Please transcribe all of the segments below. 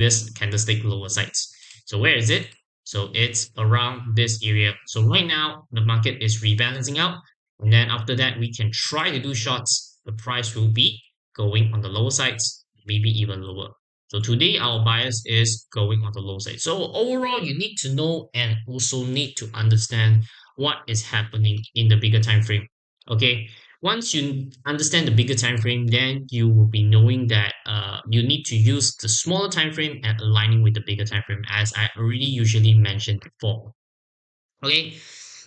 this candlestick lower sides. So where is it? So it's around this area. So right now the market is rebalancing out, and then after that we can try to do shorts. The price will be going on the lower sides, maybe even lower. So today our bias is going on the low side. So overall, you need to know and also need to understand what is happening in the bigger time frame. Okay, once you understand the bigger time frame, then you will be knowing that you need to use the smaller time frame and aligning with the bigger time frame, as I already usually mentioned before. Okay,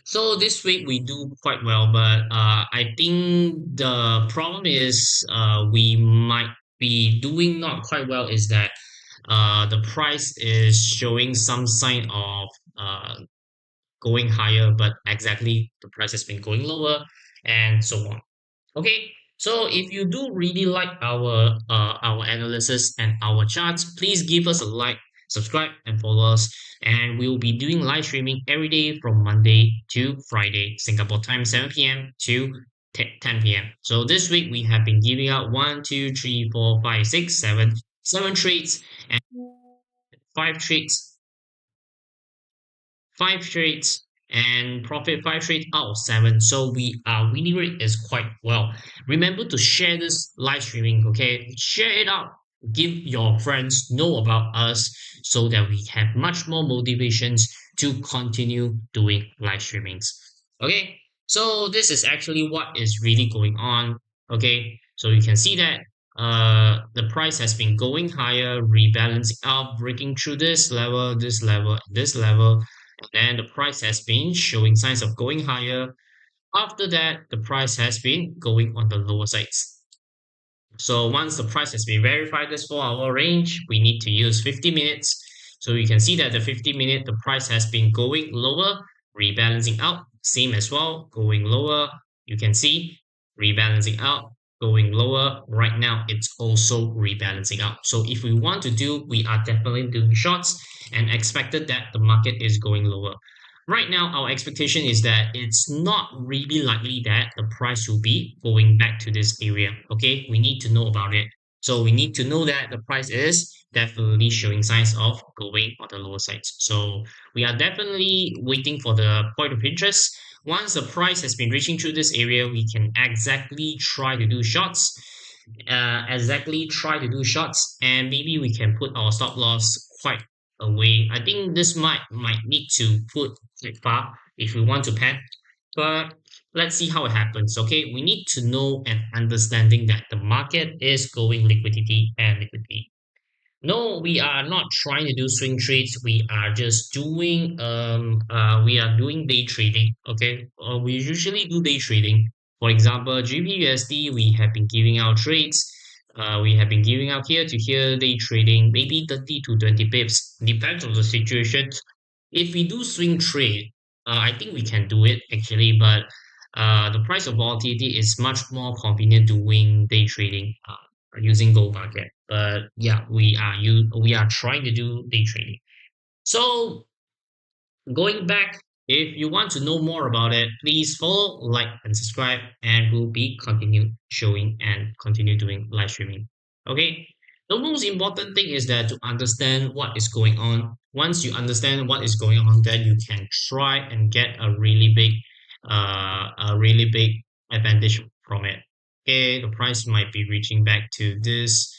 so this week we do quite well, but I think the problem is we might be doing not quite well is that the price is showing some sign of going higher, but exactly the price has been going lower and so on. Okay, so if you do really like our analysis and our charts, please give us a like, subscribe, and follow us. And we'll be doing live streaming every day from Monday to Friday, Singapore time, 7 p.m. to 10 p.m. So this week we have been giving out 1, 2, 3, 4, 5, 6, 7, 7 trades and 5 trades, 5 trades and profit 5 trades out of 7. So we our winning rate is quite well. Remember to share this live streaming, okay? Share it out. Give your friends know about us so that we have much more motivations to continue doing live streamings. Okay, so this is actually what is really going on. Okay, so you can see that the price has been going higher, rebalancing out, breaking through this level, this level, this level, and then the price has been showing signs of going higher. After that, the price has been going on the lower sides. So once the price has been verified this 4-hour range, we need to use 50 minutes. So you can see that the 50-minute, the price has been going lower, rebalancing out, same as well, going lower. You can see rebalancing out, going lower. Right now, it's also rebalancing out. So if we want to do, we are definitely doing shorts and expected that the market is going lower. Right now, our expectation is that it's not really likely that the price will be going back to this area. Okay, we need to know about it. So we need to know that the price is definitely showing signs of going on the lower sides. So we are definitely waiting for the point of interest. Once the price has been reaching through this area, we can exactly try to do shorts. And maybe we can put our stop loss quite away. I think this might need to put quite far if we want to pen, but let's see how it happens. Okay, we need to know and understanding that the market is going liquidity and liquidity. No, we are not trying to do swing trades. We are doing day trading. Okay, we usually do day trading. For example, GBUSD, we have been giving out trades. We have been giving out here to here day trading, maybe 30 to 20 pips. Depends on the situation. If we do swing trade, I think we can do it actually, but the price of volatility is much more convenient doing day trading. Using gold market. But yeah, we are trying to do day trading. So going back, if you want to know more about it, please follow, like, and subscribe, and we'll be continue showing and continue doing live streaming. Okay. The most important thing is that to understand what is going on. Once you understand what is going on, then you can try and get a really big advantage from it. Okay, the price might be reaching back to this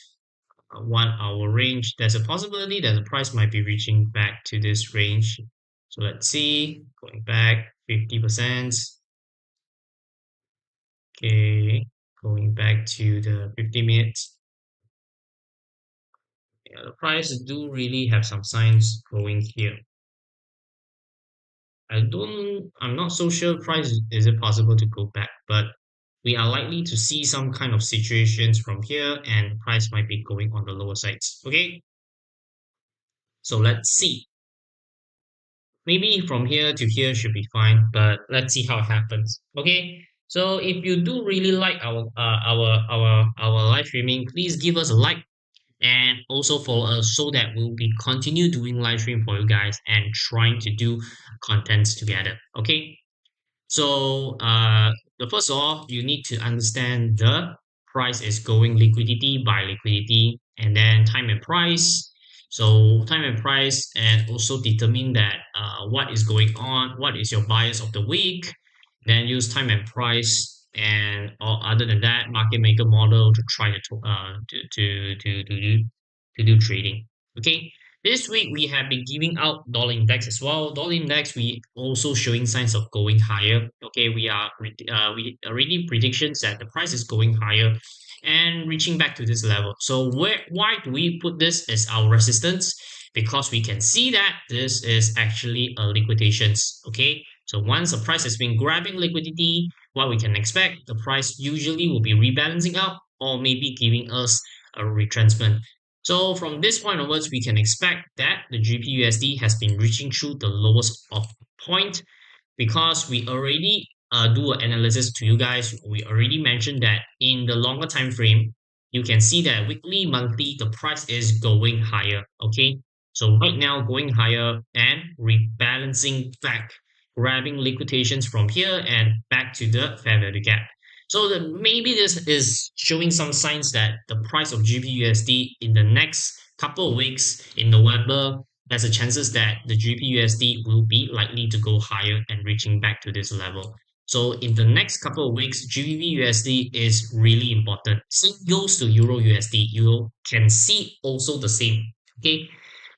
1 hour range. There's a possibility that the price might be reaching back to this range. So let's see, going back 50%. Okay, going back to the 50 minutes. Yeah, the price do really have some signs going here. I'm not so sure price is it possible to go back, but we are likely to see some kind of situations from here and price might be going on the lower sides. Okay, so let's see. Maybe from here to here should be fine, but let's see how it happens. Okay, so if you do really like our live streaming, please give us a like and also follow us so that we'll be continue doing live stream for you guys and trying to do contents together. Okay, so the first of all, you need to understand the price is going liquidity by liquidity, and then time and price. So time and price, and also determine that what is going on, what is your bias of the week. Then use time and price, and or other than that, market maker model to try to do trading. Okay. This week we have been giving out dollar index as well. Dollar index we also showing signs of going higher. Okay, we already predictions that the price is going higher and reaching back to this level. So why do we put this as our resistance? Because we can see that this is actually a liquidations. Okay, so once the price has been grabbing liquidity, what we can expect, the price usually will be rebalancing out or maybe giving us a retracement. So from this point onwards, we can expect that the GPUSD has been reaching through the lowest of point, because we already do an analysis to you guys. We already mentioned that in the longer time frame, you can see that weekly, monthly, the price is going higher. Okay, so right now going higher and rebalancing back, grabbing liquidations from here and back to the fair value gap. So maybe this is showing some signs that the price of GPUSD in the next couple of weeks in November, there's a chances that the GPUSD will be likely to go higher and reaching back to this level. So in the next couple of weeks, GBP is really important. Same goes to Euro USD. You can see also the same. Okay,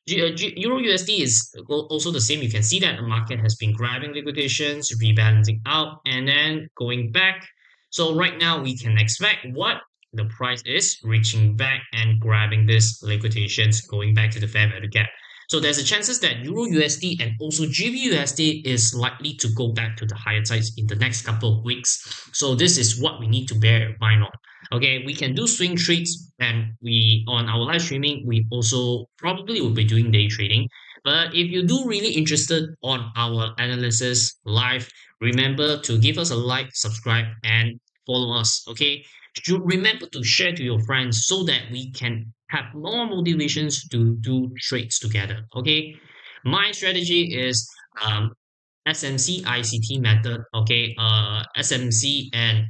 Euro USD is also the same. You can see that the market has been grabbing liquidations, rebalancing out, and then going back. So right now we can expect what the price is reaching back and grabbing this liquidations, going back to the fair value gap. So there's a chances that Euro USD and also GBUSD is likely to go back to the higher sides in the next couple of weeks. So this is what we need to bear in mind on. Okay, we can do swing trades, and we on our live streaming we also probably will be doing day trading. But if you do really interested on our analysis live, remember to give us a like, subscribe, and follow us. Okay, remember to share to your friends so that we can have more motivations to do trades together. Okay, my strategy is SMC ICT method. Okay, SMC, and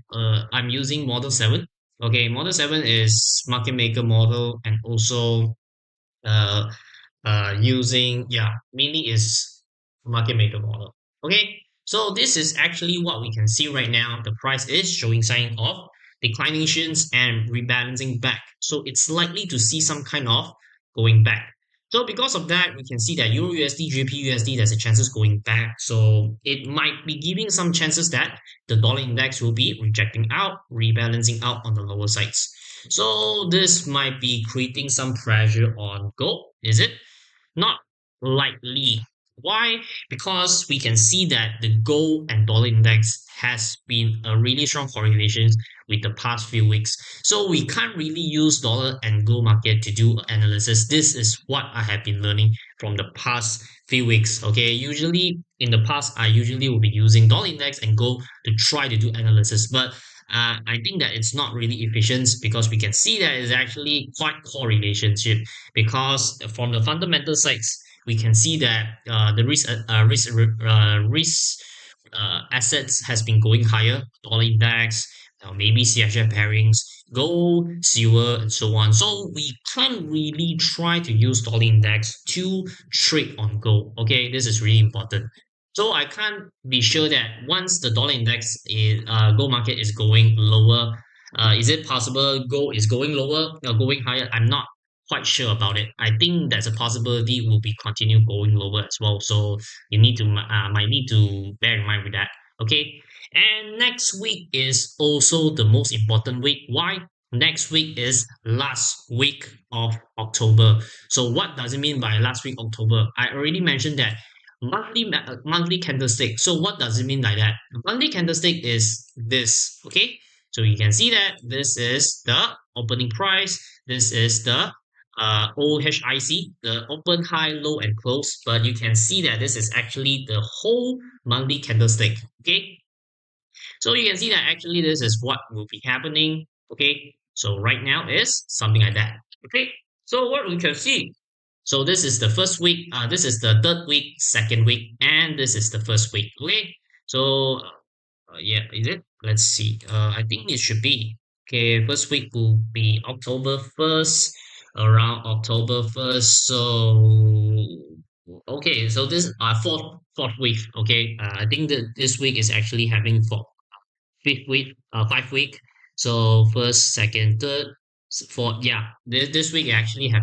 I'm using model 7. Okay, model 7 is market maker model, and also uh, using, yeah, mainly is market maker model. Okay, so this is actually what we can see right now. The price is showing sign of declinations and rebalancing back, so it's likely to see some kind of going back. So because of that, we can see that Euro USD, JP USD, there's a chances going back. So it might be giving some chances that the dollar index will be rejecting out, rebalancing out on the lower sides. So this might be creating some pressure on gold. Is it? Not likely. Why? Because we can see that the gold and dollar index has been a really strong correlation with the past few weeks. So we can't really use dollar and gold market to do analysis. This is what I have been learning from the past few weeks. Okay, usually in the past, I usually will be using dollar index and gold to try to do analysis, but I think that it's not really efficient, because we can see that it's actually quite correlationship, because from the fundamental sides, we can see that the risk assets has been going higher, dollar index, maybe CHF pairings, gold, silver, and so on. So we can't really try to use dollar index to trade on gold. Okay, this is really important. So I can't be sure that once the dollar index is gold market is going lower, is it possible gold is going lower or going higher? I'm not quite sure about it. I think there's a possibility will be continue going lower as well. So you need to might need to bear in mind with that. Okay. And next week is also the most important week. Why? Next week is last week of October. So what does it mean by last week October? I already mentioned that monthly candlestick. So what does it mean like that? Monthly candlestick is this. Okay. So you can see that this is the opening price. This is the OHIC, the open, high, low, and close. But you can see that this is actually the whole monthly candlestick. Okay, so you can see that actually this is what will be happening. Okay, so right now is something like that. Okay, so what we can see. So this is the first week. This is the third week, second week, and this is the first week. Okay, so yeah, is it? Let's see. I think it should be okay. First week will be October 1st. around October 1st. So okay, so this fourth week. Okay, I think that this week is actually having fifth week, 5 week. So first, second, third, fourth. Yeah, this week actually have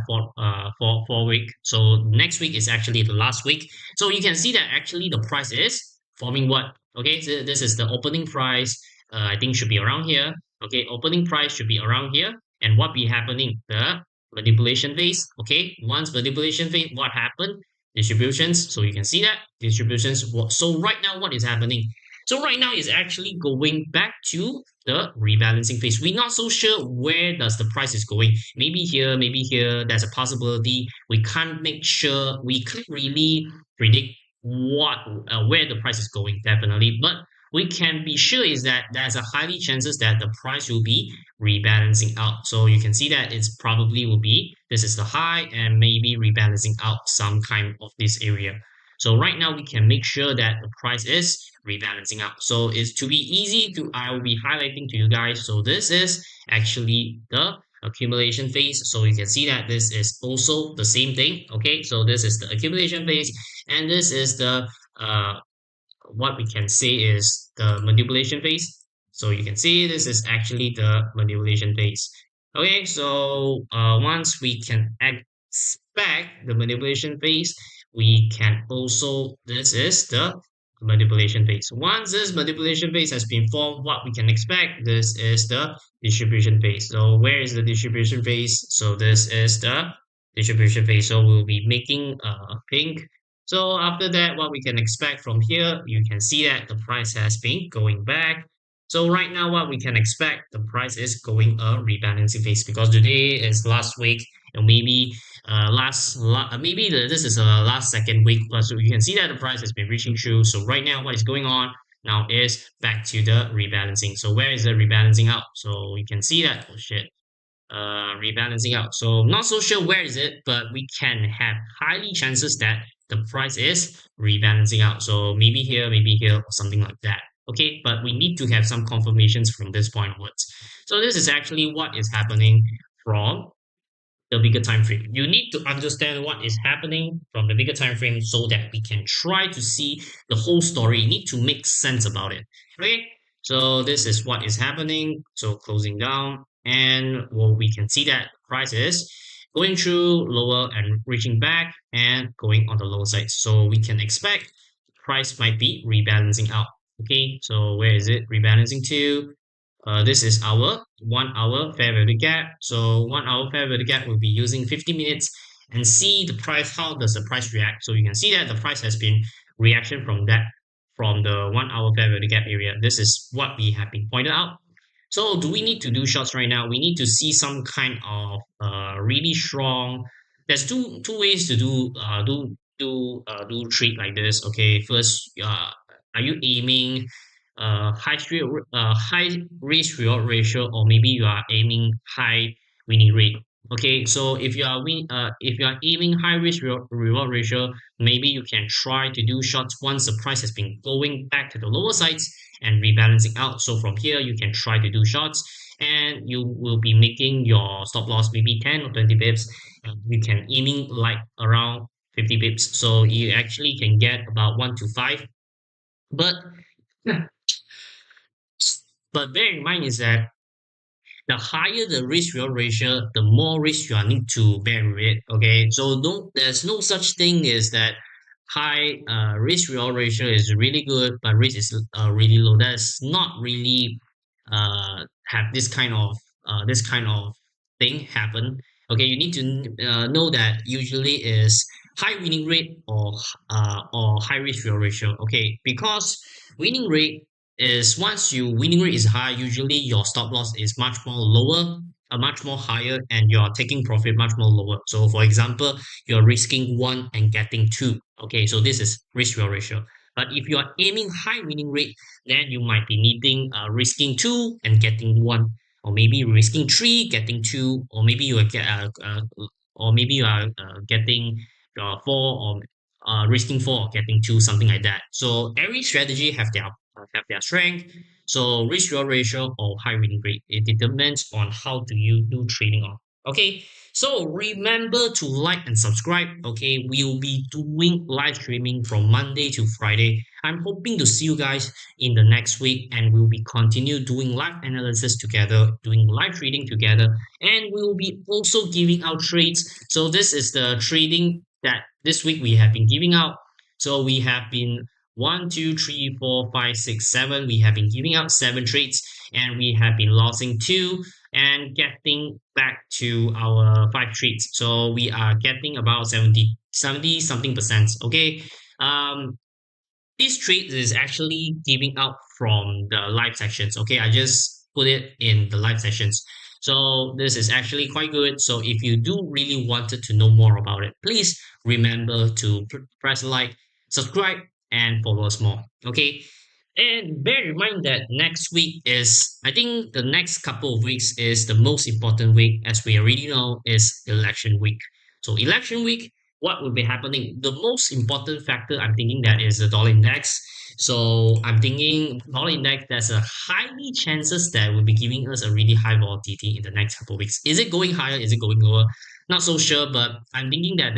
four week. So next week is actually the last week. So you can see that actually the price is forming what? Okay, so this is the opening price. I think should be around here. Okay, opening price should be around here. And what be happening? The manipulation phase. Okay, once manipulation phase, what happened? Distributions. So you can see that distributions. So right now, what is happening? So right now it's actually going back to the rebalancing phase. We're not so sure where does the price is going. Maybe here, maybe here. There's a possibility. We can't make sure. We can't really predict what where the price is going. Definitely, but we can be sure is that there's a highly chances that the price will be rebalancing out. So you can see that it's probably will be this is the high and maybe rebalancing out some kind of this area. So right now we can make sure that the price is rebalancing out. So it's to be easy to I will be highlighting to you guys. So this is actually the accumulation phase. So you can see that this is also the same thing. Okay, so this is the accumulation phase, and this is the what we can say is the manipulation phase. So you can see this is actually the manipulation phase. Okay, so once we can expect the manipulation phase, we can also, this is the manipulation phase. Once this manipulation phase has been formed, what we can expect, this is the distribution phase. So where is the distribution phase? So this is the distribution phase. So we'll be making pink. So after that, what we can expect from here, you can see that the price has been going back. So right now, what we can expect, the price is going a rebalancing phase because today is last week and maybe this is a last second week. So you can see that the price has been reaching through. So right now, what is going on now is back to the rebalancing. So where is the rebalancing out? So you can see that, oh shit, rebalancing out. So not so sure where is it, but we can have highly chances that the price is rebalancing out. So maybe here, or something like that. Okay, but we need to have some confirmations from this point onwards. So this is actually what is happening from the bigger time frame. You need to understand what is happening from the bigger time frame so that we can try to see the whole story. You need to make sense about it. Okay, so this is what is happening. So closing down, and well, we can see that price is going through lower and reaching back and going on the lower side. So we can expect price might be rebalancing out. Okay, so where is it rebalancing to? This is our 1 hour fair value gap. So 1 hour fair value gap will be using 50 minutes and see the price, how does the price react. So you can see that the price has been reaction from the 1 hour fair value gap area. This is what we have been pointed out. So do we need to do shorts right now? We need to see some kind of really strong. There's two ways to do trade like this. Okay, first, are you aiming high risk reward ratio, or maybe you are aiming high winning rate? Okay, so if you are aiming high risk reward ratio, maybe you can try to do shorts once the price has been going back to the lower sides and rebalancing out. So from here you can try to do shorts, and you will be making your stop loss maybe 10 or 20 pips, and you can aiming like around 50 pips, so you actually can get about 1 to 5. But but bear in mind is that the higher the risk reward ratio, the more risk you are need to bear with it. Okay, so there's no such thing as that high risk reward ratio is really good, but risk is really low. That's not really have this kind of thing happen. Okay, you need to know that usually is high winning rate or high risk reward ratio. Okay, because winning rate is once your winning rate is high, usually your stop loss is much more lower, much more higher, and you are taking profit much more lower. So for example, you're risking one and getting two. Okay, so this is risk reward ratio. But if you are aiming high winning rate, then you might be needing risking two and getting one, or maybe risking three, getting two, or maybe you are getting four, or risking four, getting two, something like that. So every strategy have their strength. So risk reward ratio or high winning rate, it determines on how do you do trading on. Okay, so remember to like and subscribe. Okay, we'll be doing live streaming from Monday to Friday. I'm hoping to see you guys in the next week, and we'll be continue doing live analysis together, doing live trading together, and we will be also giving out trades. So this is the trading that this week we have been giving out. So we have been 1, 2, 3, 4, 5, 6, 7. We have been giving out 7 trades, and we have been losing 2 and getting back to our 5 trades. So we are getting about 70 something percent. Okay. Um, this trade is actually giving out from the live sessions. Okay, I just put it in the live sessions. So this is actually quite good. So if you do really wanted to know more about it, please remember to press like, subscribe, and follow us more. Okay. And bear in mind that next week is, I think the next couple of weeks is the most important week, as we already know, is election week. So election week, what will be happening? The most important factor I'm thinking that is the dollar index. So I'm thinking dollar index, there's a highly chances that will be giving us a really high volatility in the next couple of weeks. Is it going higher? Is it going lower? Not so sure, but I'm thinking that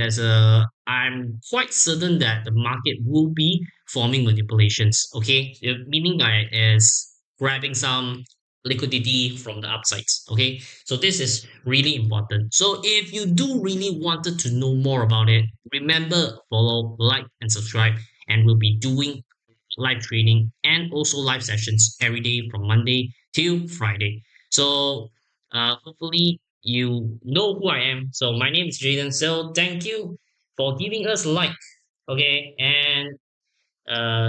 I'm quite certain that the market will be forming manipulations. Okay, meaning that is grabbing some liquidity from the upsides. Okay, so this is really important. So if you do really wanted to know more about it, remember follow, like, and subscribe, and we'll be doing live trading and also live sessions every day from Monday till Friday. So hopefully you know who I am. So my name is Jaden. So thank you for giving us like, okay, and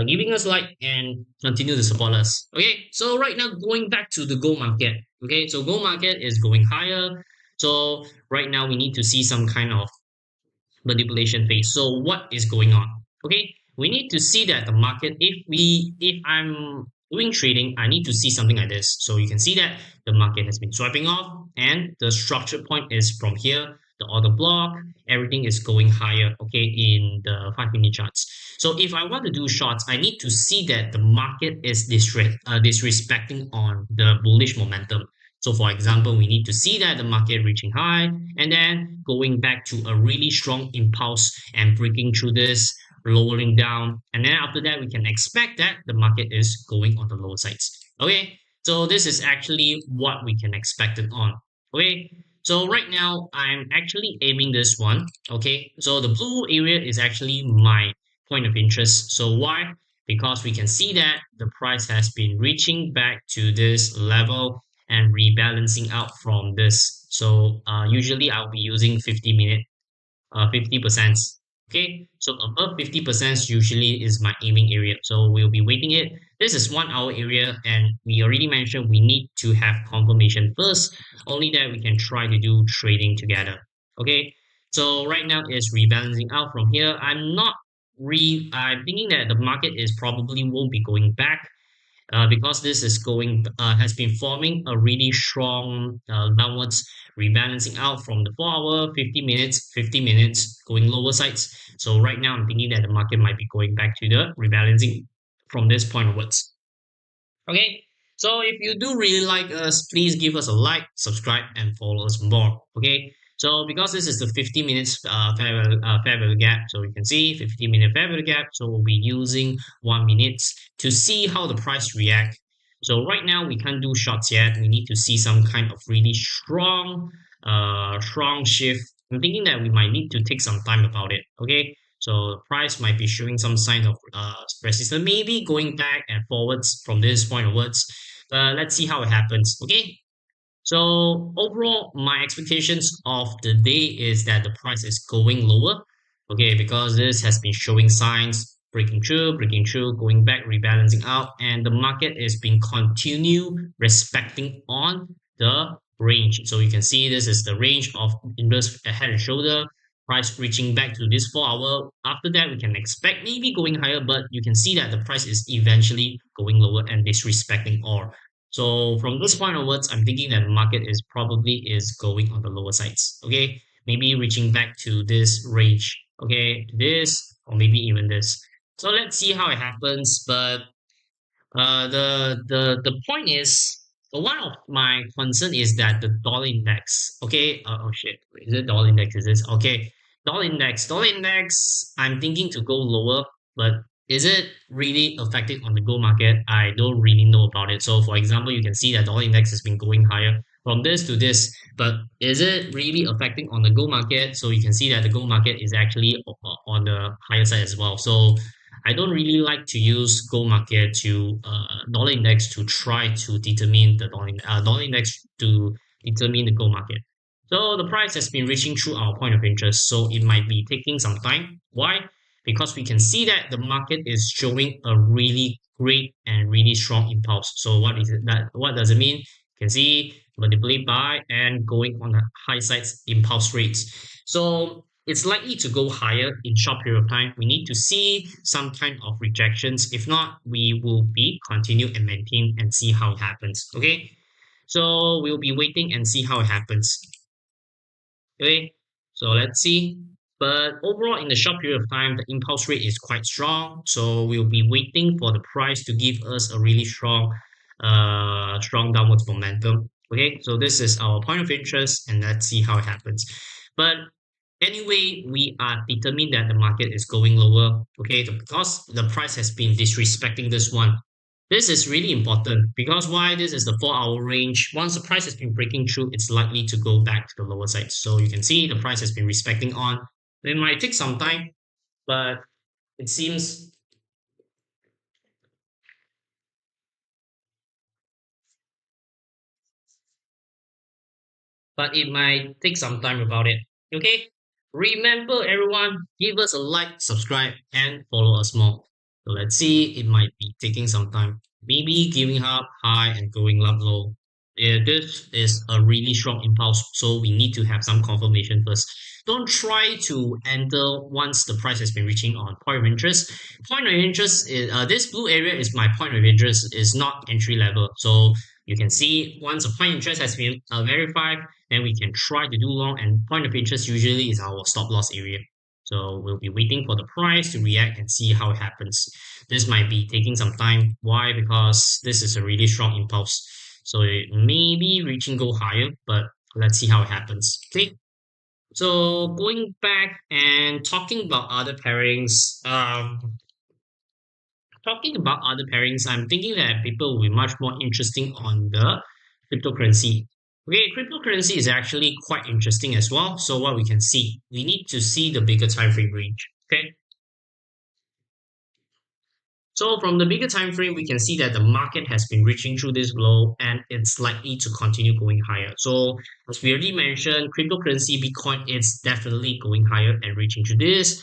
giving us like and continue to support us. Okay, so right now going back to the gold market. Okay, so gold market is going higher. So right now we need to see some kind of manipulation phase. So what is going on? Okay, we need to see that the market, if I'm doing trading, I need to see something like this. So you can see that the market has been swiping off and the structure point is from here, the order block, everything is going higher, okay, in the 5 minute charts. So if I want to do shorts, I need to see that the market is disrespecting on the bullish momentum. So for example, we need to see that the market reaching high and then going back to a really strong impulse and breaking through this, lowering down. And then after that, we can expect that the market is going on the lower sides. Okay, so this is actually what we can expect it on. Okay, so right now I'm actually aiming this one. Okay, so the blue area is actually my point of interest. So why? Because we can see that the price has been reaching back to this level and rebalancing out from this. So usually I'll be using 50 minute, 50%. Okay, so above 50% usually is my aiming area. So we'll be waiting it. This is 1 hour area, and we already mentioned we need to have confirmation first. Only that we can try to do trading together. Okay, so right now it's rebalancing out from here. I'm thinking that the market is probably won't be going back because this is going has been forming a really strong downwards rebalancing out from the 4 hour 50 minutes going lower sides. So right now I'm thinking that the market might be going back to the rebalancing from this point onwards. Okay, so if you do really like us, please give us a like, subscribe, and follow us more. Okay, so because this is the 50 minutes fair value gap, so you can see 50-minute fair value gap. So we'll be using 1 minute to see how the price react. So right now we can't do shorts yet. We need to see some kind of really strong shift. I'm thinking that we might need to take some time about it. Okay, so the price might be showing some signs of resistance, maybe going back and forwards from this point onwards. Let's see how it happens. Okay. So overall, my expectations of the day is that the price is going lower. Okay, because this has been showing signs breaking through, going back, rebalancing out, and the market is being continue respecting on the range. So you can see this is the range of inverse head and shoulder price reaching back to this 4 hour. After that, we can expect maybe going higher, but you can see that the price is eventually going lower and disrespecting all. So from this point onwards, I'm thinking that the market is probably is going on the lower sides. Okay, maybe reaching back to this range. Okay, to this or maybe even this. So let's see how it happens. But the point is But one of my concern is that the dollar index. Okay. Oh shit. Is it dollar index? Is this okay? Dollar index. Dollar index. I'm thinking to go lower, but is it really affecting on the gold market? I don't really know about it. So, for example, you can see that dollar index has been going higher from this to this, but is it really affecting on the gold market? So you can see that the gold market is actually on the higher side as well. So I don't really like to use gold market to dollar index to try to determine the dollar index to determine the gold market. So the price has been reaching through our point of interest, so it might be taking some time. Why? Because we can see that the market is showing a really great and really strong impulse. So what is it that what does it mean? You can see manipulate buy and going on the high sides impulse rates. So it's likely to go higher in short period of time. We need to see some kind of rejections. If not, we will be continue and maintain and see how it happens. Okay. So we'll be waiting and see how it happens. Okay, so let's see. But overall, in the short period of time, the impulse rate is quite strong. So we'll be waiting for the price to give us a really strong downwards momentum. Okay, so this is our point of interest, and let's see how it happens. But anyway, we are determined that the market is going lower. Okay, because the price has been disrespecting this one. This is really important because why this is the 4 hour range. Once the price has been breaking through, it's likely to go back to the lower side. So you can see the price has been respecting on. It might take some time, but it seems but it might take some time about it. Okay? Remember, everyone, give us a like, subscribe, and follow us more. So let's see, it might be taking some time. Maybe giving up high and going up low. Yeah, this is a really strong impulse, so we need to have some confirmation first. Don't try to enter once the price has been reaching on point of interest. Point of interest is this blue area is my point of interest, is not entry level. So you can see once a point of interest has been verified, then we can try to do long, and point of interest usually is our stop loss area. So we'll be waiting for the price to react and see how it happens. This might be taking some time. Why? Because this is a really strong impulse. So it may be reaching go higher, but let's see how it happens. Okay. So going back and talking about other pairings, I'm thinking that people will be much more interesting on the cryptocurrency. Okay, cryptocurrency is actually quite interesting as well. So what we can see, we need to see the bigger time frame range. Okay, so from the bigger time frame, we can see that the market has been reaching through this low and it's likely to continue going higher. So as we already mentioned, cryptocurrency Bitcoin is definitely going higher and reaching to this,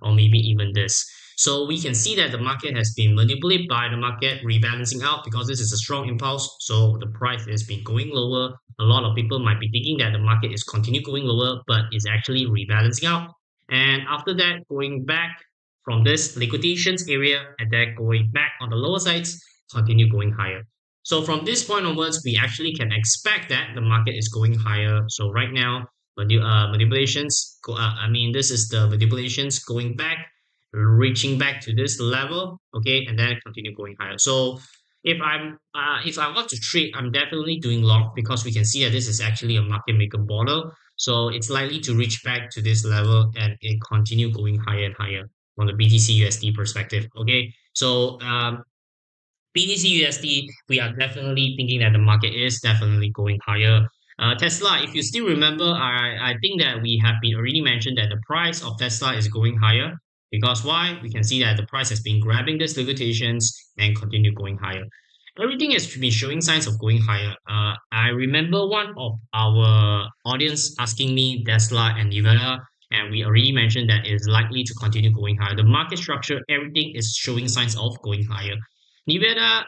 or maybe even this. So we can see that the market has been manipulated by the market rebalancing out because this is a strong impulse. So the price has been going lower. A lot of people might be thinking that the market is continue going lower, but it's actually rebalancing out. And after that, going back from this liquidations area and then going back on the lower sides, continue going higher. So from this point onwards, we actually can expect that the market is going higher. So right now, manipulations, this is the manipulations going back, reaching back to this level, okay, and then continue going higher. So if I want to trade, I'm definitely doing long because we can see that this is actually a market maker border. So it's likely to reach back to this level and it continue going higher and higher from the BTC USD perspective. Okay, so BTC USD, we are definitely thinking that the market is definitely going higher. Tesla, if you still remember, I think that we have been already mentioned that the price of Tesla is going higher because why? We can see that the price has been grabbing these limitations and continue going higher. Everything has been showing signs of going higher. I remember one of our audience asking me Tesla and Nevada, and we already mentioned that it's likely to continue going higher. The market structure, everything is showing signs of going higher. Nevada,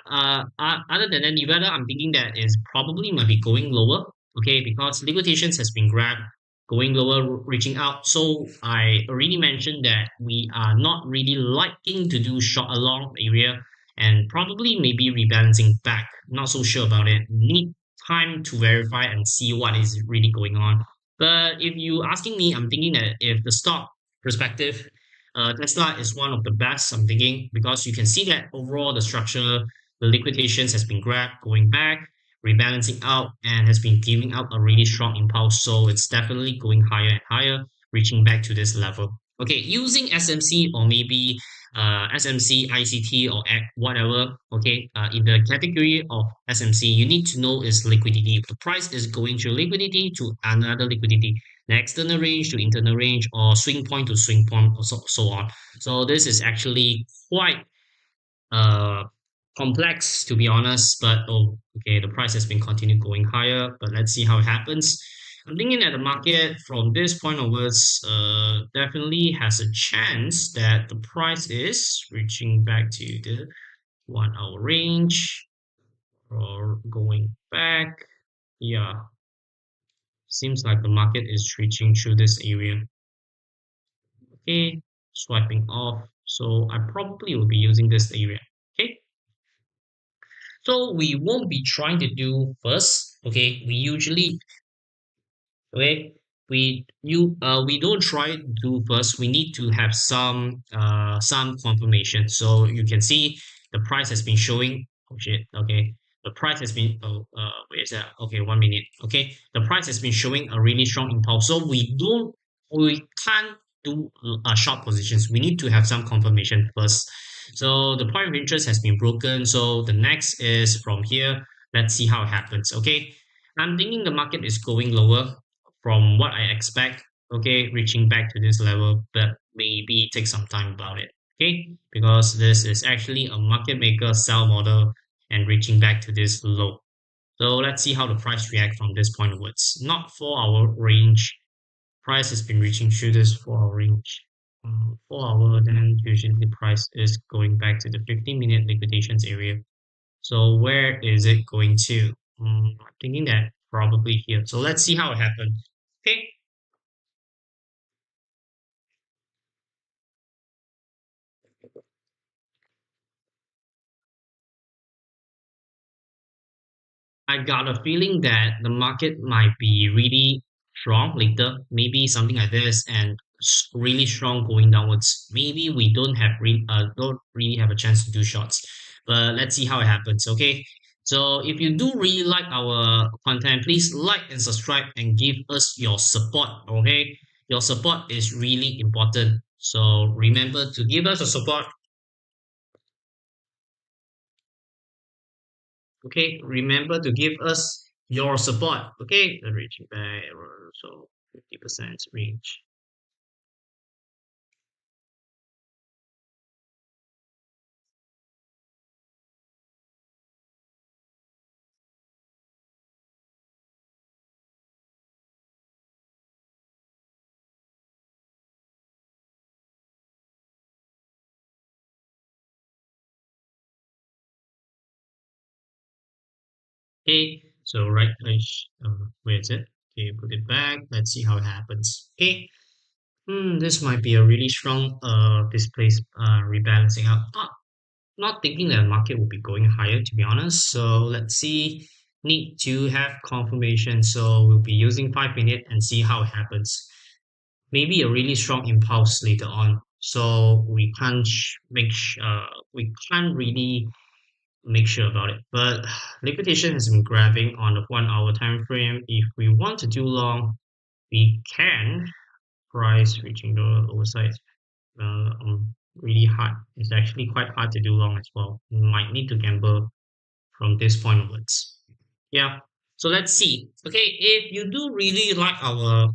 other than that, Nevada, I'm thinking that is probably might be going lower, okay, because liquidations has been grabbed, going lower, reaching out. So I already mentioned that we are not really liking to do short along area and probably maybe rebalancing back. Not so sure about it. Need time to verify and see what is really going on. But if you asking me, I'm thinking that if the stock perspective, Tesla is one of the best, I'm thinking, because you can see that overall the structure, the liquidations has been grabbed, going back, rebalancing out and has been giving out a really strong impulse. So it's definitely going higher and higher, reaching back to this level. Okay, using SMC or maybe SMC, ICT or whatever, okay, in the category of SMC, you need to know is liquidity. The price is going through liquidity to another liquidity, the external range to internal range, or swing point to swing point, or so on. So this is actually quite uh complex, to be honest, but oh, okay, the price has been continued going higher, but let's see how it happens. I'm thinking that the market from this point onwards definitely has a chance that the price is reaching back to the 1 hour range or going back. Yeah, seems like the market is reaching through this area. Okay, swiping off, so I probably will be using this area. Okay, so we won't be trying to do first. Okay, we usually, okay, we don't try to do first. We need to have some confirmation. So you can see the price has been showing. Oh shit. Okay, the price has been, oh, where is that? Okay, 1 minute. Okay, the price has been showing a really strong impulse. So we can't do short positions. We need to have some confirmation first. So the point of interest has been broken. So the next is from here. Let's see how it happens. Okay, I'm thinking the market is going lower from what I expect. Okay, reaching back to this level, but maybe take some time about it. Okay, because this is actually a market maker sell model and reaching back to this low. So let's see how the price react from this point onwards. Not 4 hour range. Price has been reaching through this 4 hour range. 4 hour, then usually the price is going back to the 15-minute liquidations area. So where is it going to? I'm thinking that probably here. So let's see how it happens. Okay, I got a feeling that the market might be really strong later, maybe something like this, and really strong going downwards. Maybe we don't really have a chance to do shorts, but let's see how it happens. Okay, so if you do really like our content, please like and subscribe and give us your support. Okay, your support is really important. So remember to give us a support. Okay, remember to give us your support. Okay, the reaching back, so 50% reach. Okay, so right push, where is it? Okay, put it back. Let's see how it happens. Okay, this might be a really strong displace rebalancing out. Not thinking that the market will be going higher, to be honest. So let's see. Need to have confirmation. So we'll be using 5 minute and see how it happens. Maybe a really strong impulse later on. So we can't really make sure about it. But liquidation has been grabbing on the 1 hour time frame. If we want to do long, we can. Price reaching the lower side. Really hard. It's actually quite hard to do long as well. You might need to gamble from this point onwards. Yeah. So let's see. Okay, if you do really like our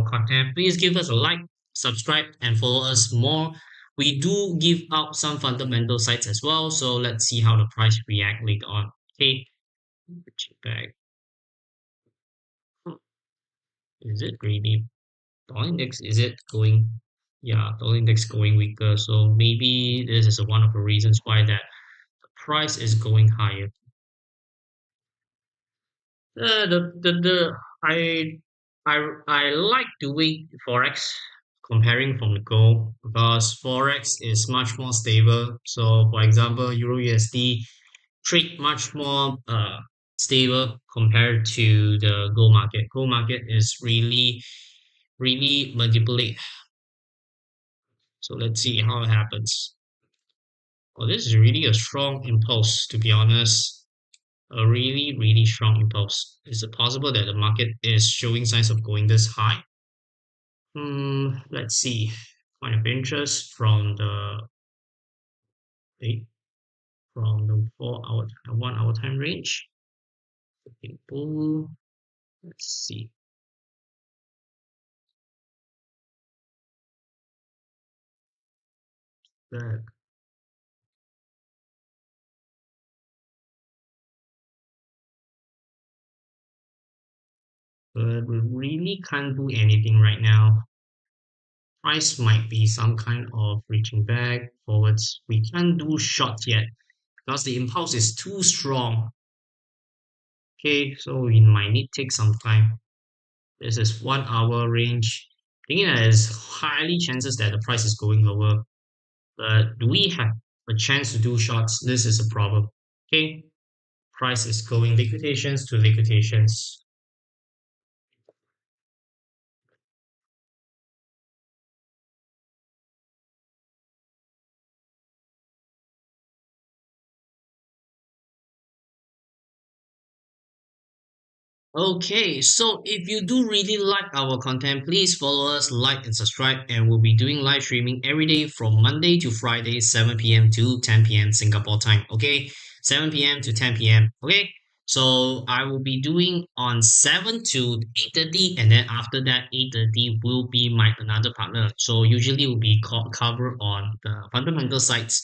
content, please give us a like, subscribe, and follow us more. We do give out some fundamental sites as well. So let's see how the price react later on. Okay, check back. Hmm, Is it really dollar index? Is it going? Yeah, dollar index going weaker. So maybe this is one of the reasons why that the price is going higher. The I like doing forex comparing from the gold because forex is much more stable. So for example, Euro USD trade much more stable compared to the gold market. Gold market is really manipulate. So let's see how it happens. Oh, this is really a strong impulse, to be honest. a really, really strong impulse. Is it possible that the market is showing signs of going this high? Let's see. Point of interest from the eh, from the 4 hour, 1 hour time range. Okay, bull. Let's see. That, but we really can't do anything right now. Price might be some kind of reaching back forwards. We can't do short yet because the impulse is too strong. Okay, so we might need to take some time. This is 1 hour range. Thinking that there's highly chances that the price is going lower. But do we have a chance to do shorts? This is a problem. Okay, price is going liquidations to liquidations. Okay, so if you do really like our content, please follow us, like, and subscribe. And we'll be doing live streaming every day from Monday to Friday, 7 p.m. to 10 p.m. Singapore time. Okay, 7 p.m. to 10 p.m. Okay, so I will be doing on 7 to 8:30, and then after that, 8:30 will be my another partner. So usually will be cover on the fundamental sides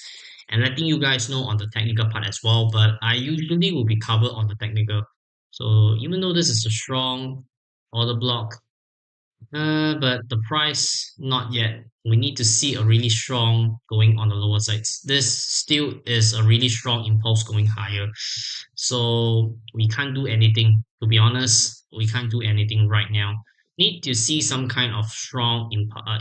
and letting you guys know on the technical part as well. But I usually will be covered on the technical. So even though this is a strong order block, but the price not yet. We need to see a really strong going on the lower sides. This still is a really strong impulse going higher. So we can't do anything. To be honest, we can't do anything right now. Need to see some kind of strong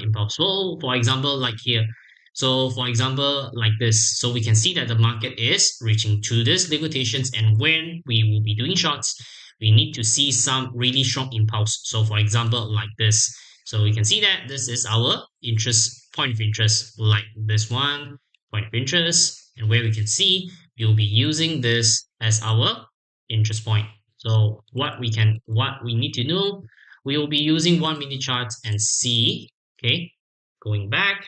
impulse. So for example, like here. So for example, like this. So we can see that the market is reaching to this liquidations, and when we will be doing shorts, we need to see some really strong impulse. So for example, like this. So we can see that this is our interest point of interest, like this one, point of interest, and where we can see we'll be using this as our interest point. So what we need to know, we will be using 1 minute charts and see, okay, going back.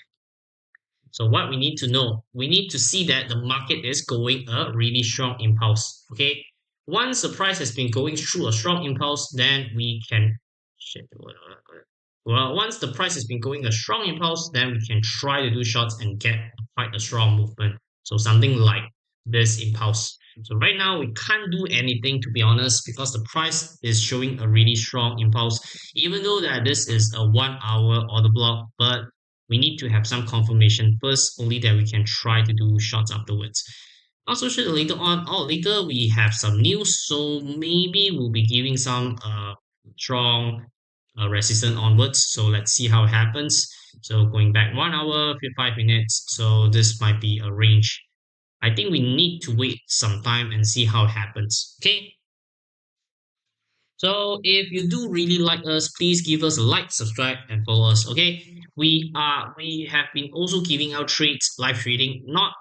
So what we need to know, we need to see that the market is going a really strong impulse. Okay. Once the price has been going through a strong impulse, then we can well, once the price has been going a strong impulse, then we can try to do shorts and get quite a strong movement. So something like this impulse. So right now we can't do anything to be honest because the price is showing a really strong impulse. Even though that this is a 1 hour order block, but we need to have some confirmation first, only that we can try to do shorts afterwards. Also, sure later on, or later we have some news, so maybe we'll be giving some strong resistance onwards. So let's see how it happens. So going back 1 hour, 5 minutes. So this might be a range. I think we need to wait some time and see how it happens. Okay. So if you do really like us, please give us a like, subscribe, and follow us. Okay, we have been also giving out trades, live trading, not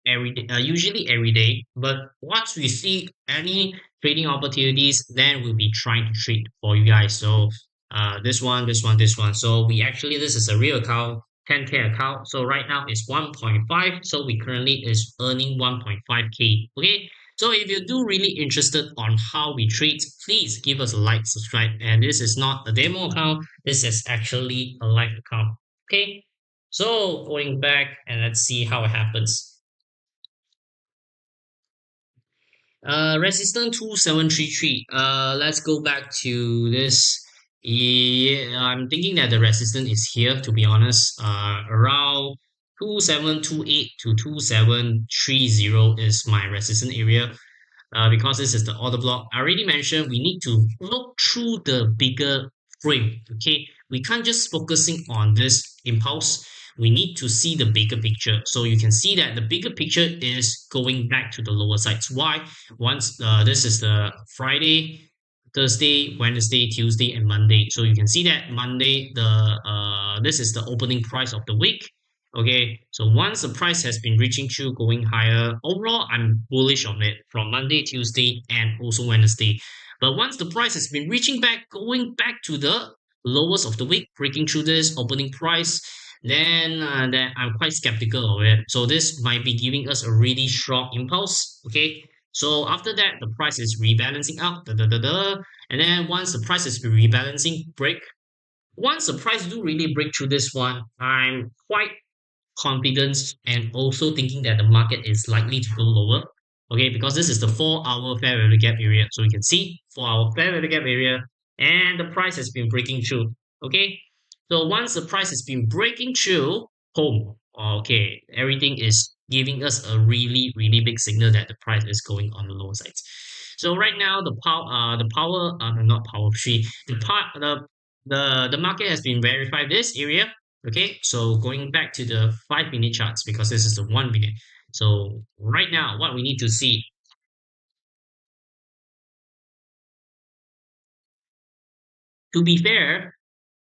every day, usually every day. But once we see any trading opportunities, then we'll be trying to trade for you guys. So this one, this one, this one. So we actually this is a real account. 10K account. So right now it's 1.5. So we currently is earning 1.5K. Okay. So if you do really interested on how we trade, please give us a like, subscribe. And this is not a demo account. This is actually a live account. Okay. So going back and let's see how it happens. Resistance 2733. Let's go back to this. Yeah, I'm thinking that the resistance is here to be honest. Around 2728 to 2730 is my resistance area. Because this is the order block. I already mentioned we need to look through the bigger frame. Okay, we can't just focusing on this impulse. We need to see the bigger picture. So you can see that the bigger picture is going back to the lower sides. Why? Once this is the Friday, Thursday, Wednesday, Tuesday, and Monday. So you can see that Monday, the this is the opening price of the week. Okay, so once the price has been reaching through, going higher, overall I'm bullish on it from Monday, Tuesday, and also Wednesday. But once the price has been reaching back, going back to the lowest of the week, breaking through this opening price, then I'm quite skeptical of it. So this might be giving us a really strong impulse. Okay, so after that, the price is rebalancing out, and then once the price is rebalancing, break. Once the price do really break through this one, I'm quite confidence and also thinking that the market is likely to go lower. Okay, because this is the 4 hour fair value gap area. So you can see 4 hour fair value gap area and the price has been breaking through. Okay, so once the price has been breaking through, home. Okay, everything is giving us a really, really big signal that the price is going on the lower side. So right now not power tree, the market has been verified this area. Okay, so going back to the 5 minute charts because this is the 1 minute. So right now, what we need to see, to be fair,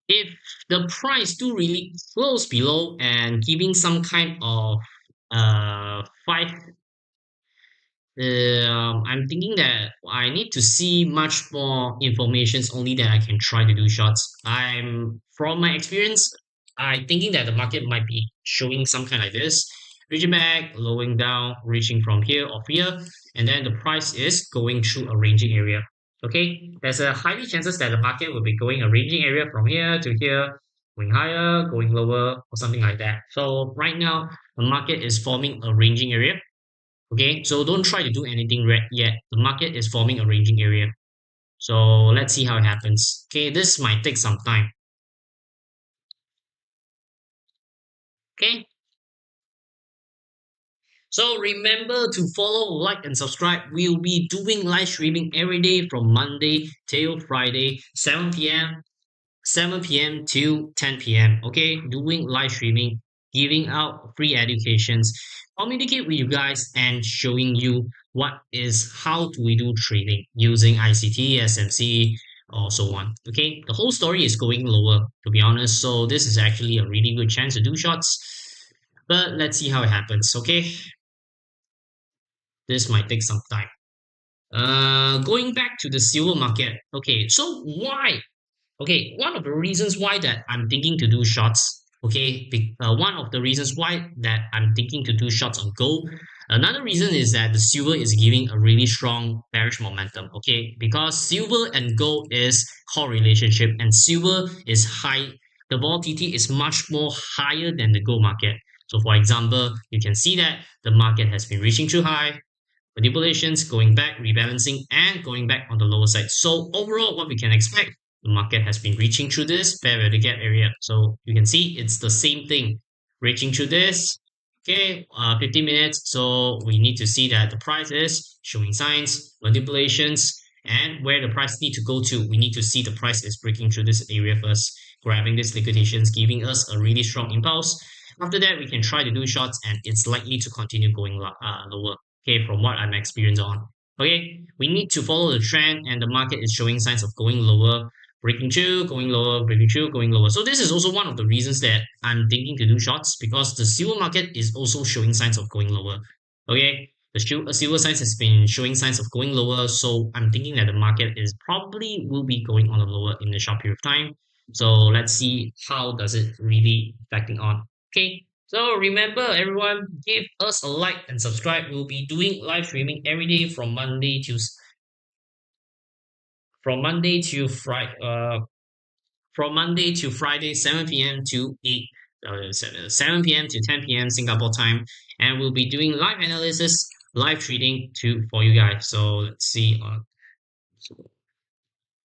if the price do really close below and giving some kind of five I'm thinking that I need to see much more informations only that I can try to do shots. I'm from my experience, I thinking that the market might be showing some kind like this, reaching back, lowering down, reaching from here or here, and then the price is going through a ranging area. Okay, there's a highly chances that the market will be going a ranging area from here to here, going higher, going lower, or something like that. So right now, the market is forming a ranging area. Okay, so don't try to do anything red yet. The market is forming a ranging area. So let's see how it happens. Okay, this might take some time. Okay, so remember to follow, like, and subscribe. We'll be doing live streaming every day from Monday till Friday, 7 p.m. 7 p.m. to 10 p.m. Okay, doing live streaming, giving out free educations, communicate with you guys, and showing you what is how do we do trading using ICT, SMC, or so on. Okay, the whole story is going lower to be honest. So this is actually a really good chance to do shots. But let's see how it happens. Okay, this might take some time. Going back to the silver market. Okay, so why okay, one of the reasons why that I'm thinking to do shots, okay, one of the reasons why that I'm thinking to do shots on gold, another reason is that the silver is giving a really strong bearish momentum, okay, because silver and gold is correlationship and silver is high, the volatility is much more higher than the gold market. So for example, you can see that the market has been reaching too high, manipulations, going back, rebalancing, and going back on the lower side. So overall, what we can expect, the market has been reaching through this fair value gap area. So you can see it's the same thing, reaching through this. Okay, 15 minutes. So we need to see that the price is showing signs, manipulations, and where the price need to go to. We need to see the price is breaking through this area first, grabbing these liquidations, giving us a really strong impulse. After that, we can try to do shots, and it's likely to continue going lower. Okay, from what I'm experienced on. Okay, we need to follow the trend, and the market is showing signs of going lower, breaking through, going lower, breaking through, going lower. So this is also one of the reasons that I'm thinking to do shorts because the silver market is also showing signs of going lower. Okay, the silver signs has been showing signs of going lower, so I'm thinking that the market is probably will be going on a lower in a short period of time. So let's see how does it really affecting on. Okay, so remember everyone, give us a like and subscribe. We'll be doing live streaming every day from Monday to Friday. From Monday to Friday, 7 p.m. to 7 p.m. to 10 p.m. Singapore time, and we'll be doing live analysis, live trading to for you guys. So let's see.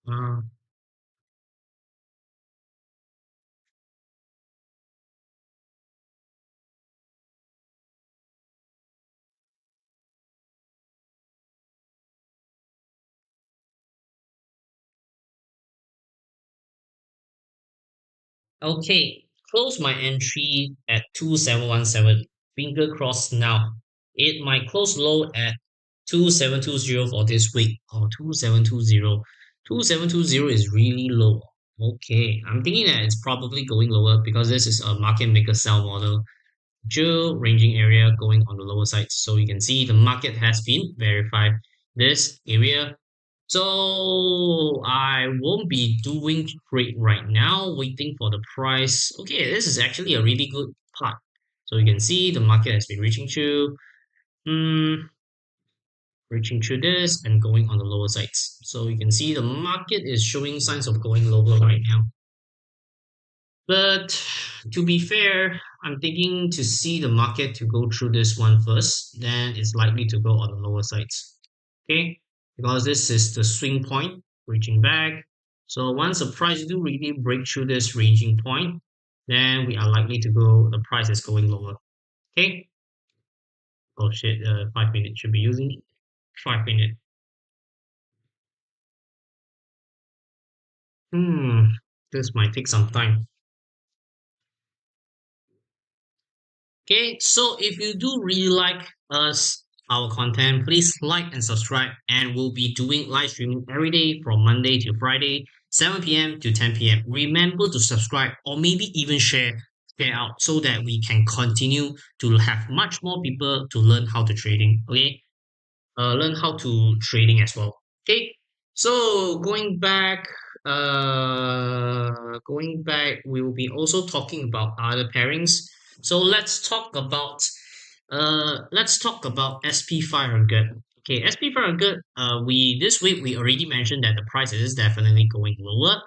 Uh, Okay, close my entry at 2717. Finger crossed now. It might close low at 2720 for this week. Oh, 2720. 2720 is really low. Okay, I'm thinking that it's probably going lower because this is a market maker sell model. two ranging area going on the lower side. So you can see the market has been verified this area. So I won't be doing trade right now, waiting for the price. Okay, this is actually a really good part. So you can see the market has been um, reaching through this and going on the lower sides. So you can see the market is showing signs of going lower right now. But to be fair, I'm thinking to see the market to go through this one first, then it's likely to go on the lower sides. Okay, because this is the swing point reaching back. So once the price do really break through this ranging point, then we are likely to go, the price is going lower. Okay. Oh shit, 5 minutes should be using 5 minutes. Hmm, this might take some time. Okay, so if you do really like us, our content, please like and subscribe. And we'll be doing live streaming every day from Monday to Friday, 7 p.m. to 10 p.m. Remember to subscribe or maybe even share out so that we can continue to have much more people to learn how to trading. Okay, learn how to trading as well. Okay, so going back, we will be also talking about other pairings. So let's talk about SP 500. Okay, SP 500. We this week we already mentioned that the price is definitely going lower.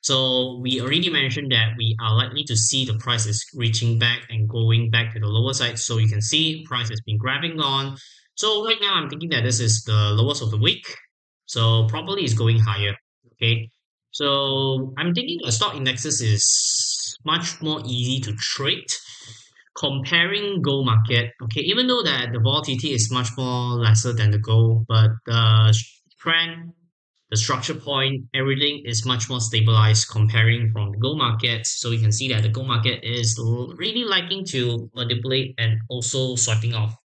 So we already mentioned that we are likely to see the prices reaching back and going back to the lower side. So you can see price has been grabbing on. So right now I'm thinking that this is the lowest of the week. So probably it's going higher. Okay. So I'm thinking the stock indexes is much more easy to trade comparing gold market. Okay, even though that the volatility is much more lesser than the gold, but the trend, the structure point, everything is much more stabilized comparing from the gold market. So you can see that the gold market is really liking to manipulate and also swiping off.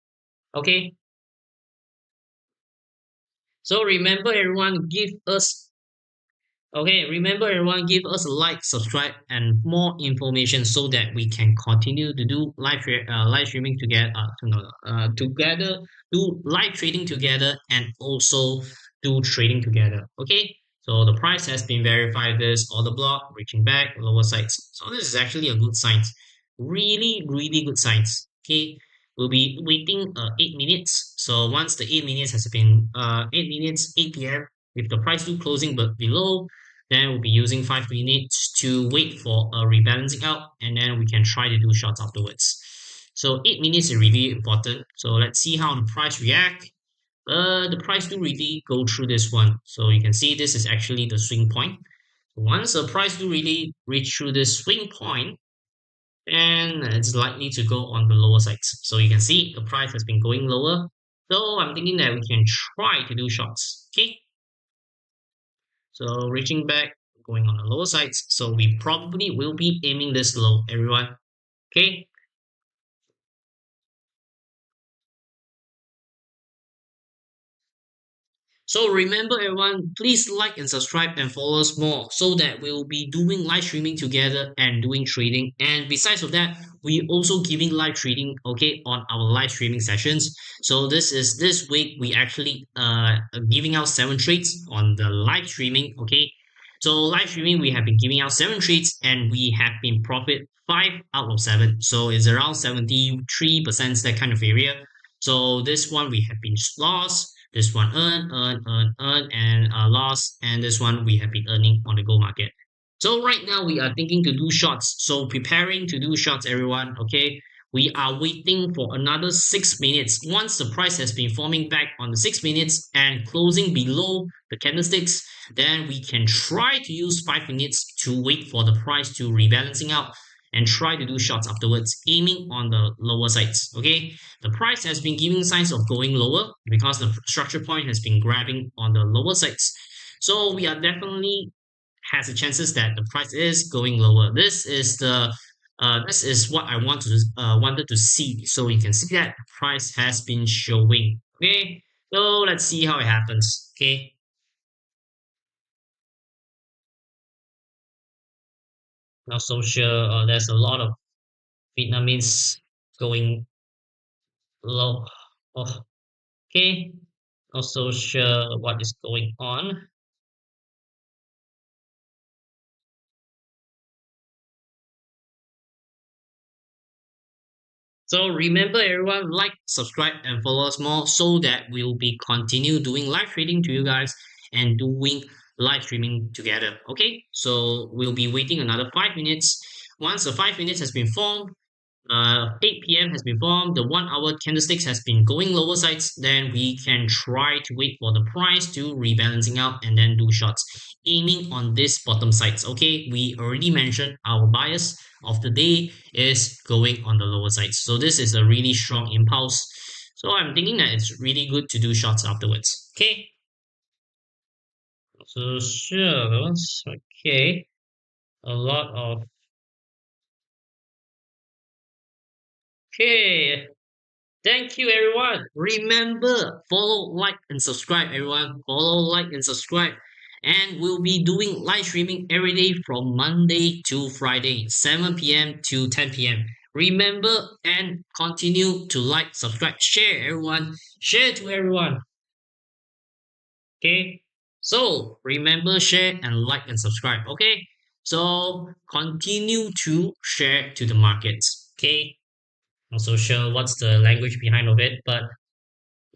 Okay, so remember everyone, give us a like, subscribe, and more information so that we can continue to do live streaming together. No, together do live trading together and also do trading together. Okay. So the price has been verified. This order block reaching back lower sides. So this is actually a good sign. Really, really good signs. Okay. We'll be waiting 8 minutes. So once the 8 minutes has been 8 minutes, 8 p.m. With the price to closing but below, then we'll be using 5 minutes to wait for a rebalancing out, and then we can try to do shorts afterwards. So 8 minutes is really important. So let's see how the price react. The price do really go through this one. So you can see this is actually the swing point. Once the price do really reach through this swing point, then it's likely to go on the lower sides. So you can see the price has been going lower. So I'm thinking that we can try to do shorts. Okay. So reaching back, going on the lower sides. So we probably will be aiming this low, everyone. Okay. So remember everyone, please like and subscribe and follow us more so that we will be doing live streaming together and doing trading. And besides of that, we also giving live trading, okay, on our live streaming sessions. So this week we actually giving out 7 trades on the live streaming, okay. So live streaming we have been giving out 7 trades and we have been profit 5 out of 7. So it's around 73% that kind of area. So this one we have been lost, this one earn, and loss, and this one we have been earning on the gold market. So right now we are thinking to do shorts. So preparing to do shorts, everyone. Okay, we are waiting for another 6 minutes. Once the price has been forming back on the 6 minutes and closing below the candlesticks, then we can try to use 5 minutes to wait for the price to rebalancing out and try to do shorts afterwards, aiming on the lower sides. Okay, the price has been giving signs of going lower because the structure point has been grabbing on the lower sides. So we are definitely has the chances that the price is going lower. This is what I wanted to see. So you can see that the price has been showing. Okay, so let's see how it happens. Okay, not so sure. There's a lot of Vietnamese going low. Oh, okay. Not so sure what is going on. So remember everyone, like, subscribe and follow us more so that we'll be continue doing live trading to you guys and doing live streaming together. Okay, so we'll be waiting another 5 minutes. Once the 5 minutes has been formed, 8 p.m. has been formed, the 1 hour candlesticks has been going lower sides, then we can try to wait for the price to rebalancing out and then do shots, aiming on this bottom sides. Okay, we already mentioned our bias of the day is going on the lower sides. So this is a really strong impulse. So I'm thinking that it's really good to do shots afterwards. Okay, so sure, okay, a lot of okay. Thank you, everyone. Remember, follow, like, and subscribe, everyone. Follow, like, and subscribe. And we'll be doing live streaming every day from Monday to Friday, 7 p.m. to 10 p.m. Remember and continue to like, subscribe, share, everyone. Share to everyone. Okay? So, remember, share, and like, and subscribe. Okay? So, continue to share to the markets. Okay? Not so sure what's the language behind of it, but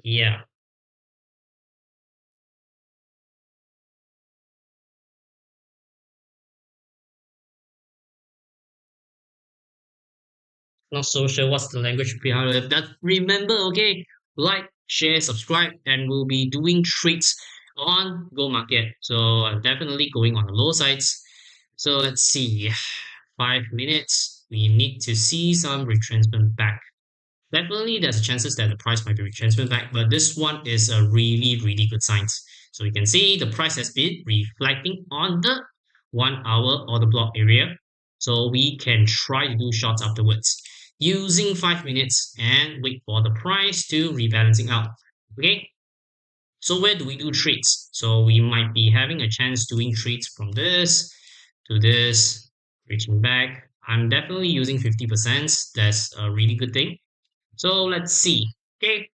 yeah. Not so sure what's the language behind it. But remember, okay, like, share, subscribe, and we'll be doing trades on Go Market. So I'm definitely going on the low sides. So let's see, 5 minutes. We need to see some retracement back. Definitely, there's chances that the price might be retracement back, but this one is a really, really good sign. So you can see the price has been reflecting on the 1 hour or the block area. So we can try to do shorts afterwards using 5 minutes and wait for the price to rebalancing out. Okay. So where do we do trades? So we might be having a chance doing trades from this to this, reaching back. I'm definitely using 50%. That's a really good thing. So let's see. Okay.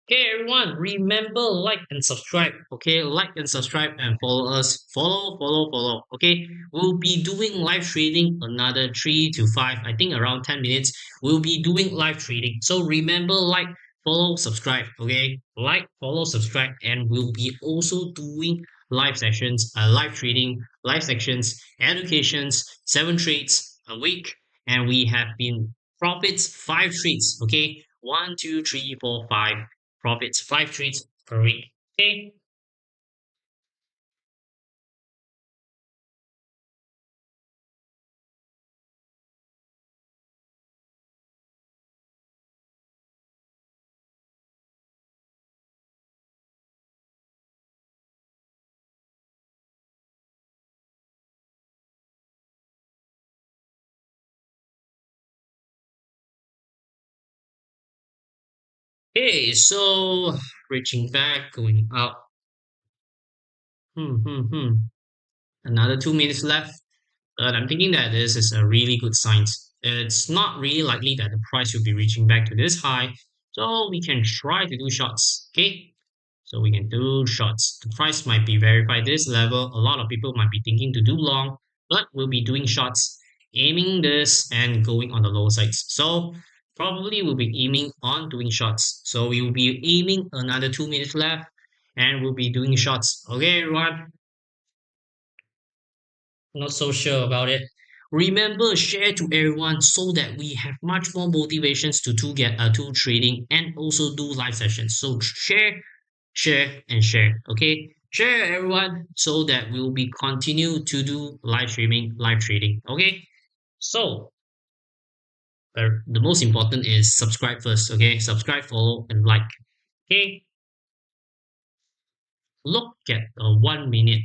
Okay, everyone, remember, like and subscribe. Okay, like and subscribe and follow us. Follow, follow, follow. Okay, we'll be doing live trading another 3 to 5, I think around 10 minutes. We'll be doing live trading. So remember, like, follow, subscribe. Okay, like, follow, subscribe, and we'll be also doing live sessions, live trading, live sections, educations, 7 trades a week, and we have been profits 5 trades. Okay, 1, 2, 3, 4, 5 profits 5 trades per week. Okay. Okay, so reaching back, going up. Hmm, hmm, hmm. Another 2 minutes left. But I'm thinking that this is a really good sign. It's not really likely that the price will be reaching back to this high. So we can try to do shots. Okay. So we can do shots. The price might be verified this level. A lot of people might be thinking to do long, but we'll be doing shots, aiming this and going on the lower sides. So probably we'll be aiming on doing shots. So we will be aiming another 2 minutes left and we'll be doing shots. Okay, everyone. Not so sure about it. Remember, share to everyone so that we have much more motivations to get to trading and also do live sessions. So share, share, and share. Okay, share everyone so that we'll be continue to do live streaming, live trading. Okay, so the most important is subscribe first. Okay, subscribe, follow, and like. Okay, look at 1 minute.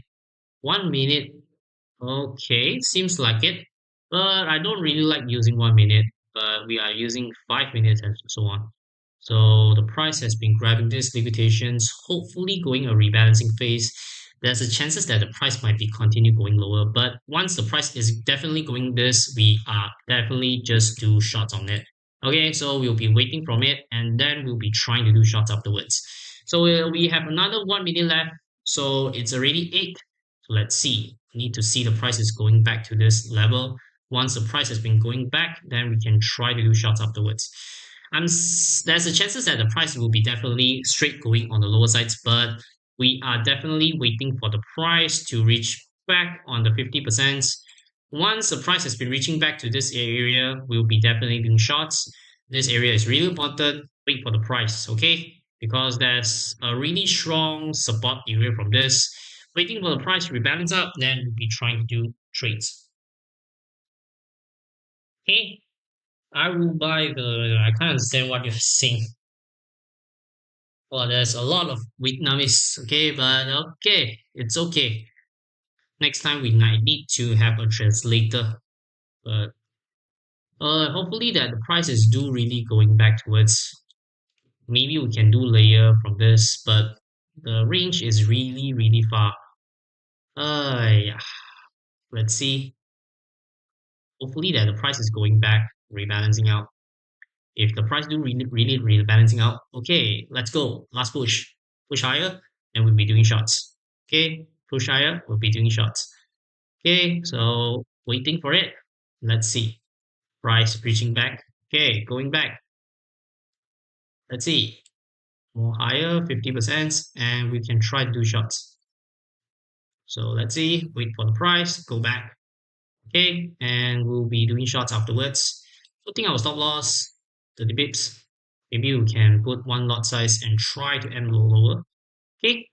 1 minute. Okay, seems like it. But I don't really like using 1 minute, but we are using 5 minutes and so on. So the price has been grabbing these liquidations, hopefully going a rebalancing phase. there's a chances that the price might be continue going lower. But once the price is definitely going this, we are definitely just do shorts on it. Okay, so we'll be waiting from it, and then we'll be trying to do shorts afterwards. So we have another 1 minute left. So it's already 8. So let's see. We need to see the price is going back to this level. Once the price has been going back, then we can try to do shorts afterwards. There's a chances that the price will be definitely straight going on the lower sides, but we are definitely waiting for the price to reach back on the 50%. Once the price has been reaching back to this area, we'll be definitely doing shorts. This area is really important. Wait for the price, okay? Because there's a really strong support area from this. Waiting for the price to rebalance up, then we'll be trying to do trades. Okay, I will buy the. I can't understand what you're saying. Well, there's a lot of Vietnamese, okay, but okay, it's okay. Next time we might need to have a translator, but hopefully that the prices do really going back towards. Maybe we can do layer from this, but the range is really really far. Yeah, let's see. Hopefully that the price is going back, rebalancing out. If the price do really rebalancing out, okay, let's go. Last push, push higher, and we'll be doing shots. Okay, push higher, we'll be doing shots. Okay, so waiting for it. Let's see. Price reaching back. Okay, going back. Let's see. More higher, 50%, and we can try to do shots. So let's see. Wait for the price. Go back. Okay, and we'll be doing shots afterwards. Putting our stop loss, 30 pips. Maybe we can put one lot size and try to end lower. Okay,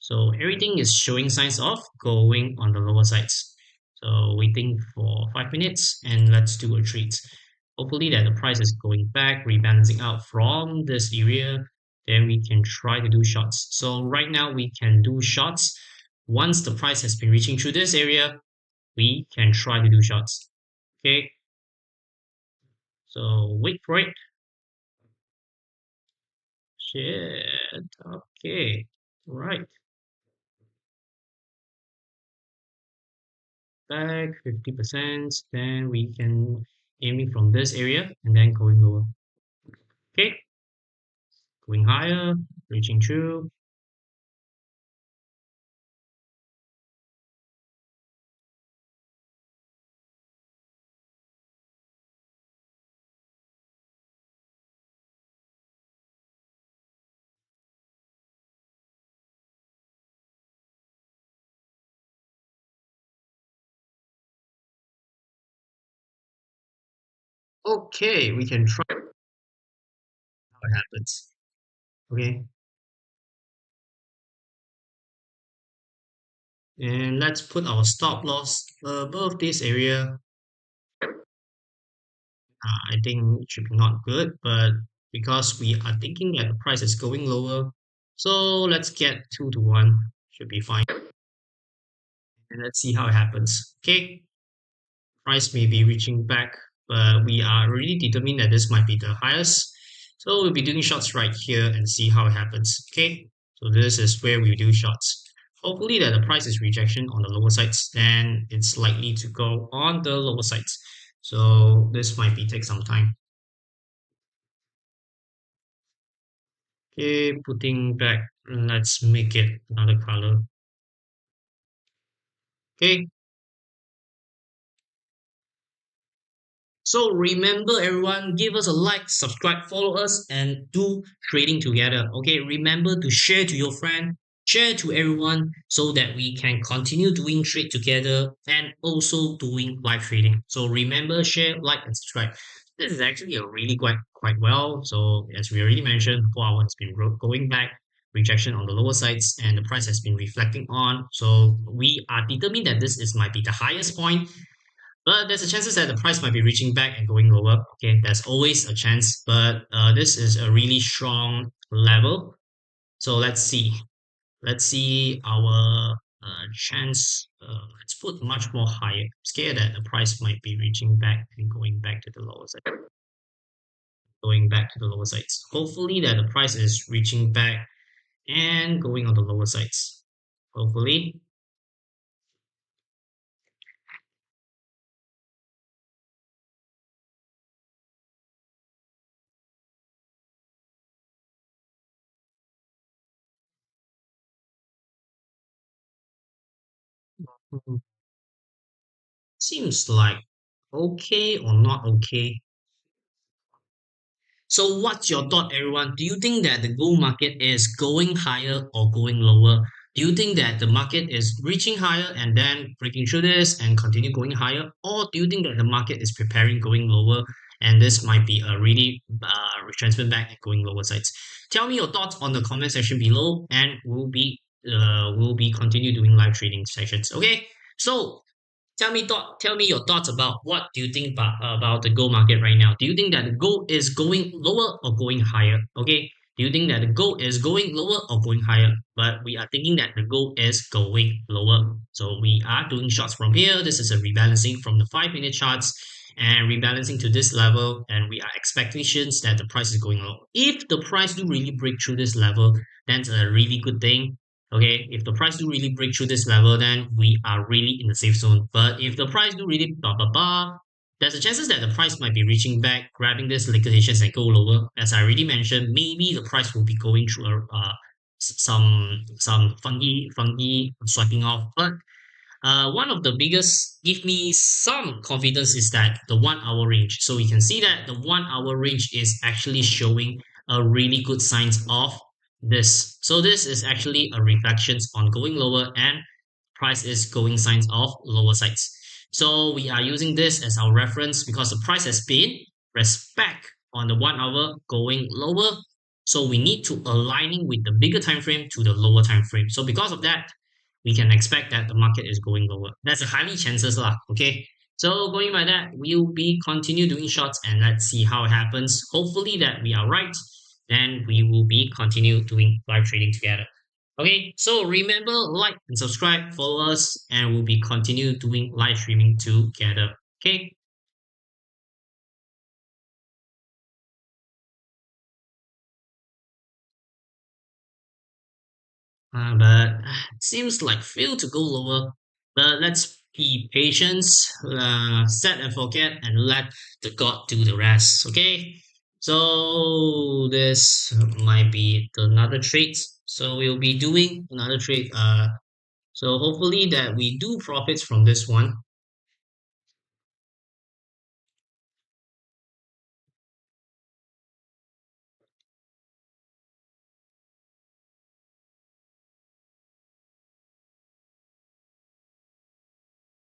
so everything is showing signs of going on the lower sides. So waiting for 5 minutes and let's do a trade. Hopefully that the price is going back, rebalancing out from this area. Then we can try to do shots. So right now we can do shots. Once the price has been reaching through this area, we can try to do shots. Okay. So wait for it. Shit. Okay. Right. Back 50%, then we can aiming from this area and then going lower. Okay, going higher, reaching through. Okay, we can try how it happens. Okay, and let's put our stop loss above this area. I think it should be not good, but because we are thinking that the price is going lower, so let's get 2 to 1. Should be fine. And let's see how it happens. Okay, price may be reaching back, but we are really determined that this might be the highest. So we'll be doing shots right here and see how it happens. Okay, so this is where we do shots. Hopefully that the price is rejection on the lower sides, then it's likely to go on the lower sides. So this might be take some time. Okay, putting back, let's make it another color. Okay, so remember everyone, give us a like, subscribe, follow us, and do trading together. Okay, remember to share to your friend, share to everyone so that we can continue doing trade together and also doing live trading. So remember, share, like, and subscribe. This is actually a really quite well. So as we already mentioned, 4 hours has been going back, rejection on the lower sides, and the price has been reflecting on. So we are determined that this is might be the highest point, but there's a chances that the price might be reaching back and going lower. Okay, there's always a chance, but this is a really strong level. So let's see. Let's see our chance. Let's put much more higher. I'm scared that the price might be reaching back and going back to the lower side. Going back to the lower sides. Hopefully that the price is reaching back and going on the lower sides. hopefully. Mhm. Seems like okay or not okay. So what's your thought, everyone? Do you think that the gold market is going higher or going lower? Do you think that the market is reaching higher and then breaking through this and continue going higher? Or do you think that the market is preparing going lower and this might be a really retracement back and going lower sides? Tell me your thoughts on the comment section below and we'll be continue doing live trading sessions. Okay, so tell me your thoughts about what do you think about the gold market right now. Do you think that the gold is going lower or going higher? Okay. Do you think that the gold is going lower or going higher? But we are thinking that the gold is going lower. So we are doing shots from here. This is a rebalancing from the 5 minute charts and rebalancing to this level. And we are expectations that the price is going low. If the price do really break through this level, that's a really good thing. Okay, if the price do really break through this level, then we are really in the safe zone. But if the price do really there's a chances that the price might be reaching back, grabbing this liquidations and go lower. As I already mentioned, maybe the price will be going through some funky swiping off. But one of the biggest give me some confidence is that the 1 hour range. So you can see that the 1 hour range is actually showing a really good signs of this. So this is actually a reflections on going lower and price is going signs of lower sides. So we are using this as our reference because the price has been respect on the 1 hour going lower. So we need to aligning with the bigger time frame to the lower time frame. So because of that, we can expect that the market is going lower. That's a highly chances lah. Okay. So going by that, we'll be continue doing shorts and let's see how it happens. Hopefully that we are right. Then we will be continue doing live trading together. Okay, so remember like and subscribe, follow us, and we'll be continue doing live streaming together. Okay, but it seems like fail to go lower. But let's be patient, set and forget, and let the God do the rest. Okay, so this might be another trade. So we'll be doing another trade. So hopefully that we do profits from this one.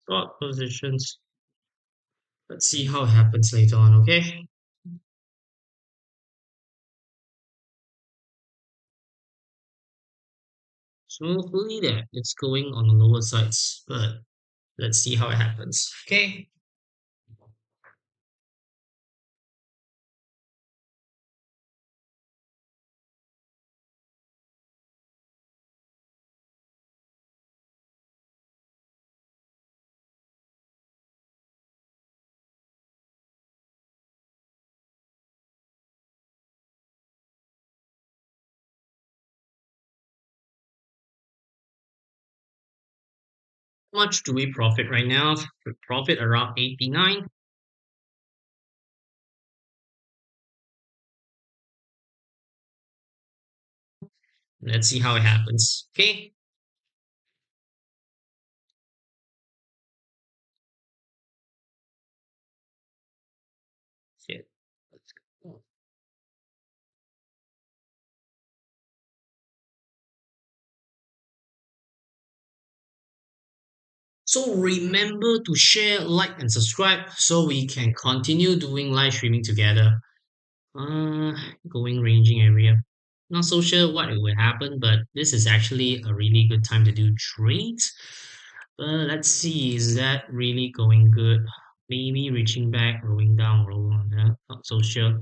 Short positions. Let's see how it happens later on. Okay. So hopefully that it's going on the lower sides, but let's see how it happens. Okay. How much do we profit right now? We profit around 89. Let's see how it happens. Okay. Shit. Let's go. So remember to share, like, and subscribe so we can continue doing live streaming together. Uh, Going ranging area. Not so sure what it will happen, but this is actually a really good time to do trades. Let's see, is that really going good? Maybe reaching back, rolling down, rolling down. Not so sure.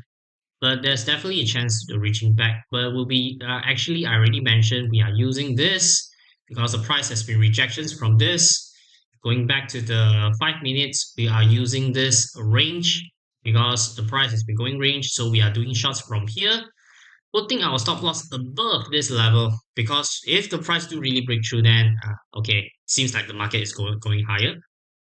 But there's definitely a chance to reaching back. But will be actually I already mentioned we are using this because the price has been rejections from this. Going back to the 5 minutes, we are using this range because the price has been going range. So we are doing shots from here putting our stop loss above this level, because if the price do really break through, then okay, seems like the market is going higher.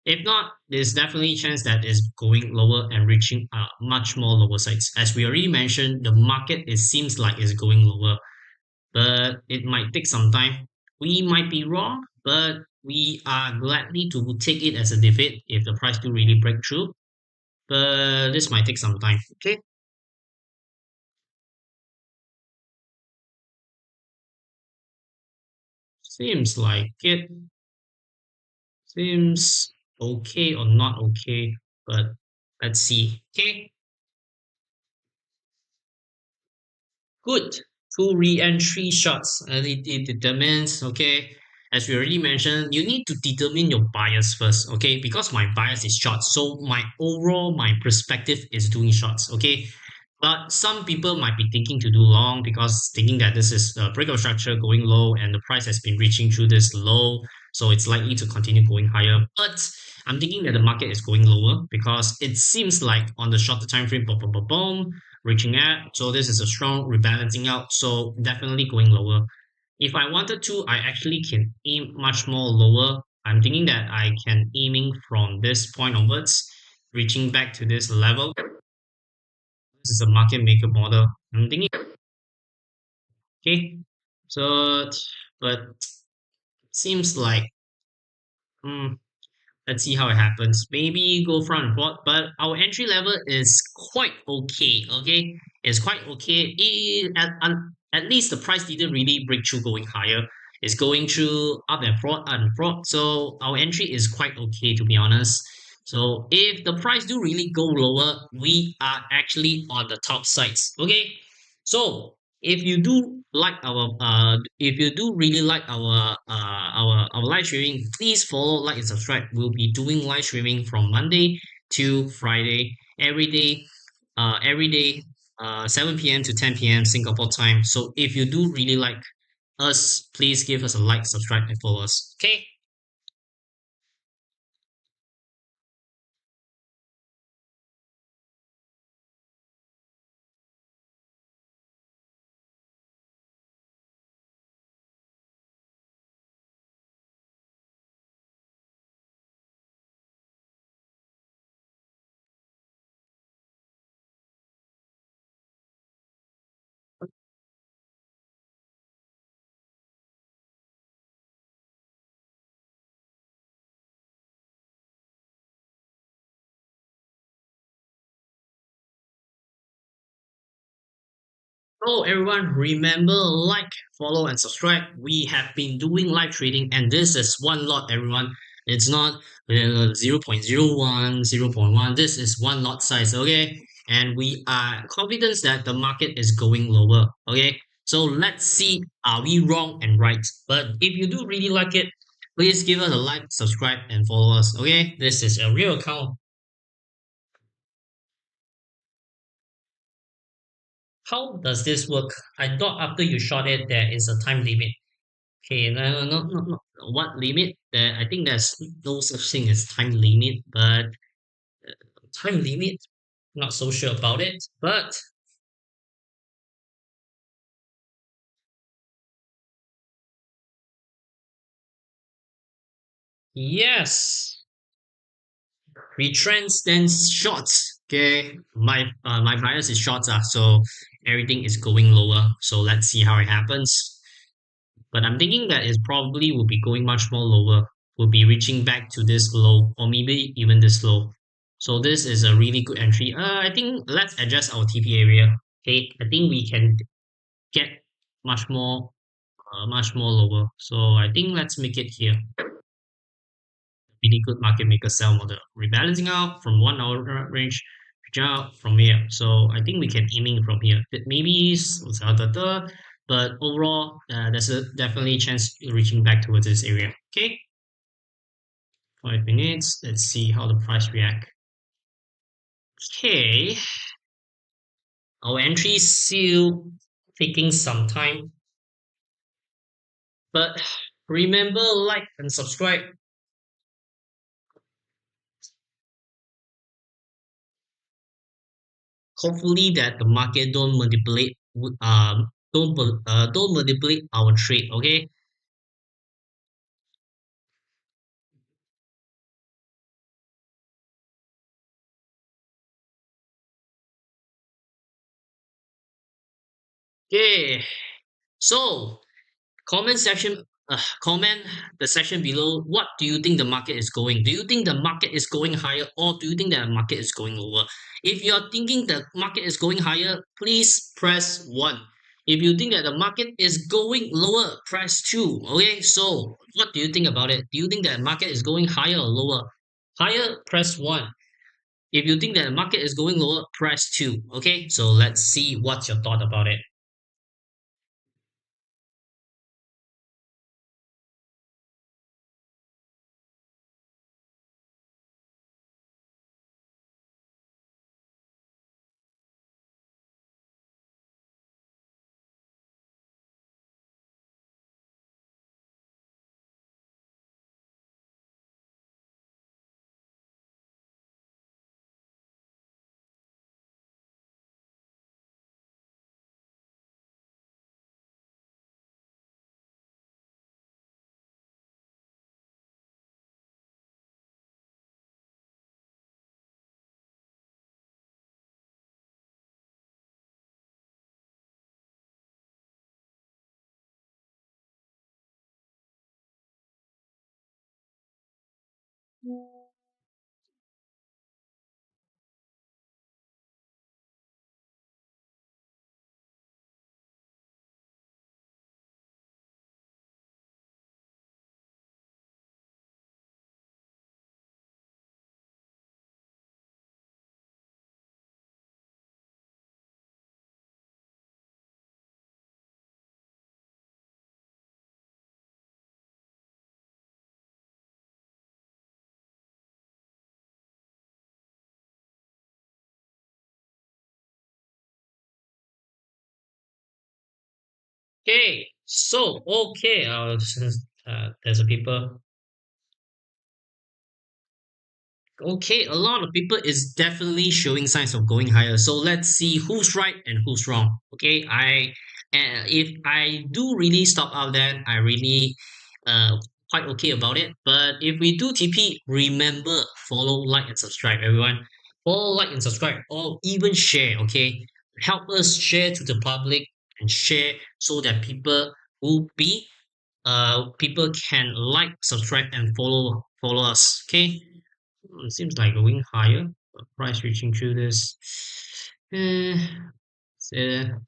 If not, there's definitely a chance that is going lower and reaching much more lower sides. As we already mentioned, the market, it seems like is going lower, but it might take some time. We might be wrong, but we are gladly to take it as a defeat if the price do really break through. But this might take some time. Okay, seems like it seems okay or not okay, but let's see. Okay, good. Two re-entry shots. It determines, okay, as we already mentioned, you need to determine your bias first, okay? Because my bias is short, so my perspective is doing shots, okay? But some people might be thinking to do long because thinking that this is a breakout structure going low and the price has been reaching through this low, so it's likely to continue going higher. But I'm thinking that the market is going lower because it seems like on the shorter time frame, boom, boom, boom, boom, reaching at. So this is a strong rebalancing out. So definitely going lower. If I wanted to, I actually can aim much more lower. I'm thinking that I can aiming from this point onwards, reaching back to this level. This is a market maker model. I'm thinking, okay. So, but seems like, hmm, let's see how it happens. Maybe go front and forth, but our entry level is quite okay. Okay, it's quite okay. At least the price didn't really break through going higher. It's going through up and fraud. So our entry is quite okay, to be honest. So if the price do really go lower, we are actually on the top sides. Okay, so if you do really like our live streaming, please follow, like, and subscribe. We'll be doing live streaming from Monday to Friday every day 7 p.m. to 10 p.m. Singapore time. So if you do really like us, please give us a like, subscribe, and follow us. Okay. So everyone, remember, like, follow, and subscribe. We have been doing live trading, and this is one lot, everyone. It's not 0.01, 0.1. This is one lot size, okay? And we are confident that the market is going lower, okay? So let's see, are we wrong and right? But if you do really like it, please give us a like, subscribe, and follow us, okay? This is a real account. How does this work? I thought after you short it, there is a time limit. Okay, no, no, no, no. What limit? I think there's no such thing as time limit, but time limit, not so sure about it. But yes, retrend stands shorts. Okay, my bias is shorts, so everything is going lower. So let's see how it happens. But I'm thinking that it probably will be going much more lower. Will be reaching back to this low, or maybe even this low. So this is a really good entry. I think let's adjust our TP area. Okay, I think we can get much more lower. So I think let's make it here. Really good market maker sell model. Rebalancing out from 1 hour range, reach out from here. So I think we can aiming from here. Maybe but overall, there's a definitely chance reaching back towards this area. Okay, 5 minutes. Let's see how the price react. Okay, our entry is still taking some time, but remember, like and subscribe. Hopefully that the market don't manipulate don't manipulate our trade. Okay. Okay. So comment section, comment the section below. What do you think the market is going? Do you think the market is going higher, or do you think the market is going lower? If you're thinking the market is going higher, please press 1. If you think that the market is going lower, press 2. Okay, so what do you think about it? Do you think that market is going higher or lower? Higher, press 1. If you think that the market is going lower, press 2. Okay, so let's see what's your thought about it. Okay, so okay, there's a people. Okay, a lot of people is definitely showing signs of going higher. So let's see who's right and who's wrong. Okay, if I do really stop out, then I really uh quite okay about it. But if we do TP, remember follow, like, and subscribe, everyone. Follow, like, and subscribe, or even share. Okay, help us share to the public and share so that people can like, subscribe, and follow us. Okay, it seems like going higher. Price reaching through this. Eh, so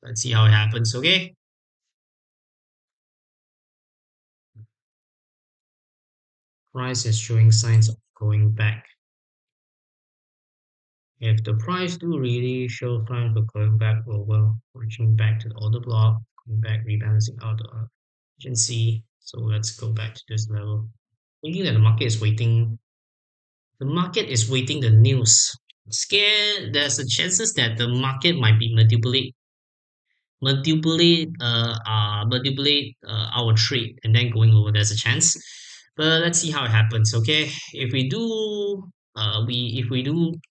let's see how it happens. Okay, price is showing signs of going back. If the price do really show signs of going back over, reaching back to the order block, going back, rebalancing out the agency. So let's go back to this level. Thinking that the market is waiting. The market is waiting the news. Scared. There's a chances that the market might be manipulate our trade and then going lower. There's a chance, but let's see how it happens. Okay, if we do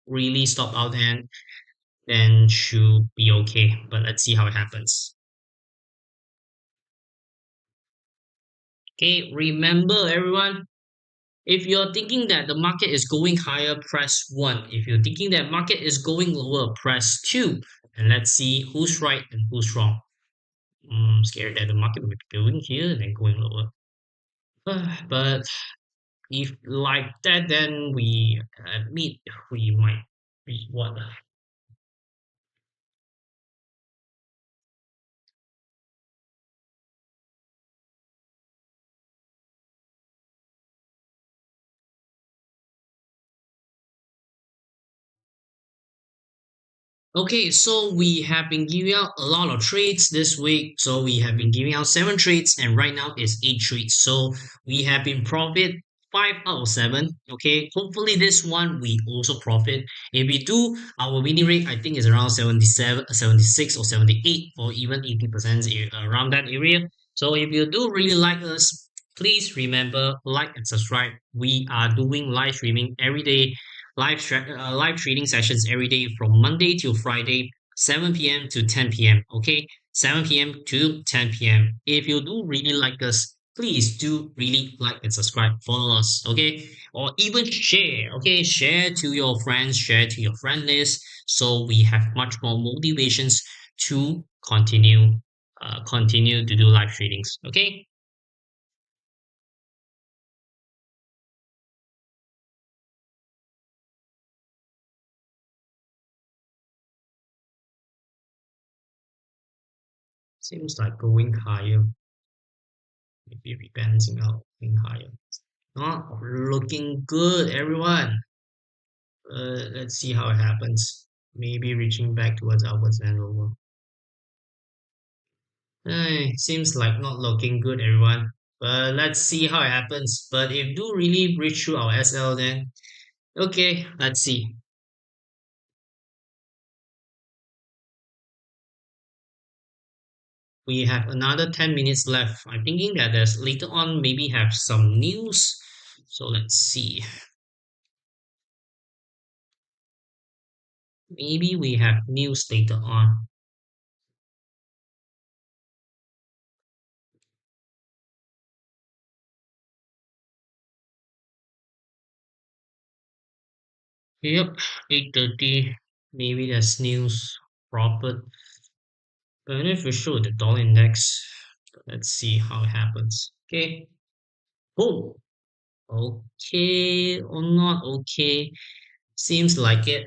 really stop out, then should be okay, but let's see how it happens. Okay, remember everyone, if you're thinking that the market is going higher, press 1. If you're thinking that market is going lower, press 2. And let's see who's right and who's wrong. I'm scared that the market will be going here and then going lower. But if like that, then we admit we might be what. Okay, so we have been giving out a lot of trades this week. So we have been giving out 7 trades, and right now it's 8 trades. So we have been profit 5 out of 7. Okay, hopefully this one we also profit. If we do, our winning rate I think is around 77, 76, or 78, or even 80% around that area. So if you do really like us, please remember, like and subscribe. We are doing live streaming every day, live trading sessions every day from Monday till Friday, 7 p.m. to 10 p.m. Okay, 7 p.m. to 10 p.m. If you do really like us, please do really like and subscribe, follow us, okay? Or even share, okay? Share to your friends, share to your friend list, so we have much more motivations to continue to do live tradings, okay? Seems like going higher, maybe rebalancing out, going higher. Not looking good, everyone. Let's see how it happens. Maybe reaching back towards upwards and over. Seems like not looking good, everyone. But let's see how it happens. But if do really breach through our SL, then okay, let's see. We have another 10 minutes left. I'm thinking that there's later on maybe have some news. So let's see. Maybe we have news later on. Yep, 8:30. Maybe there's news. Profit. Beneficial the dollar index. Let's see how it happens. Okay. Boom. Okay or not okay. Seems like it.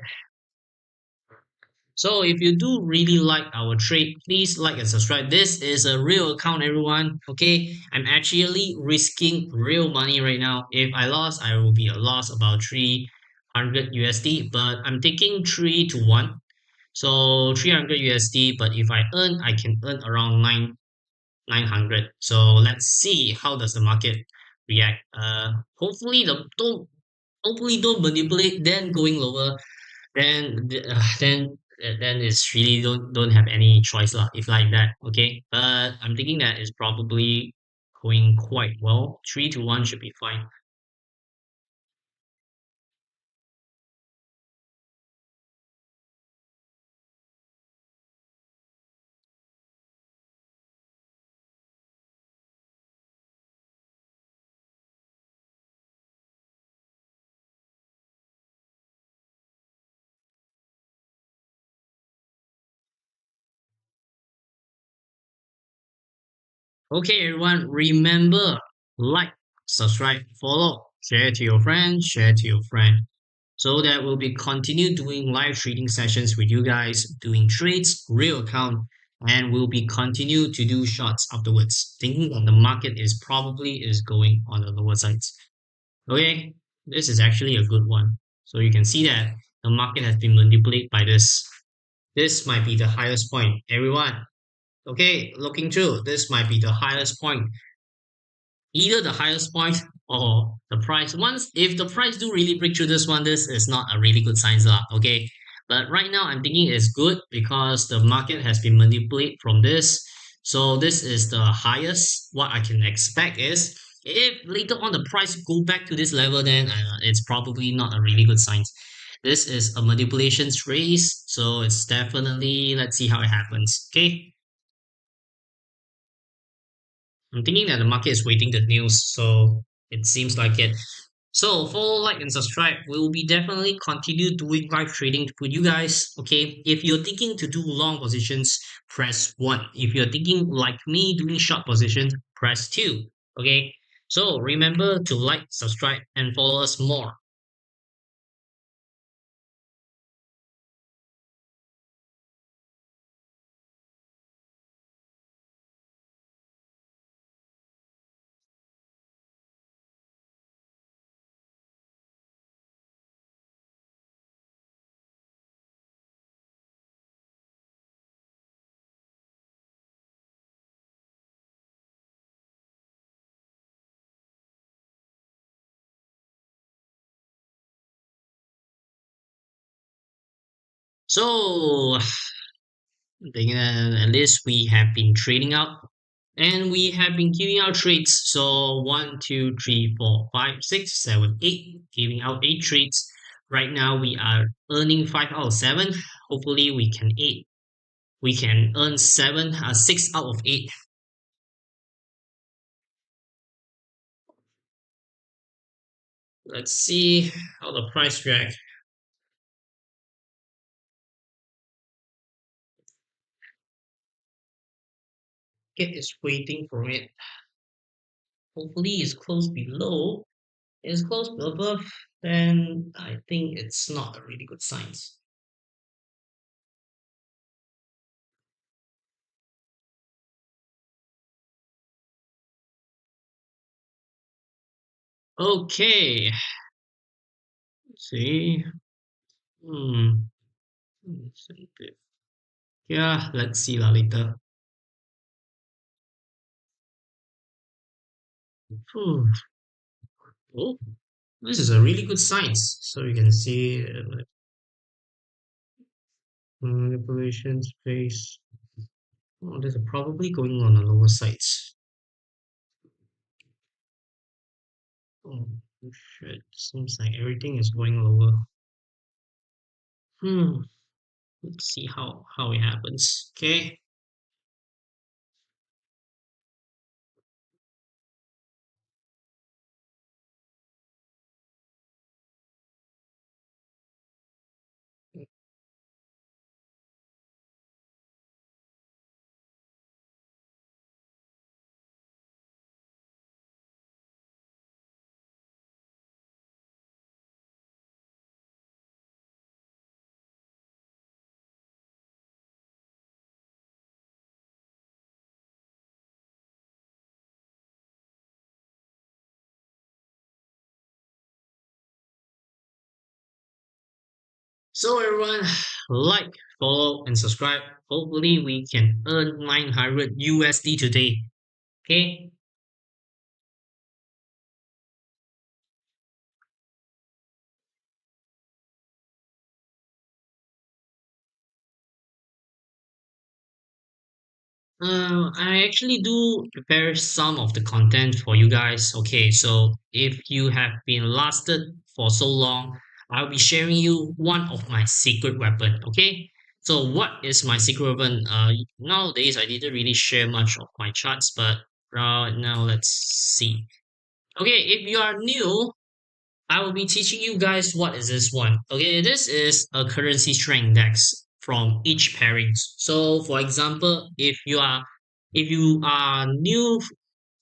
So if you do really like our trade, please like and subscribe. This is a real account, everyone. Okay. I'm actually risking real money right now. If I lost, I will be a loss about 300 USD. But I'm taking 3 to 1. So 300 USD. But if I earn, I can earn around 900. So let's see how does the market react. Hopefully don't manipulate. Then going lower, then it's really don't have any choice lah. If like that, okay. But I'm thinking that is probably going quite well. 3 to 1 should be fine. Okay, everyone, remember, like, subscribe, follow, share to your friend, share to your friend. So that we'll be continue doing live trading sessions with you guys, doing trades, real account, and we'll be continue to do shorts afterwards, thinking that the market is going on the lower sides. Okay, this is actually a good one. So you can see that the market has been manipulated by this. This might be the highest point, everyone. Okay, looking through, this might be the highest point, either the highest point or the price. Once if the price do really break through this one, this is not a really good sign lah. Okay, but right now I'm thinking it's good because the market has been manipulated from this. So this is the highest. What I can expect is if later on the price go back to this level, then it's probably not a really good sign. This is a manipulations race, so it's definitely, let's see how it happens. Okay, I'm thinking that the market is waiting the news, so it seems like it. So follow, like, and subscribe. We will be definitely continue doing live trading with you guys. Okay, if you're thinking to do long positions, press 1. If you're thinking like me doing short positions, press 2. Okay, so remember to like, subscribe, and follow us more. So then at least we have been trading out and we have been giving out trades. So 1, 2, 3, 4, 5, 6, 7, 8, giving out 8 trades. Right now we are earning 5 out of 7. Hopefully we can 8 we can earn 6 out of 8. Let's see how the price react. It is waiting for it. Hopefully it's close below. If it's close above, then I think it's not a really good sign. Okay, let's see. Hmm. Yeah, let's see later. Hmm. Oh, this is a really good signs. So you can see manipulation space. Oh, this is probably going on the lower sides. Oh, shit. Seems like everything is going lower. Hmm. Let's see how it happens. Okay. So everyone, like, follow, and subscribe. Hopefully we can earn 900 USD today. Okay. I actually do prepare some of the content for you guys. Okay, so if you have been lasted for so long, I'll be sharing you one of my secret weapon. Okay, so what is my secret weapon? Nowadays I didn't really share much of my charts, but now let's see. Okay, if you are new, I will be teaching you guys what is this one. Okay, this is a currency strength index from each pairings. So for example, if you are new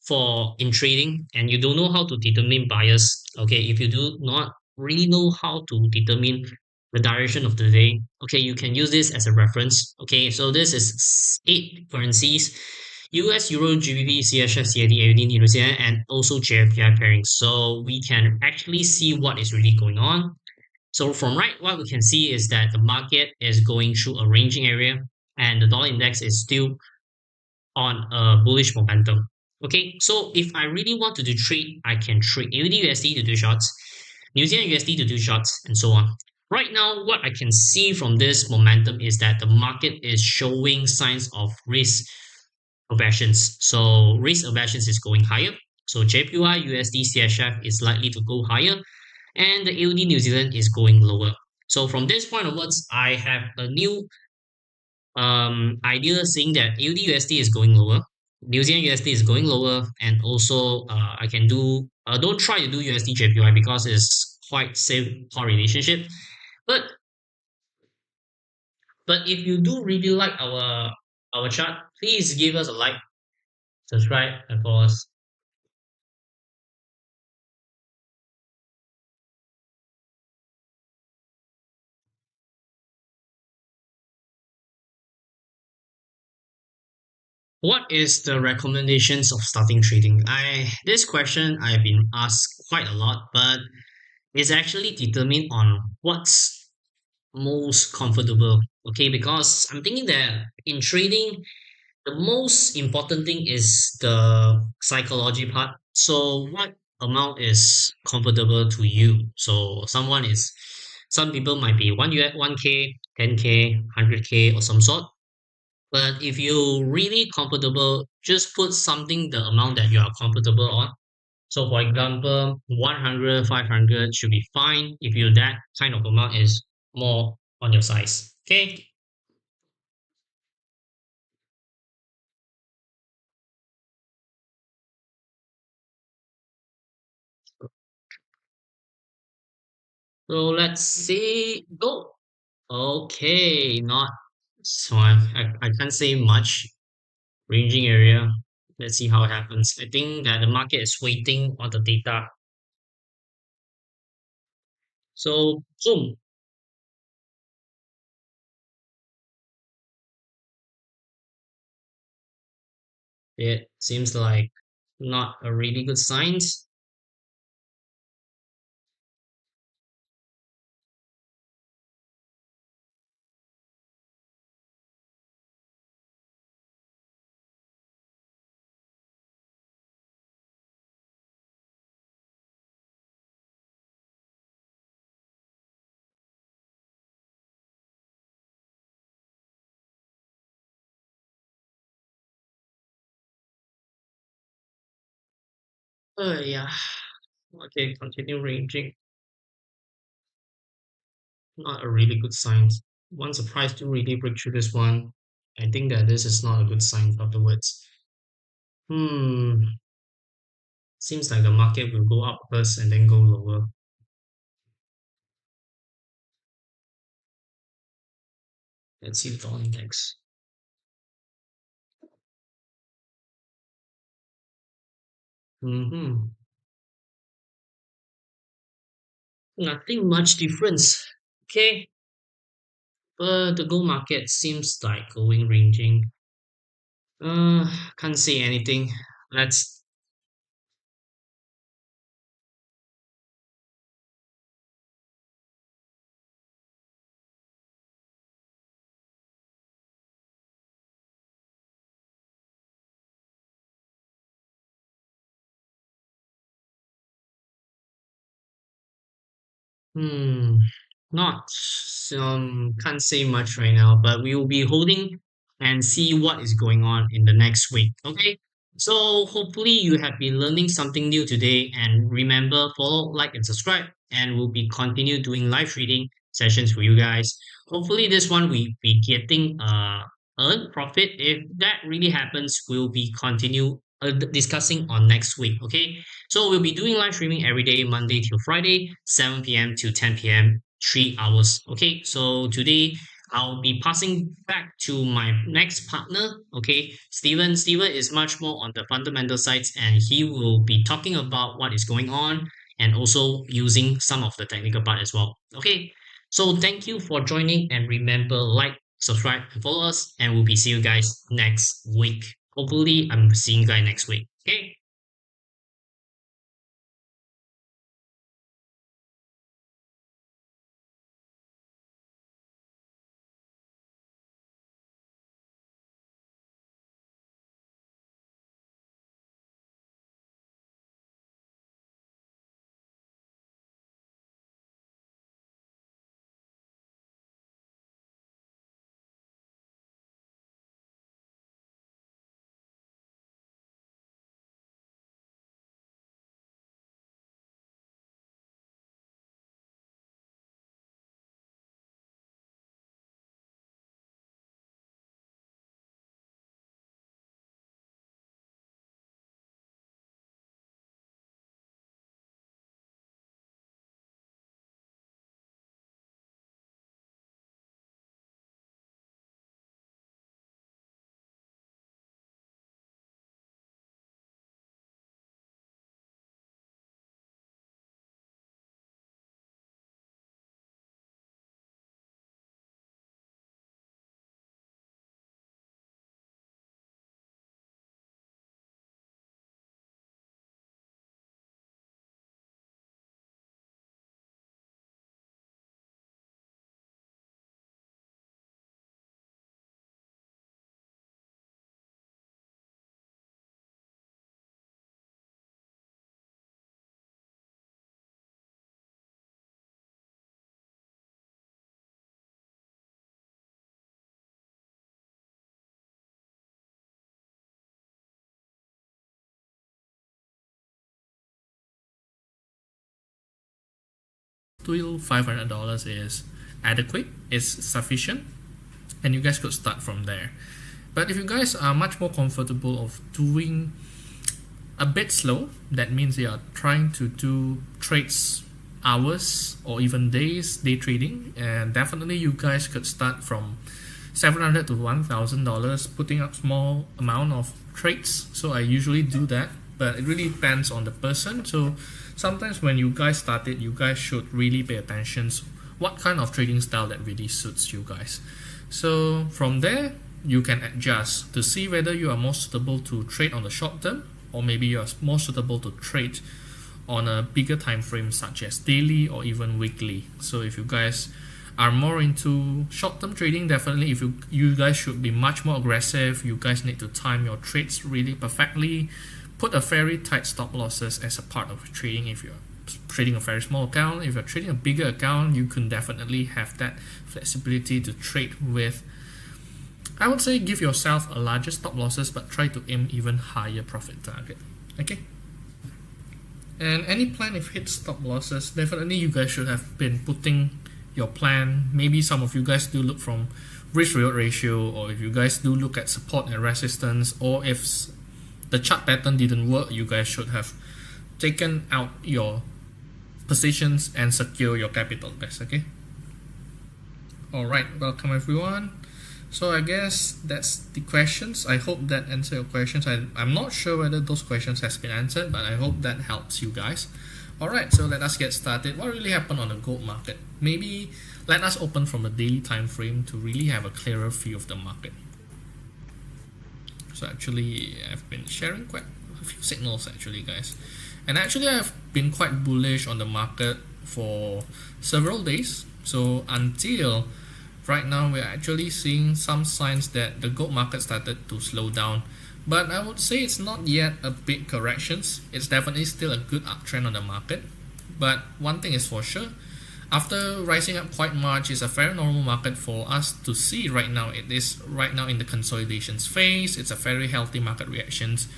for in trading and you don't know how to determine bias, okay, if you do not really know how to determine the direction of the day, okay, you can use this as a reference. Okay, so this is 8 currencies: US, Euro, GBP, CHF, CAD, AUD, New Zealand, and also JPY pairings. So we can actually see what is really going on. So from right, what we can see is that the market is going through a ranging area and the dollar index is still on a bullish momentum. Okay, so if I really want to do trade, I can trade AUD USD to do shorts, New Zealand USD to do shorts, and so on. Right now, what I can see from this momentum is that the market is showing signs of risk aversions. So risk aversions is going higher. So JPY USD CHF is likely to go higher, and the AUD New Zealand is going lower. So from this point onwards, I have a new idea saying that AUD USD is going lower, New Zealand USD is going lower, and also I can do don't try to do USD JPY because it's quite same correlationship. But if you do really like our chart, please give us a like, subscribe, and follow us. What is the recommendations of starting trading? This question I've been asked quite a lot, but it's actually determined on what's most comfortable. Okay, because I'm thinking that in trading, the most important thing is the psychology part. So what amount is comfortable to you? So some people might be 1K, 10K, 100K or some sort. But if you really comfortable, just put something the amount that you are comfortable on. So for example, 100, 500 should be fine if you that kind of amount is more on your size. Okay. So let's see. Go. Okay, not so I can't say much. Ranging area. Let's see how it happens. I think that the market is waiting on the data. So boom. It seems like not a really good signs. Yeah. Okay, continue ranging. Not a really good sign. One surprise to really break through this one. I think that this is not a good sign afterwards. Hmm. Seems like the market will go up first and then go lower. Let's see the dollar index. Mm-hmm. Nothing much difference. Okay, but the gold market seems like going ranging. Can't say anything. Let's. Hmm, not can't say much right now, but we will be holding and see what is going on in the next week. Okay, so hopefully you have been learning something new today, and remember follow, like, and subscribe, and we'll be continue doing live trading sessions for you guys. Hopefully this one we be getting earn profit. If that really happens, we'll be continue discussing on next week. Okay, so we'll be doing live streaming every day, Monday till Friday, 7 p.m. to 10 p.m., 3 hours. Okay, so today I'll be passing back to my next partner. Okay, Steven. Steven is much more on the fundamental sides and he will be talking about what is going on and also using some of the technical part as well. Okay, so thank you for joining and remember, like, subscribe, and follow us, and we'll be seeing you guys next week. Hopefully, I'm seeing you guys next week. Okay. Till $500 is adequate, is sufficient, and you guys could start from there. But if you guys are much more comfortable of doing a bit slow, that means you are trying to do trades hours or even days day trading, and definitely you guys could start from $700 to $1,000, putting up small amount of trades. So I usually do that, but it really depends on the person. So sometimes when you guys start it, you guys should really pay attention what kind of trading style that really suits you guys. So from there, you can adjust to see whether you are more suitable to trade on the short term, or maybe you are more suitable to trade on a bigger time frame such as daily or even weekly. So if you guys are more into short-term trading, definitely if you guys should be much more aggressive. You guys need to time your trades really perfectly, put a very tight stop losses as a part of trading. If you're trading a very small account, if you're trading a bigger account, you can definitely have that flexibility to trade with, I would say, give yourself a larger stop losses, but try to aim even higher profit target. Okay, and any plan if hit stop losses, definitely you guys should have been putting your plan. Maybe some of you guys do look from risk reward ratio, or if you guys do look at support and resistance, or if the chart pattern didn't work, you guys should have taken out your positions and secure your capital, guys. Okay, alright, welcome everyone. So I guess that's the questions. I hope that answers your questions. I'm not sure whether those questions has been answered, but I hope that helps you guys. Alright, so let us get started. What really happened on the gold market? Maybe let us open from a daily time frame to really have a clearer view of the market. So actually, I've been sharing quite a few signals actually, guys. And actually, I've been quite bullish on the market for several days. So until right now, we're actually seeing some signs that the gold market started to slow down. But I would say it's not yet a big corrections. It's definitely still a good uptrend on the market. But one thing is for sure, after rising up quite much, it's a very normal market for us to see right now. It is right now in the consolidations phase. It's a very healthy market reactions.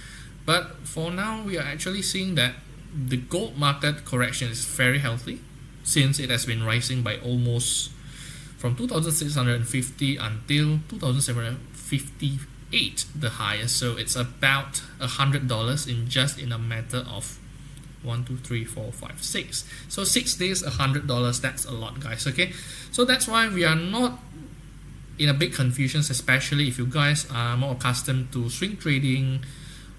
But for now, we are actually seeing that the gold market correction is very healthy, since it has been rising by almost from 2,650 until 2,758, the highest. So it's about $100 in a matter of 1, 2, 3, 4, 5, 6. So 6 days, $100. That's a lot, guys. Okay, so that's why we are not in a big confusion, especially if you guys are more accustomed to swing trading,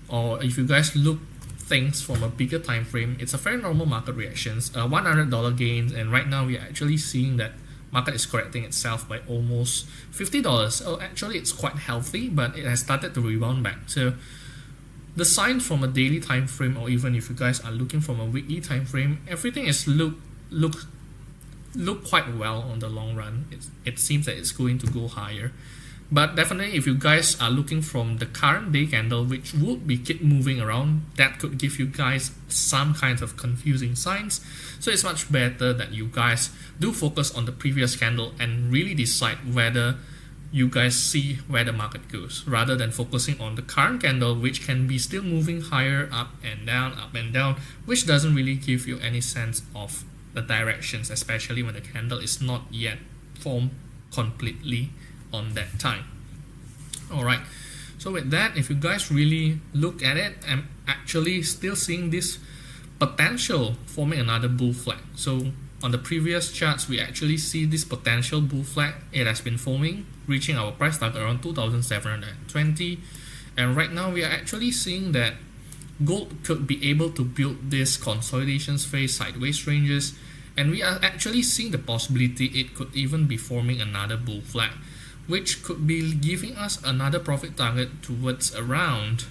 or if you guys look things from a bigger time frame. It's a very normal market reactions, $100 gains, and right now we are actually seeing that market is correcting itself by almost $50. So actually it's quite healthy, but it has started to rebound back. So the signs from a daily time frame, or even if you guys are looking from a weekly time frame, everything is look quite well on the long run. It seems that it's going to go higher. But definitely if you guys are looking from the current day candle, which would be keep moving around, that could give you guys some kind of confusing signs. So it's much better that you guys do focus on the previous candle and really decide whether you guys see where the market goes, rather than focusing on the current candle, which can be still moving higher, up and down, which doesn't really give you any sense of the directions, especially when the candle is not yet formed completely on that time. Alright, so with that, if you guys really look at it, I'm actually still seeing this potential forming another bull flag. So on the previous charts, we actually see this potential bull flag. It has been forming, reaching our price target around 2,720, and right now we are actually seeing that gold could be able to build this consolidations phase, sideways ranges, and we are actually seeing the possibility it could even be forming another bull flag, which could be giving us another profit target towards around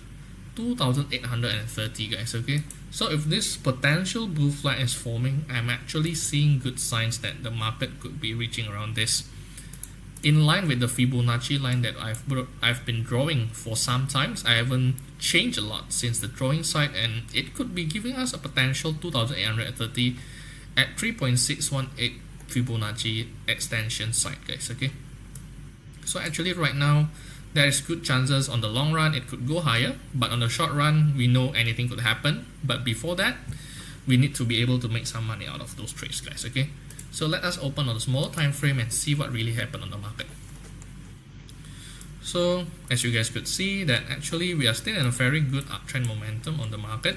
2,830, guys. Okay, so if this potential bull flag is forming, I'm actually seeing good signs that the market could be reaching around this, in line with the Fibonacci line that I've been drawing for some times. I haven't changed a lot since the drawing side, and it could be giving us a potential 2,830 at 3.618 Fibonacci extension side, guys. Okay, so actually right now there is good chances on the long run it could go higher, but on the short run we know anything could happen. But before that, we need to be able to make some money out of those trades, guys. Okay, so let us open on the smaller time frame and see what really happened on the market. So as you guys could see, that actually we are still in a very good uptrend momentum on the market,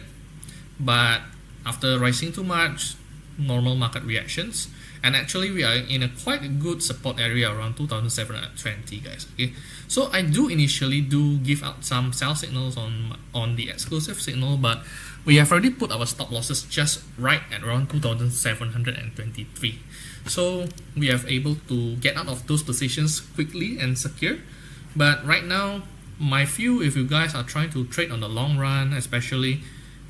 but after rising too much, normal market reactions, and actually we are in a quite good support area around 2720, guys. Okay, so I do initially give out some sell signals on the exclusive signal, but we have already put our stop losses just right at around 2723. So we are able to get out of those positions quickly and secure. But right now, my view, if you guys are trying to trade on the long run, especially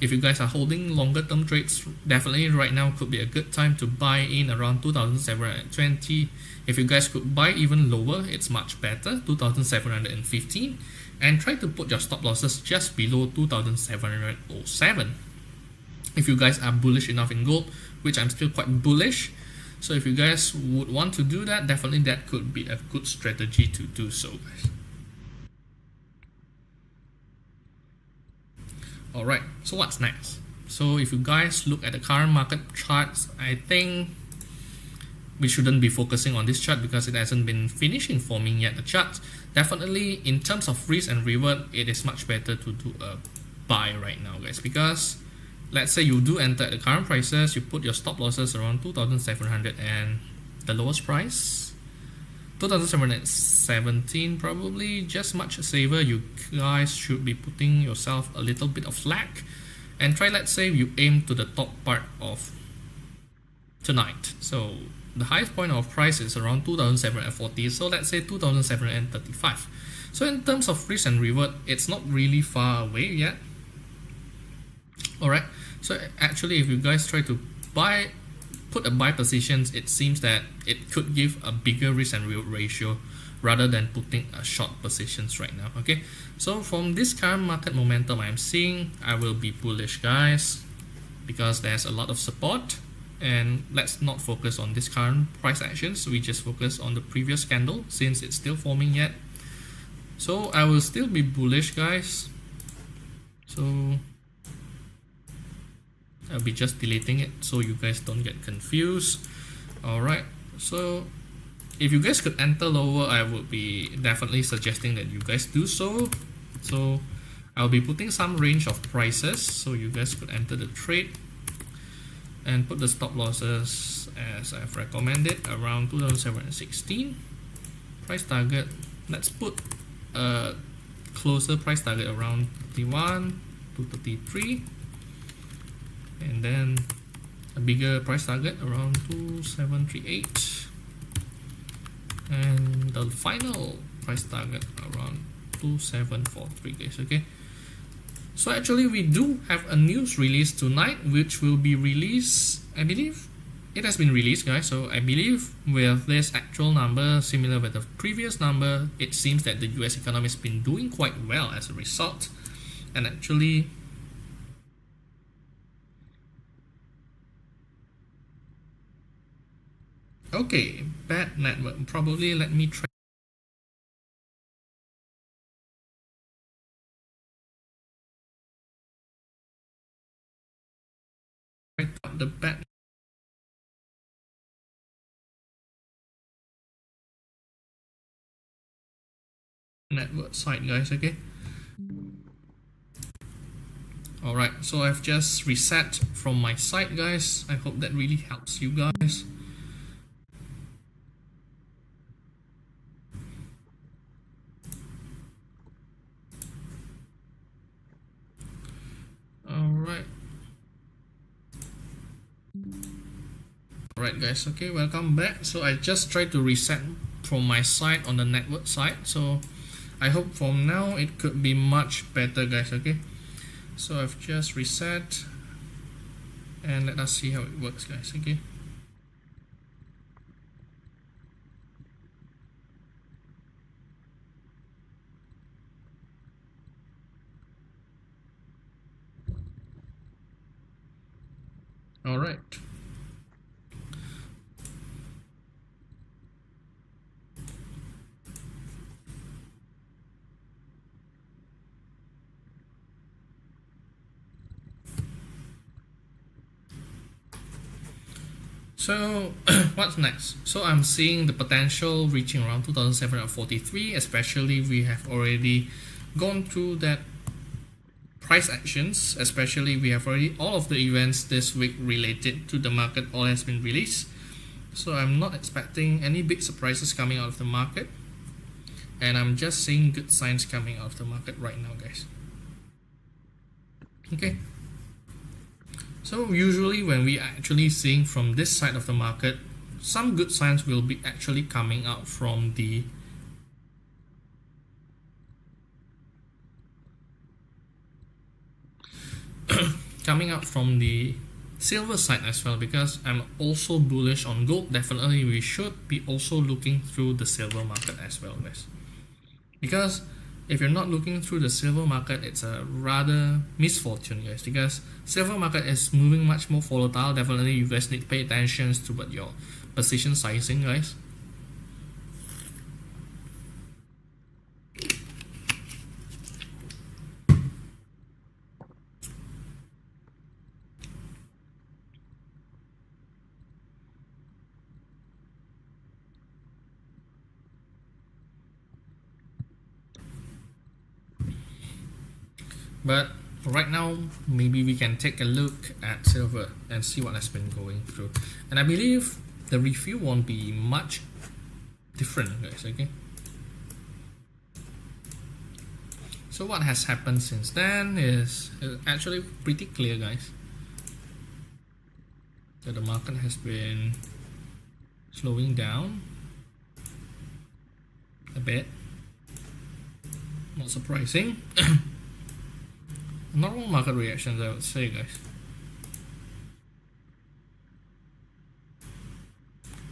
if you guys are holding longer term trades, definitely right now could be a good time to buy in around 2720. If you guys could buy even lower, it's much better, 2715, and try to put your stop losses just below 2707. If you guys are bullish enough in gold, which I'm still quite bullish, so if you guys would want to do that, definitely that could be a good strategy to do so, guys. Alright, so what's next? So if you guys look at the current market charts, I think we shouldn't be focusing on this chart because it hasn't been finished informing yet the charts. Definitely in terms of risk and reward, it is much better to do a buy right now, guys, because let's say you do enter at the current prices, you put your stop losses around 2700 and the lowest price 2717, probably just much safer. You guys should be putting yourself a little bit of slack and try, let's say you aim to the top part of tonight. So the highest point of price is around 2740, so let's say 2735. So in terms of risk and reward, it's not really far away yet. Alright, so actually if you guys try to put a buy positions, it seems that it could give a bigger risk and reward ratio rather than putting a short positions right now. Okay, so from this current market momentum I'm seeing, I will be bullish, guys, because there's a lot of support. And let's not focus on this current price actions, we just focus on the previous candle since it's still forming yet. So I will still be bullish, guys. So I'll be just deleting it so you guys don't get confused. Alright, so if you guys could enter lower, I would be definitely suggesting that you guys do so. So I'll be putting some range of prices so you guys could enter the trade and put the stop losses as I've recommended around 2716. Price target, let's put a closer price target around 31 to 33, and then a bigger price target around 2738, and the final price target around 2743, guys. Okay, so actually we do have a news release tonight, which will be released, I believe it has been released, guys. So I believe with this actual number similar with the previous number, it seems that the US economy has been doing quite well as a result. And actually okay, bad network, probably let me try out the bad network side, guys. Okay, alright, so I've just reset from my side, guys. I hope that really helps you guys. Alright guys, okay, welcome back. So I just tried to reset from my side on the network side, so I hope from now it could be much better, guys. Okay, so I've just reset and let us see how it works, guys. Okay, alright. So what's next? So I'm seeing the potential reaching around 2743, especially we have already gone through that price actions, especially we have already all of the events this week related to the market all has been released. So I'm not expecting any big surprises coming out of the market, and I'm just seeing good signs coming out of the market right now, guys. Okay, so usually when we are actually seeing from this side of the market, some good signs will be actually coming out from the silver side as well, because I'm also bullish on gold. Definitely we should be also looking through the silver market as well, guys, because if you're not looking through the silver market, it's a rather misfortune, guys, because silver market is moving much more volatile. Definitely you guys need to pay attention to what your position sizing, guys. But right now, maybe we can take a look at silver and see what has been going through. And I believe the review won't be much different, guys, okay? So what has happened since then is actually pretty clear, guys. So the market has been slowing down a bit. Not surprising. Normal market reactions, I would say, guys.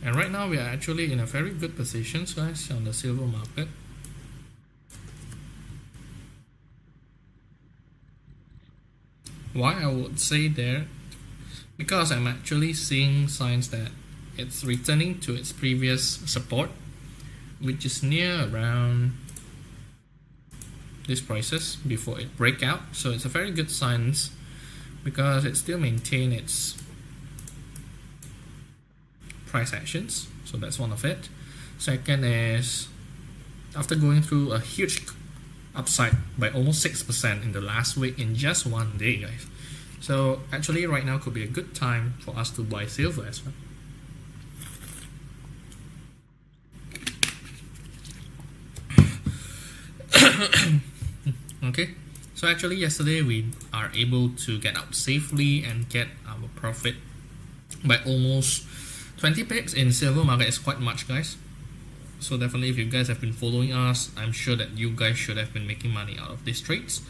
And right now we are actually in a very good position, guys, on the silver market. Why I would say there? Because I'm actually seeing signs that it's returning to its previous support, which is near around these prices before it break out. So it's a very good signs because it still maintain its price actions. So that's one of it. Second is, after going through a huge upside by almost 6% in the last week in just one day, guys. So actually right now could be a good time for us to buy silver as well. Okay, so actually yesterday we are able to get out safely and get our profit by almost 20 pips in silver market. Is quite much, guys. So definitely if you guys have been following us, I'm sure that you guys should have been making money out of these trades.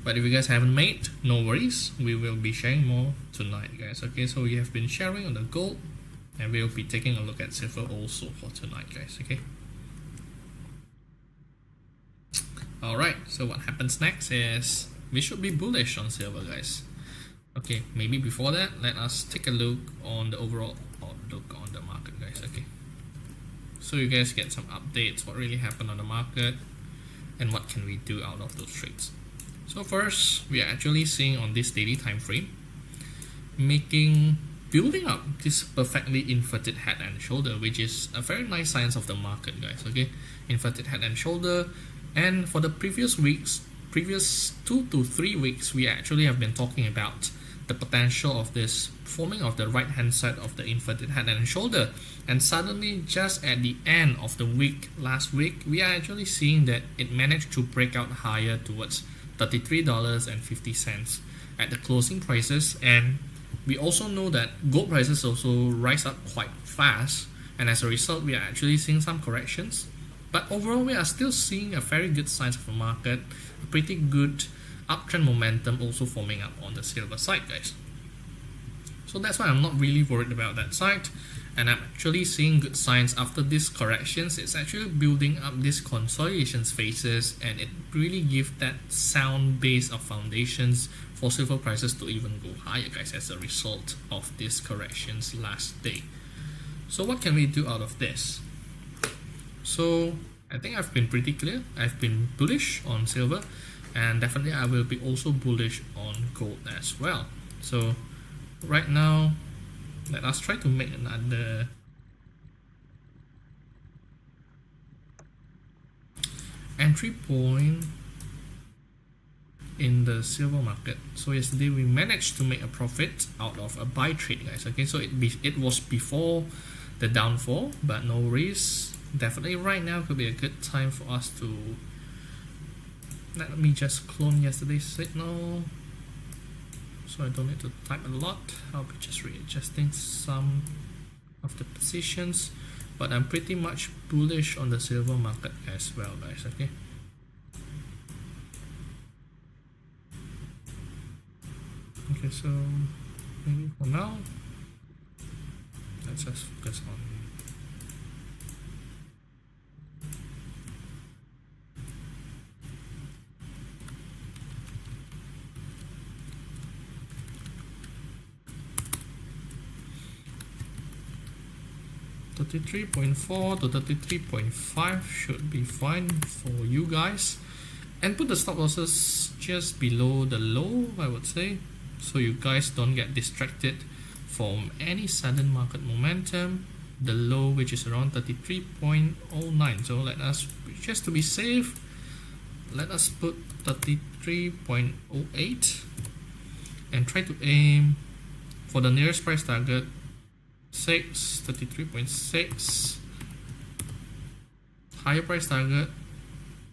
But if you guys haven't made, no worries, we will be sharing more tonight, guys. Okay, so we have been sharing on the gold, and we'll be taking a look at silver also for tonight, guys. Okay. Alright, so what happens next is we should be bullish on silver, guys. Okay, maybe before that, let us take a look on the overall outlook on the market, guys. Okay, so you guys get some updates, what really happened on the market, and what can we do out of those trades. So first, we are actually seeing on this daily time frame, building up this perfectly inverted head and shoulder, which is a very nice signs of the market, guys. Okay, inverted head and shoulder. And for the previous 2 to 3 weeks, we actually have been talking about the potential of this forming of the right hand side of the inverted head and shoulder. And suddenly, just at the end of the week, last week, we are actually seeing that it managed to break out higher towards $33.50 at the closing prices. And we also know that gold prices also rise up quite fast, and as a result, we are actually seeing some corrections. But overall, we are still seeing a very good signs of the market, a pretty good uptrend momentum also forming up on the silver side, guys. So that's why I'm not really worried about that side, and I'm actually seeing good signs after these corrections. It's actually building up these consolidations phases, and it really gives that sound base of foundations for silver prices to even go higher, guys, as a result of these corrections last day. So what can we do out of this? So I think I've been pretty clear. I've been bullish on silver, and definitely I will be also bullish on gold as well. So right now, let us try to make another entry point in the silver market. So yesterday we managed to make a profit out of a buy trade, guys. Okay, so it was before the downfall, but no worries. Definitely right now could be a good time for us to, let me just clone yesterday's signal so I don't need to type a lot. I'll be just readjusting some of the positions, but I'm pretty much bullish on the silver market as well, guys. Okay, okay, so maybe for now let's just focus on $33.4 to $33.5 should be fine for you guys, and put the stop losses just below the low, I would say, so you guys don't get distracted from any sudden market momentum. The low, which is around 33.09, so let us, just to be safe, let us put 33.08 and try to aim for the nearest price target 33.6, higher price target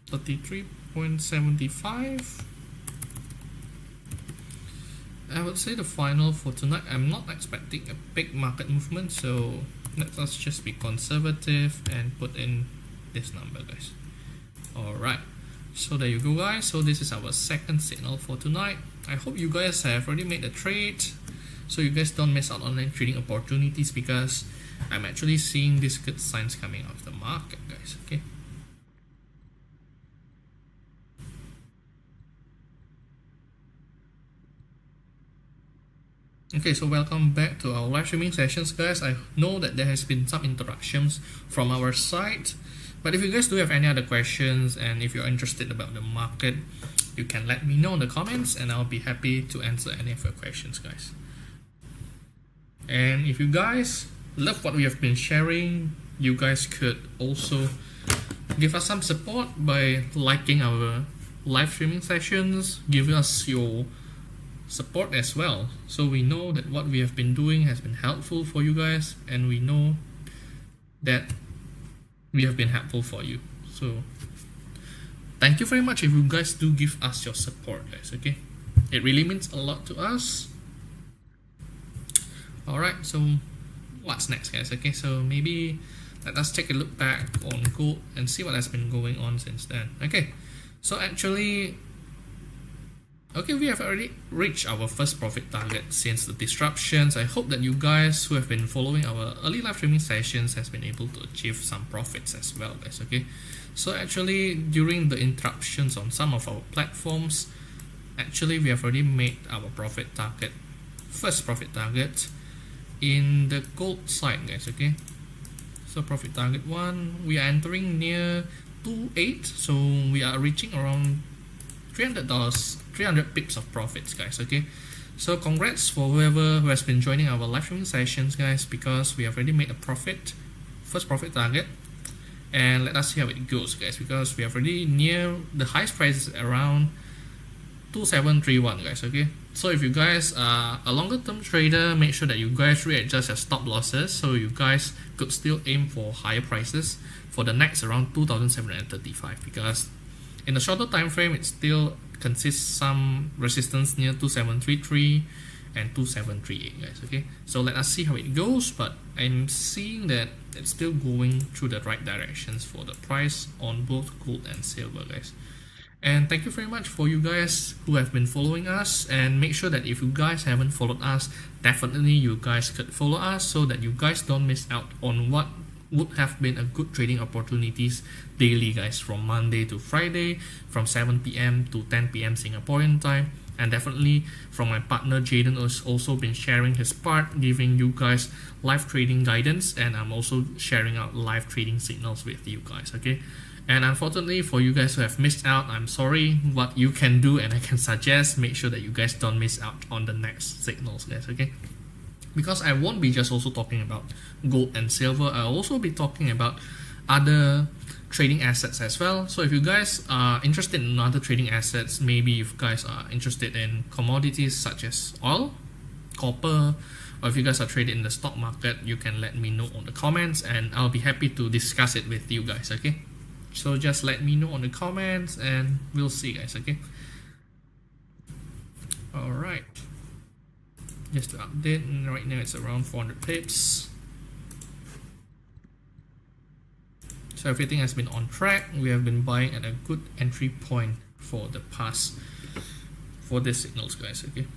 33.75. I would say the final for tonight, I'm not expecting a big market movement, so let us just be conservative and put in this number, guys. Alright, so there you go, guys. So this is our second signal for tonight. I hope you guys have already made the trade, so you guys don't miss out on any trading opportunities, because I'm actually seeing these good signs coming out of the market, guys. Okay, okay, so welcome back to our live streaming sessions, guys. I know that there has been some interruptions from our side, but if you guys do have any other questions and if you're interested about the market, you can let me know in the comments and I'll be happy to answer any of your questions, guys. And if you guys love what we have been sharing, you guys could also give us some support by liking our live streaming sessions, give us your support as well, so we know that what we have been doing has been helpful for you guys, and we know that we have been helpful for you. So thank you very much if you guys do give us your support, guys. Okay, it really means a lot to us. Alright, so what's next, guys? Okay, so maybe let us take a look back on gold and see what has been going on since then. Okay, so actually, okay, we have already reached our first profit target since the disruptions. I hope that you guys who have been following our early live streaming sessions has been able to achieve some profits as well, guys. Okay, so actually during the interruptions on some of our platforms, actually we have already made our profit target, first profit target in the gold side, guys. Okay, so profit target 1, we are entering near 2.8, so we are reaching around $300, 300 pips of profits, guys. Okay, so congrats for whoever who has been joining our live streaming sessions, guys, because we have already made a profit, first profit target. And let us see how it goes, guys, because we have already near the highest price is around 2731, guys. Okay, so if you guys are a longer term trader, make sure that you guys readjust your stop losses so you guys could still aim for higher prices for the next around 2735, because in the shorter time frame it still consists some resistance near 2733 and 2738, guys. Okay, so let us see how it goes, but I'm seeing that it's still going through the right directions for the price on both gold and silver, guys. And thank you very much for you guys who have been following us, and make sure that if you guys haven't followed us, definitely you guys could follow us so that you guys don't miss out on what would have been a good trading opportunities daily, guys, from Monday to Friday, from 7 p.m. to 10 p.m. Singaporean time. And definitely from my partner Jaden, has also been sharing his part, giving you guys live trading guidance, and I'm also sharing out live trading signals with you guys. Okay, and unfortunately for you guys who have missed out, I'm sorry. What you can do and I can suggest, make sure that you guys don't miss out on the next signals, guys. Okay, because I won't be just also talking about gold and silver, I'll also be talking about other trading assets as well. So if you guys are interested in other trading assets, maybe if you guys are interested in commodities such as oil, copper, or if you guys are trading in the stock market, you can let me know on the comments and I'll be happy to discuss it with you guys, okay? So just let me know on the comments and we'll see, guys, okay? Alright, just to update, right now it's around 400 pips. So everything has been on track. We have been buying at a good entry point for the past, for these signals, guys, okay?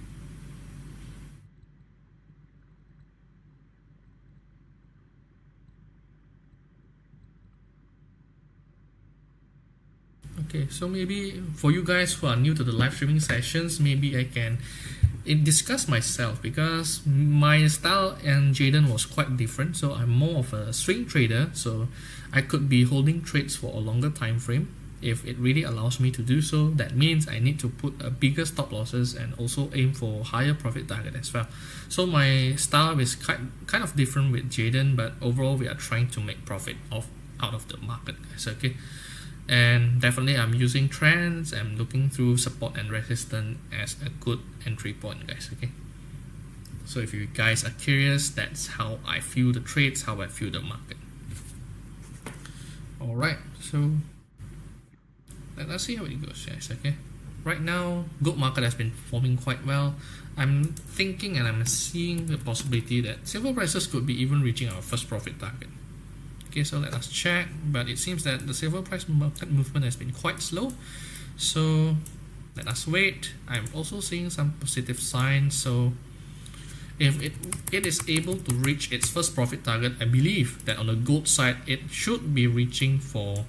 Okay, so maybe for you guys who are new to the live streaming sessions, maybe I can discuss myself, because my style and Jaden was quite different. So I'm more of a swing trader, so I could be holding trades for a longer time frame if it really allows me to do so. That means I need to put a bigger stop losses and also aim for higher profit target as well. So my style is kind of different with Jaden, but overall we are trying to make profit out of the market, guys, okay? And definitely I'm using trends, I'm looking through support and resistance as a good entry point, guys, okay? So if you guys are curious, that's how I view the trades, how I view the market. Alright, so let's see how it goes, guys, okay? Right now, gold market has been performing quite well. I'm thinking and I'm seeing the possibility that silver prices could be even reaching our first profit target. Okay, so let us check, but it seems that the silver price market movement has been quite slow, so let us wait. I'm also seeing some positive signs, so if it is able to reach its first profit target, I believe that on the gold side it should be reaching for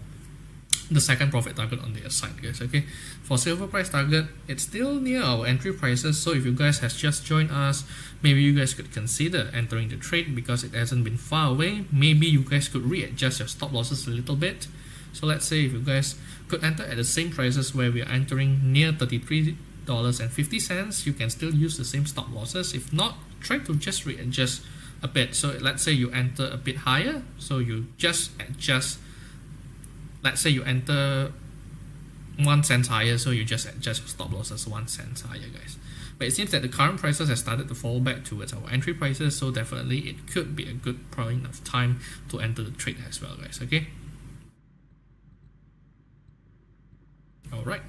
the second profit target on their side, guys, okay? For silver price target, it's still near our entry prices, so if you guys has just joined us, maybe you guys could consider entering the trade because it hasn't been far away. Maybe you guys could readjust your stop losses a little bit. So let's say if you guys could enter at the same prices where we are entering near $33.50, you can still use the same stop losses. If not, try to just readjust a bit. So let's say you enter a bit higher, so you just adjust. Let's say you enter 1 cent higher, so you just adjust your stop losses 1 cent higher, guys. But it seems that the current prices have started to fall back towards our entry prices, so definitely it could be a good point of time to enter the trade as well, guys, okay? Alright.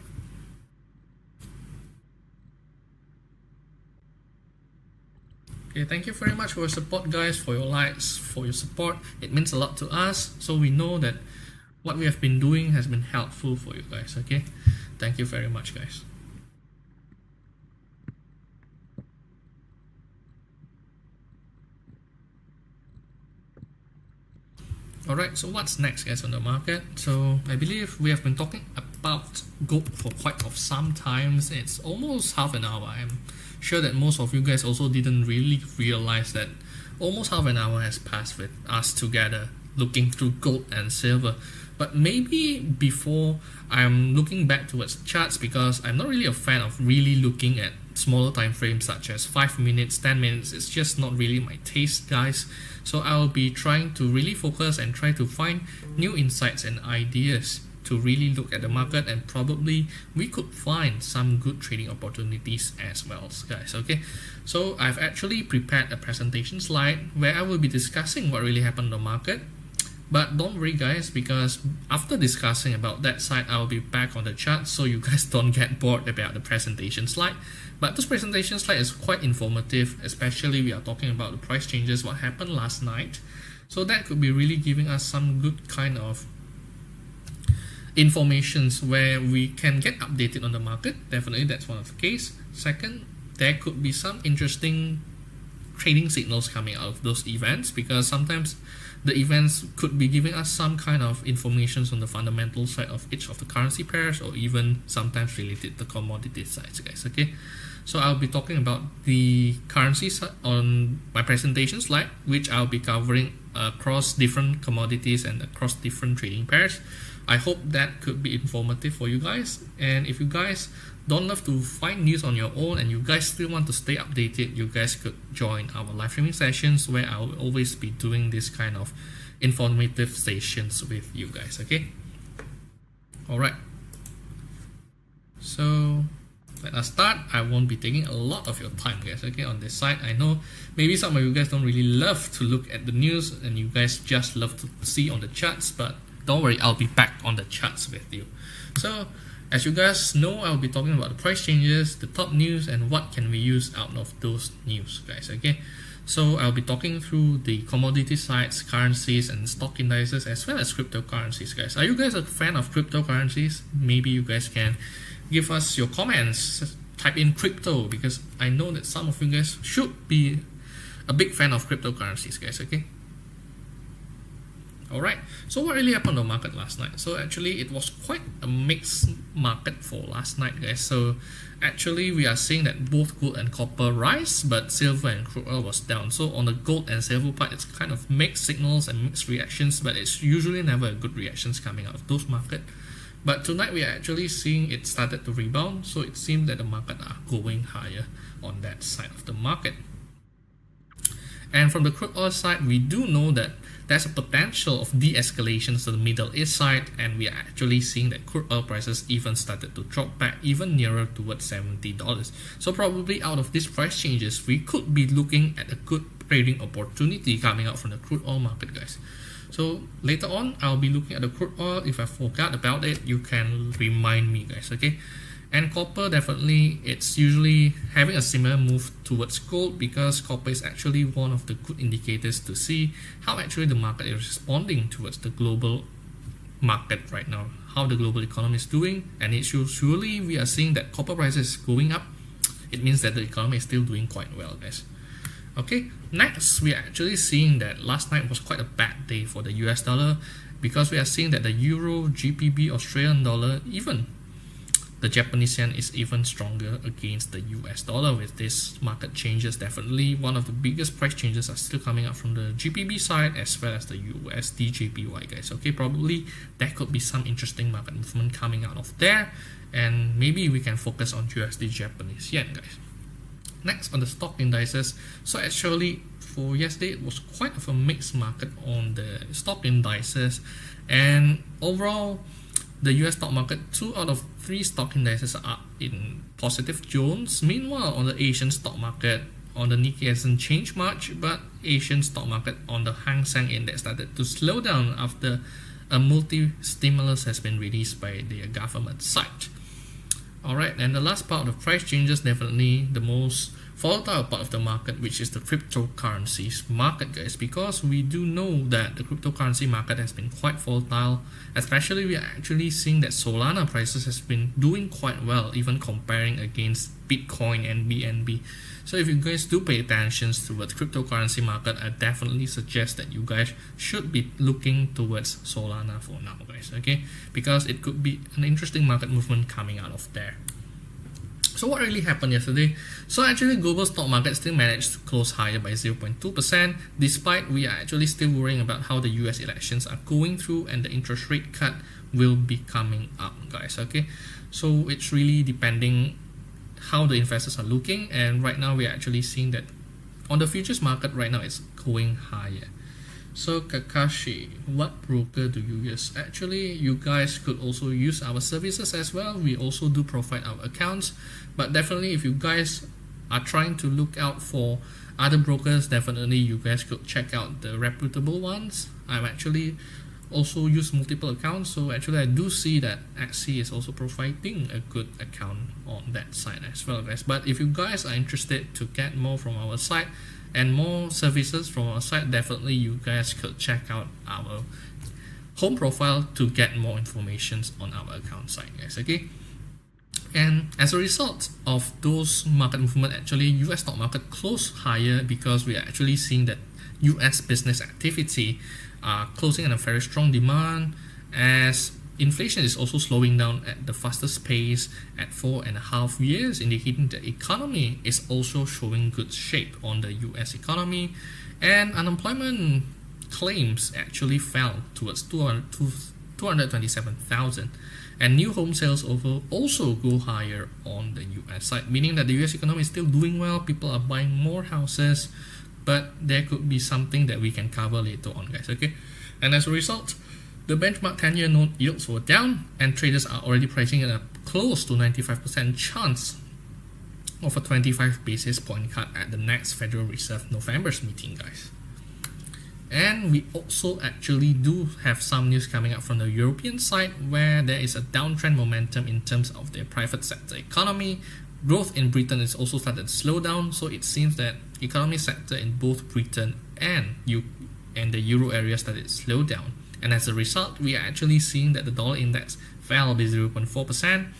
Okay, thank you very much for your support, guys, for your likes, for your support. It means a lot to us, so we know that what we have been doing has been helpful for you guys, okay? Thank you very much, guys. Alright, so what's next, guys, on the market? So I believe we have been talking about gold for quite some time. It's almost half an hour. I'm sure that most of you guys also didn't really realize that almost half an hour has passed with us together looking through gold and silver. But maybe before I'm looking back towards charts, because I'm not really a fan of really looking at smaller time frames such as 5 minutes, 10 minutes. It's just not really my taste, guys. So I'll be trying to really focus and try to find new insights and ideas to really look at the market, and probably we could find some good trading opportunities as well, guys, okay? So I've actually prepared a presentation slide where I will be discussing what really happened on the market. But don't worry, guys, because after discussing about that side, I'll be back on the chart, so you guys don't get bored about the presentation slide. But this presentation slide is quite informative, especially we are talking about the price changes, what happened last night. So that could be really giving us some good kind of informations where we can get updated on the market. Definitely that's one of the case. Second, there could be some interesting trading signals coming out of those events, because sometimes the events could be giving us some kind of information on the fundamental side of each of the currency pairs, or even sometimes related to commodity sides, guys, okay? So I'll be talking about the currency side on my presentation slide, which I'll be covering across different commodities and across different trading pairs. I hope that could be informative for you guys. And if you guys don't love to find news on your own and you guys still want to stay updated, you guys could join our live streaming sessions where I will always be doing this kind of informative sessions with you guys. Okay, all right, so let us start. I won't be taking a lot of your time, guys, okay, on this side. I know maybe some of you guys don't really love to look at the news and you guys just love to see on the charts, but don't worry, I'll be back on the charts with you. So as you guys know, I'll be talking about the price changes, the top news, and what can we use out of those news, guys, okay. So I'll be talking through the commodity sides, currencies, and stock indices, as well as cryptocurrencies, guys. Are you guys a fan of cryptocurrencies? Maybe you guys can give us your comments. Type in crypto, because I know that some of you guys should be a big fan of cryptocurrencies, guys, okay. Alright, so what really happened on the market last night? So actually it was quite a mixed market for last night, guys. So actually we are seeing that both gold and copper rise, but silver and crude oil was down. So on the gold and silver part, it's kind of mixed signals and mixed reactions, but it's usually never good reactions coming out of those markets. But tonight we are actually seeing it started to rebound, so it seems that the market are going higher on that side of the market. And from the crude oil side, we do know that there's a potential of de-escalation to the Middle East side, and we are actually seeing that crude oil prices even started to drop back even nearer towards $70. So probably out of these price changes, we could be looking at a good trading opportunity coming out from the crude oil market, guys. So later on, I'll be looking at the crude oil. If I forgot about it, you can remind me, guys, okay. And copper, definitely, it's usually having a similar move towards gold, because copper is actually one of the good indicators to see how actually the market is responding towards the global market right now, how the global economy is doing. And it's usually we are seeing that copper prices going up. It means that the economy is still doing quite well, guys. Okay, next we are actually seeing that last night was quite a bad day for the US dollar, because we are seeing that the euro, GBP, Australian dollar, even the Japanese yen is even stronger against the US dollar. With this market changes, definitely one of the biggest price changes are still coming up from the GBP side as well as the USD JPY, guys. Okay, probably there could be some interesting market movement coming out of there, and maybe we can focus on USD Japanese yen, guys. Next on the stock indices, so actually for yesterday it was quite of a mixed market on the stock indices, and overall the US stock market, 2 out of 3 stock indices are in positive zones. Meanwhile, on the Asian stock market, on the Nikkei hasn't changed much, but Asian stock market on the Hang Seng Index started to slow down after a multi-stimulus has been released by the government side. Alright, and the last part of price changes, definitely the most volatile part of the market, which is the cryptocurrencies market, guys, because we do know that the cryptocurrency market has been quite volatile. Especially we are actually seeing that Solana prices has been doing quite well, even comparing against Bitcoin and BNB. So if you guys do pay attention towards cryptocurrency market, I definitely suggest that you guys should be looking towards Solana for now, guys, okay, because it could be an interesting market movement coming out of there. So what really happened yesterday? So actually global stock market still managed to close higher by 0.2%, despite we are actually still worrying about how the US elections are going through and the interest rate cut will be coming up, guys, okay. So it's really depending how the investors are looking, and right now we are actually seeing that on the futures market right now it's going higher. So Kakashi, what broker do you use? Actually, you guys could also use our services as well. We also do provide our accounts, but definitely if you guys are trying to look out for other brokers, definitely you guys could check out the reputable ones. I'm actually also use multiple accounts, so actually I do see that XC is also providing a good account on that side as well, guys. But if you guys are interested to get more from our side and more services from our side, definitely you guys could check out our home profile to get more information on our account side, guys, okay. And as a result of those market movement, actually US stock market closed higher because we are actually seeing that US business activity are closing at a very strong demand, as inflation is also slowing down at the fastest pace at 4.5 years, indicating the economy is also showing good shape on the US economy. And unemployment claims actually fell towards 227,000, and new home sales also go higher on the US side, meaning that the US economy is still doing well. People are buying more houses, but there could be something that we can cover later on, guys, okay. And as a result, the benchmark 10-year note yields were down, and traders are already pricing in a close to 95% chance of a 25 basis point cut at the next Federal Reserve November's meeting, guys. And we also actually do have some news coming up from the European side, where there is a downtrend momentum in terms of their private sector economy. Growth in Britain is also started to slow down, so it seems that economic sector in both Britain and the Euro area started to slow down. And as a result, we are actually seeing that the dollar index fell by 0.4%.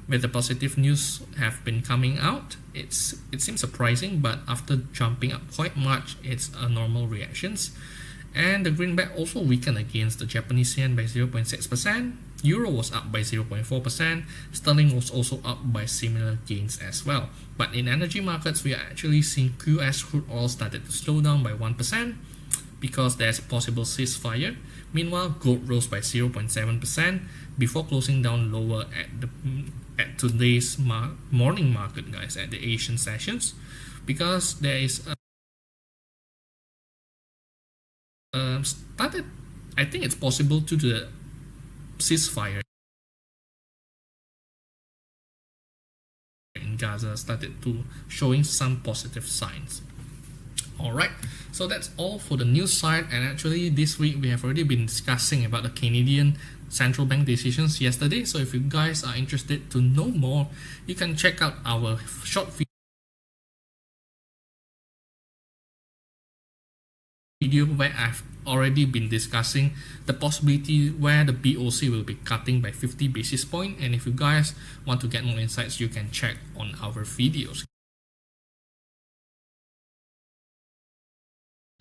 With the positive news have been coming out, it seems surprising, but after jumping up quite much, it's a normal reactions. And the greenback also weakened against the Japanese yen by 0.6%. Euro was up by 0.4%. Sterling was also up by similar gains as well. But in energy markets, we are actually seeing US crude oil started to slow down by 1% because there's a possible ceasefire. Meanwhile, gold rose by 0.7% before closing down lower at today's morning market, guys, at the Asian sessions, because there is I think it's possible to do the ceasefire in Gaza started to showing some positive signs. Alright, so that's all for the news side, and actually this week we have already been discussing about the Canadian central bank decisions yesterday. So if you guys are interested to know more, you can check out our short video where I've already been discussing the possibility where the BOC will be cutting by 50 basis points. And if you guys want to get more insights, you can check on our videos,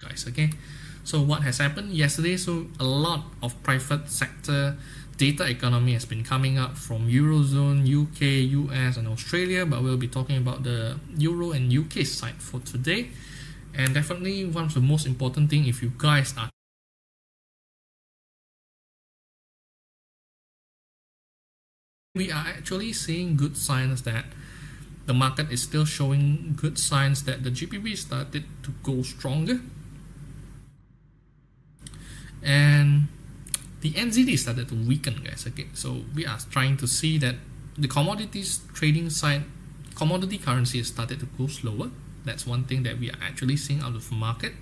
guys. Okay, so what has happened yesterday? So a lot of private sector data economy has been coming up from Eurozone, UK, US and Australia, but we'll be talking about the Euro and UK side for today. And definitely one of the most important thing, if you guys are we are actually seeing good signs that the market is still showing good signs that the GBP started to go stronger, and the NZD started to weaken, guys. Okay, so we are trying to see that the commodities trading side, commodity currency has started to go slower. That's one thing that we are actually seeing out of the market.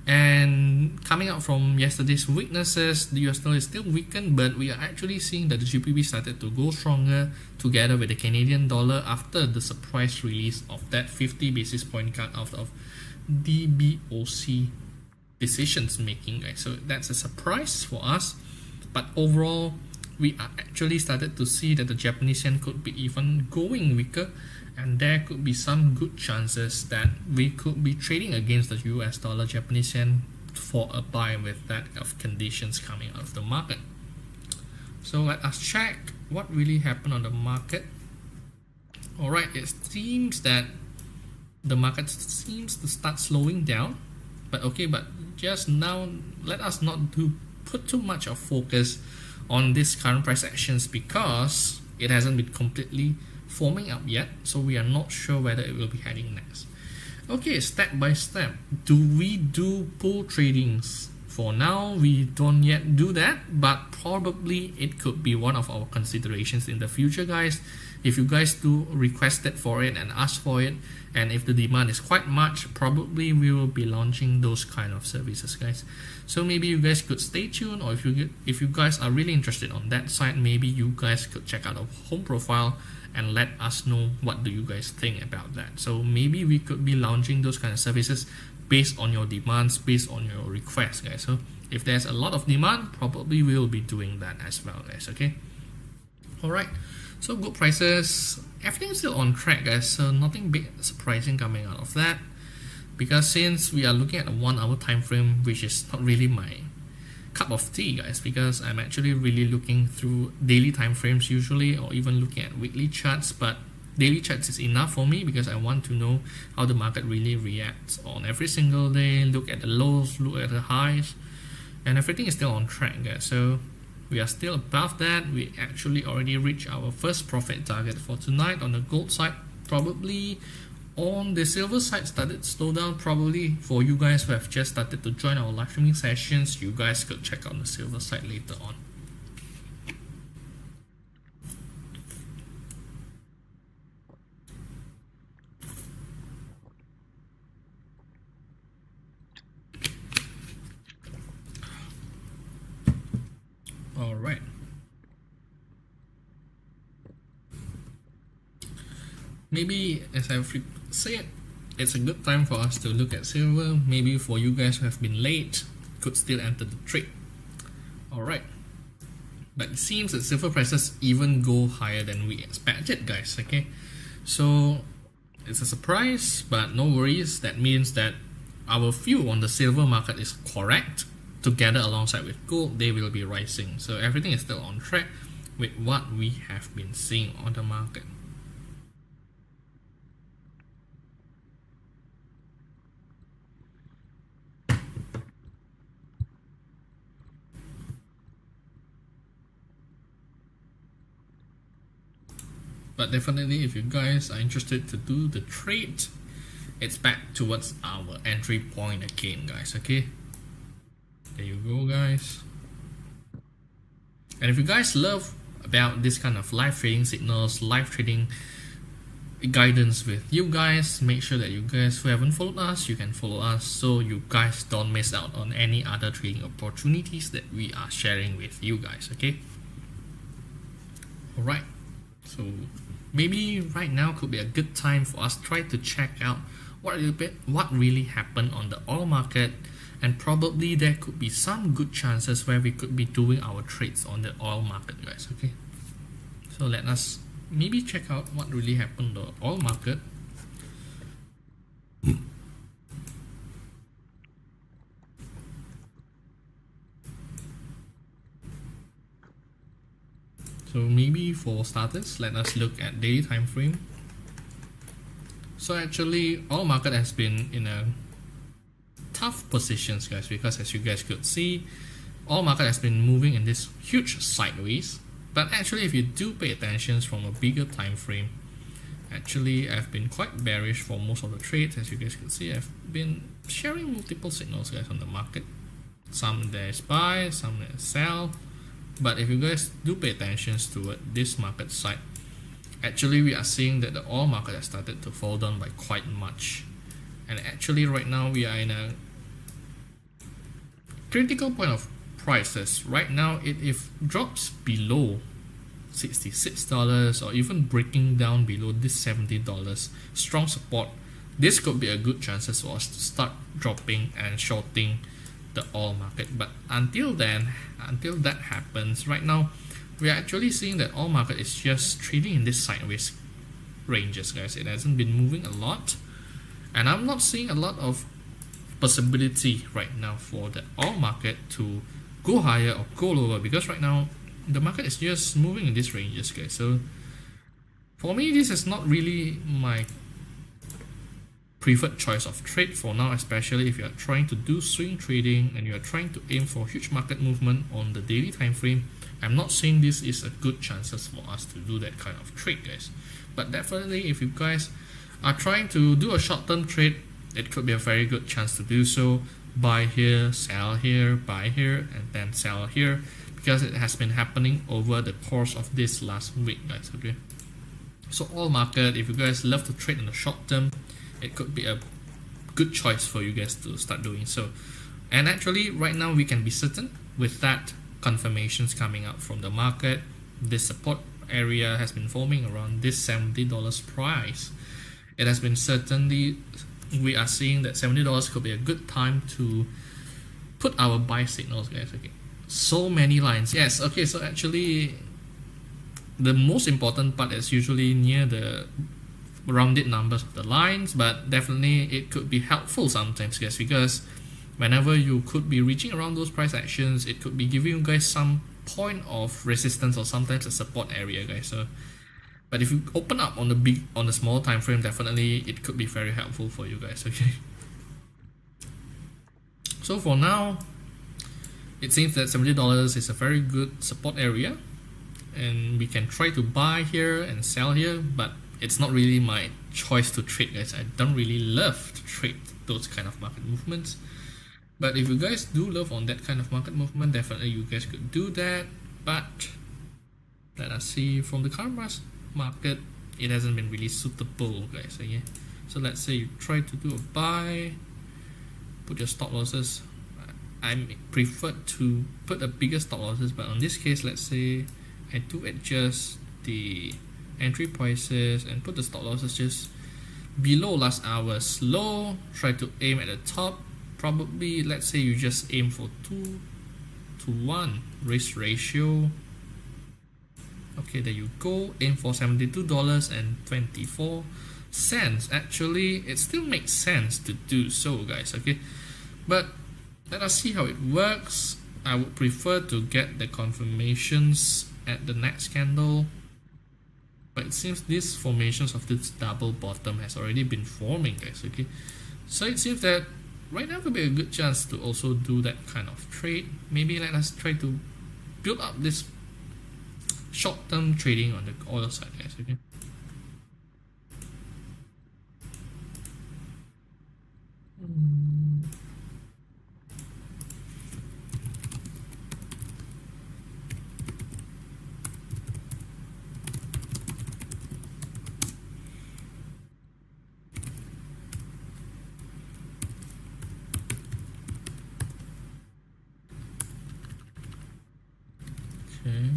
And coming out from yesterday's weaknesses, the US dollar is still weakened, but we are actually seeing that the GBP started to go stronger together with the Canadian dollar after the surprise release of that 50 basis point cut out of DBOC decisions making, guys. So that's a surprise for us. But overall, we are actually started to see that the Japanese yen could be even going weaker, and there could be some good chances that we could be trading against the US dollar Japanese yen for a buy with that of conditions coming out of the market. So let us check what really happened on the market. Alright, it seems that the market seems to start slowing down, but just now let us not put too much of focus on this current price actions because it hasn't been completely forming up yet, so we are not sure whether it will be heading next. Okay, step by step, do we do pull tradings? For now, we don't yet do that, but probably it could be one of our considerations in the future, guys. If you guys do requested for it and ask for it, and if the demand is quite much, probably we will be launching those kind of services, guys. So maybe you guys could stay tuned, or if you guys are really interested on that side, maybe you guys could check out our home profile and let us know what do you guys think about that. So maybe we could be launching those kind of services based on your demands, based on your requests, guys. So if there's a lot of demand, probably we will be doing that as well, guys. Okay, alright, so good prices, everything is still on track, guys. So nothing big surprising coming out of that, because since we are looking at a 1 hour time frame, which is not really my cup of tea, guys, because I'm actually really looking through daily time frames usually, or even looking at weekly charts. But daily charts is enough for me because I want to know how the market really reacts on every single day, look at the lows, look at the highs, and everything is still on track, guys. So we are still above that. We actually already reached our first profit target for tonight on the gold side. Probably on the silver side started to slow down. Probably for you guys who have just started to join our live streaming sessions, you guys could check out the silver side later on. All right. Maybe, as I've said, it's a good time for us to look at silver. Maybe for you guys who have been late, could still enter the trade. Alright. But it seems that silver prices even go higher than we expected, guys. Okay. So it's a surprise, but no worries. That means that our view on the silver market is correct. Together alongside with gold, they will be rising. So everything is still on track with what we have been seeing on the market. But definitely, if you guys are interested to do the trade, it's back towards our entry point again, guys. Okay, there you go, guys. And if you guys love about this kind of live trading signals, live trading guidance with you guys, make sure that you guys who haven't followed us, you can follow us so you guys don't miss out on any other trading opportunities that we are sharing with you guys. Okay, all right. So maybe right now could be a good time for us to try to check out what really happened on the oil market, and probably there could be some good chances where we could be doing our trades on the oil market, guys. Okay, so let us maybe check out what really happened on the oil market. So maybe for starters, let us look at daily time frame. So actually, oil market has been in a tough positions, guys, because as you guys could see, oil market has been moving in this huge sideways. But actually, if you do pay attention from a bigger time frame, actually I've been quite bearish for most of the trades. As you guys can see, I've been sharing multiple signals, guys, on the market. Some there's buy, some there's sell. But if you guys do pay attention to this market side, actually we are seeing that the oil market has started to fall down by quite much. And actually right now we are in a critical point of prices. Right now if drops below $66 or even breaking down below this $70 strong support, this could be a good chances for us to start dropping and shorting the oil market. But until then, until that happens, right now we are actually seeing that oil market is just trading in this sideways ranges, guys. It hasn't been moving a lot, and I'm not seeing a lot of possibility right now for the oil market to go higher or go lower, because right now the market is just moving in these ranges, guys. So for me, this is not really my preferred choice of trade for now, especially if you are trying to do swing trading and you are trying to aim for huge market movement on the daily time frame. I'm not saying this is a good chances for us to do that kind of trade, guys. But definitely, if you guys are trying to do a short-term trade, it could be a very good chance to do so. Buy here, sell here, buy here, and then sell here, because it has been happening over the course of this last week, guys. Okay, so oil market, if you guys love to trade in the short term, it could be a good choice for you guys to start doing so. And actually right now we can be certain with that confirmations coming out from the market, this support area has been forming around this $70 price. It has been certainly, we are seeing that $70 could be a good time to put our buy signals, guys. Okay, so many lines, yes. Okay, so actually the most important part is usually near the rounded numbers of the lines, but definitely it could be helpful sometimes, guys, because whenever you could be reaching around those price actions, it could be giving you guys some point of resistance or sometimes a support area, guys. So but if you open up on the small time frame, definitely it could be very helpful for you guys. Okay, so for now it seems that $70 is a very good support area, and we can try to buy here and sell here, but it's not really my choice to trade, guys. I don't really love to trade those kind of market movements. But if you guys do love on that kind of market movement, definitely you guys could do that. But let us see, from the current market, it hasn't been really suitable, guys. Okay, so let's say you try to do a buy, put your stop losses. I prefer to put a bigger stop losses, but on this case, let's say I do adjust the entry prices and put the stop losses just below last hour's low. Try to aim at the top. Probably, let's say you just aim for 2-to-1 risk ratio. Okay, there you go. Aim for $72.24. Actually, it still makes sense to do so, guys. Okay, but let us see how it works. I would prefer to get the confirmations at the next candle, but it seems these formations of this double bottom has already been forming, guys. Okay, so it seems that right now could be a good chance to also do that kind of trade. Maybe let us try to build up this short-term trading on the oil side, guys. Okay. Okay.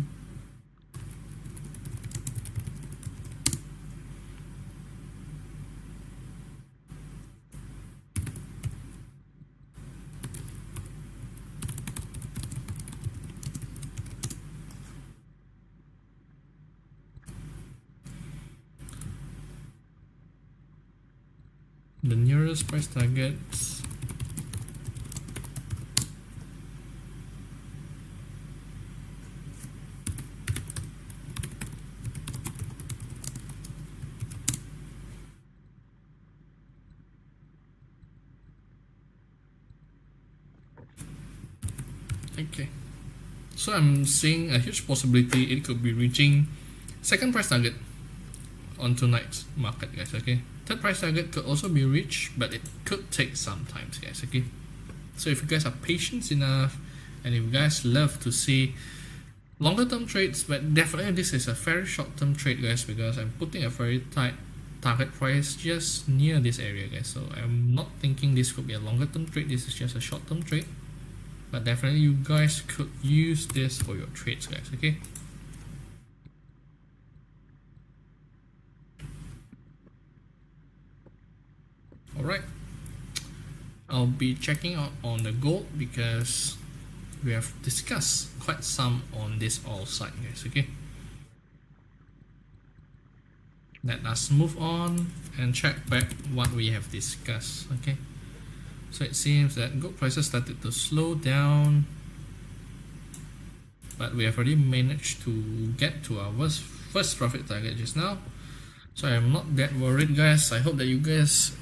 The nearest price targets. Okay, so I'm seeing a huge possibility it could be reaching second price target on tonight's market, guys. Okay, third price target could also be reached, but it could take some time, guys. Okay, so if you guys are patient enough and if you guys love to see longer term trades, but definitely this is a very short term trade, guys, because I'm putting a very tight target price just near this area, guys. So I'm not thinking this could be a longer term trade. This is just a short term trade, but definitely you guys could use this for your trades, guys. Okay, alright, I'll be checking out on the gold because we have discussed quite some on this oil side, guys. Okay, let us move on and check back what we have discussed. Okay, so it seems that gold prices started to slow down, but we have already managed to get to our first profit target just now, so I'm not that worried, guys. I hope that you guys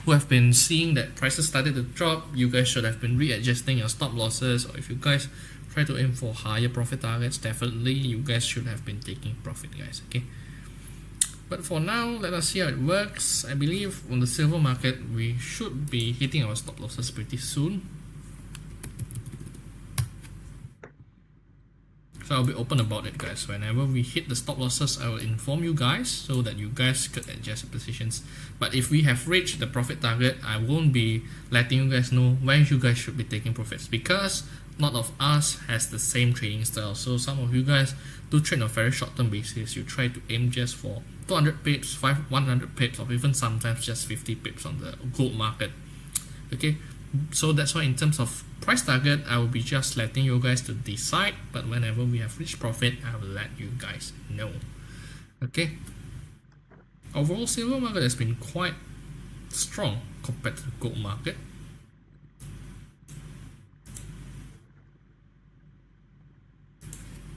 who have been seeing that prices started to drop, you guys should have been readjusting your stop losses, or if you guys try to aim for higher profit targets, definitely you guys should have been taking profit, guys. Okay, but for now, let us see how it works. I believe on the silver market we should be hitting our stop losses pretty soon, so I'll be open about it, guys. Whenever we hit the stop losses, I will inform you guys so that you guys could adjust your positions. But if we have reached the profit target, I won't be letting you guys know when you guys should be taking profits, because not of us has the same trading style. So some of you guys do trade on a very short term basis. You try to aim just for 200 pips, 100 pips, or even sometimes just 50 pips on the gold market. Okay, so that's why in terms of price target, I will be just letting you guys to decide, but whenever we have reached profit, I will let you guys know. Okay, overall silver market has been quite strong compared to the gold market.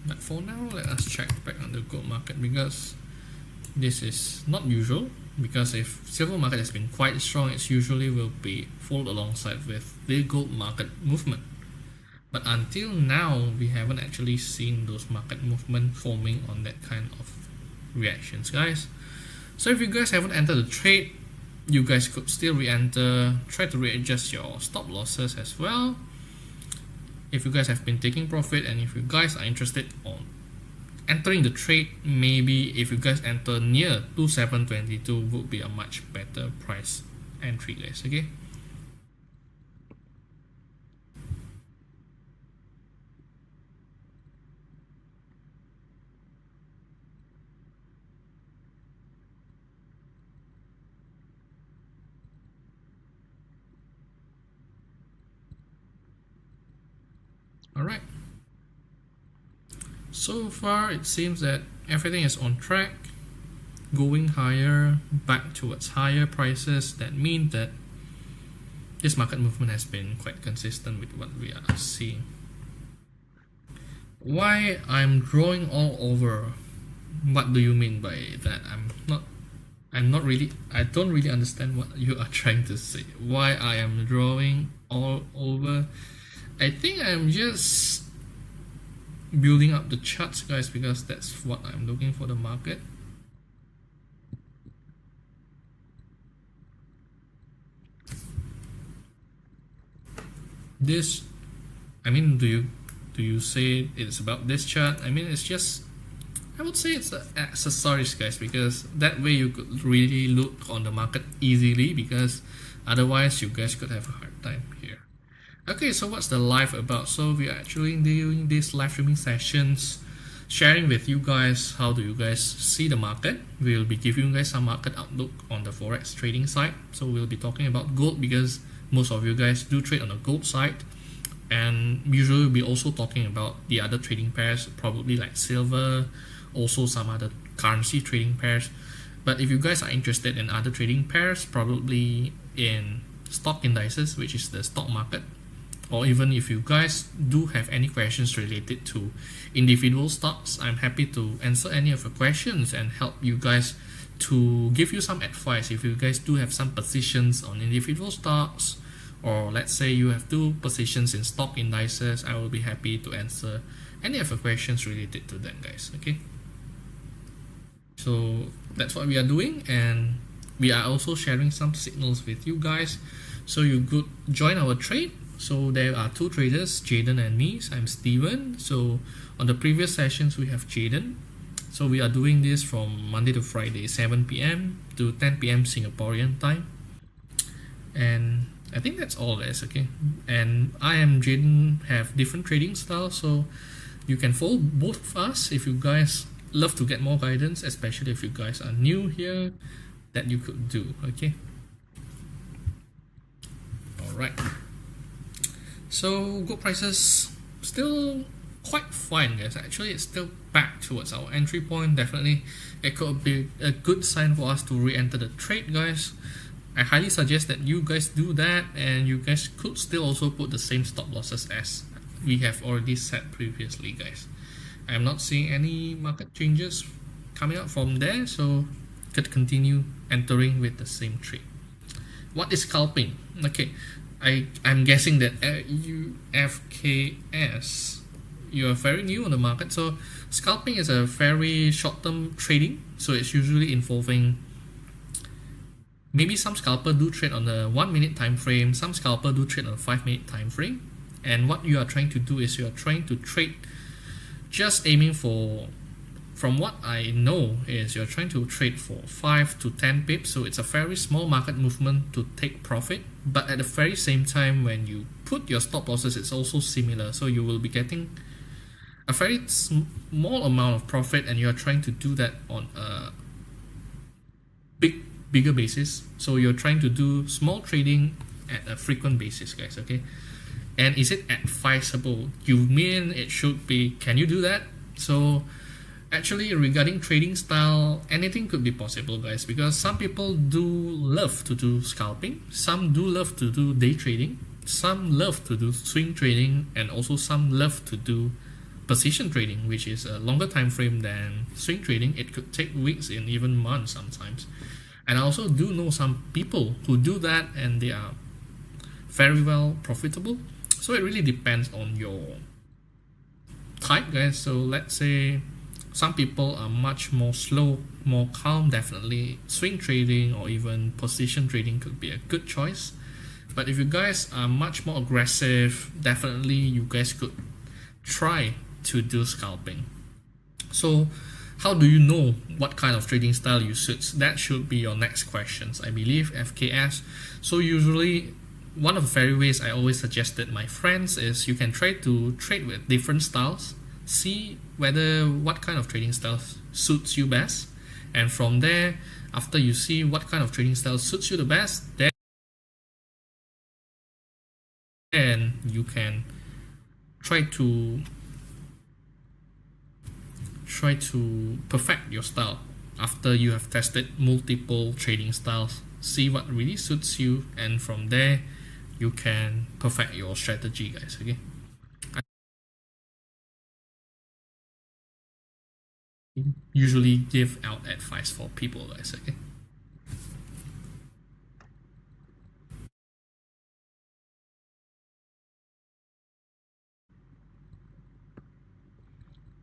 But for now, let us check back on the gold market, because this is not usual. Because if silver market has been quite strong, it usually will be followed alongside with the gold market movement. But until now, we haven't actually seen those market movement forming on that kind of reactions, guys. So if you guys haven't entered the trade, you guys could still re-enter, try to readjust your stop losses as well. If you guys have been taking profit, and if you guys are interested on entering the trade, maybe if you guys enter near 2722 would be a much better price entry, guys. Okay. Alright. So far it seems that everything is on track, going higher, back towards higher prices. That means that this market movement has been quite consistent with what we are seeing. Why I'm drawing all over? What do you mean by that? I don't really understand what you are trying to say. Why I am drawing all over? I think I'm just building up the charts, guys, because that's what I'm looking for the market. This, I mean, do you say it's about this chart? I mean, it's just, I would say it's accessories, guys, because that way you could really look on the market easily, because otherwise you guys could have a hard time here. Okay, so what's the live about? So we are actually doing these live streaming sessions, sharing with you guys how do you guys see the market. We'll be giving you guys some market outlook on the Forex trading side. So we'll be talking about gold, because most of you guys do trade on the gold side. And usually we'll be also talking about the other trading pairs, probably like silver, also some other currency trading pairs. But if you guys are interested in other trading pairs, probably in stock indices, which is the stock market, or even if you guys do have any questions related to individual stocks, I'm happy to answer any of your questions and help you guys to give you some advice. If you guys do have some positions on individual stocks, or let's say you have 2 positions in stock indices, I will be happy to answer any of your questions related to them, guys. Okay, so that's what we are doing, and we are also sharing some signals with you guys, so you could join our trade. So there are 2 traders, Jaden and me. I'm Steven. So on the previous sessions we have Jaden. So we are doing this from Monday to Friday, 7 p.m. to 10 p.m. Singaporean time. And I think that's all, guys. Okay, and I am Jaden, have different trading styles, so you can follow both of us if you guys love to get more guidance, especially if you guys are new here, that you could do. Okay, all right. So gold prices still quite fine, guys. Actually, it's still back towards our entry point. Definitely it could be a good sign for us to re-enter the trade, guys. I highly suggest that you guys do that, and you guys could still also put the same stop losses as we have already set previously, guys. I'm not seeing any market changes coming up from there, so could continue entering with the same trade. What is scalping? Okay, I'm guessing that UFKS, you are very new on the market. So scalping is a very short-term trading, so it's usually involving, maybe some scalper do trade on the 1 minute time frame, some scalper do trade on a 5 minute time frame. And what you are trying to do is you are trying to trade just aiming for, from what I know, is you're trying to trade for 5 to 10 pips. So it's a very small market movement to take profit, but at the very same time, when you put your stop losses, it's also similar. So you will be getting a very small amount of profit, and you're trying to do that on a bigger basis. So you're trying to do small trading at a frequent basis, guys. Okay, and is it advisable? You mean it should be? Can you do that? So actually, regarding trading style, anything could be possible, guys, because some people do love to do scalping, some do love to do day trading, some love to do swing trading, and also some love to do position trading, which is a longer time frame than swing trading. It could take weeks and even months sometimes. And I also do know some people who do that, and they are very well profitable. So it really depends on your type, guys. So let's say Some people are much more slow, more calm. Definitely swing trading or even position trading could be a good choice. But if you guys are much more aggressive, definitely you guys could try to do scalping. So how do you know what kind of trading style you suit? That should be your next questions, I believe, FKS. So usually one of the very ways I always suggested my friends is you can try to trade with different styles, see whether what kind of trading style suits you best, and from there, after you see what kind of trading style suits you the best, then you can try to perfect your style after you have tested multiple trading styles. See what really suits you, and from there you can perfect your strategy, guys. Okay, I usually give out advice for people, guys. Okay,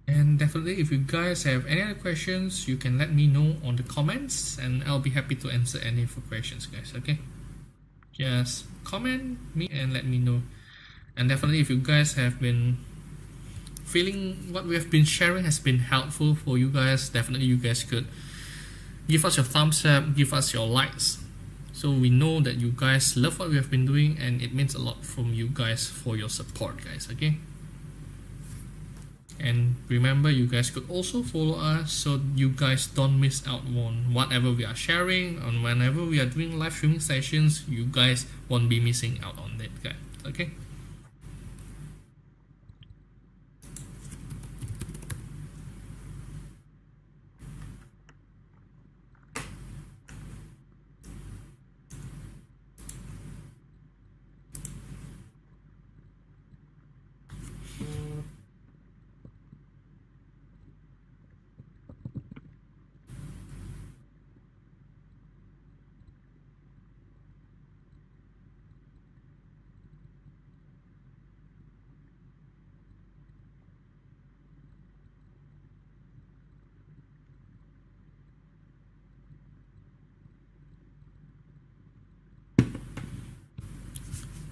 and definitely if you guys have any other questions, you can let me know on the comments and I'll be happy to answer any of your questions, guys. Okay, just comment me and let me know. And definitely if you guys have been feeling what we have been sharing has been helpful for you guys, definitely you guys could give us your thumbs up, give us your likes, so we know that you guys love what we have been doing, and it means a lot from you guys for your support, guys. Okay, and remember, you guys could also follow us so you guys don't miss out on whatever we are sharing, and whenever we are doing live streaming sessions, you guys won't be missing out on it, guys. Okay,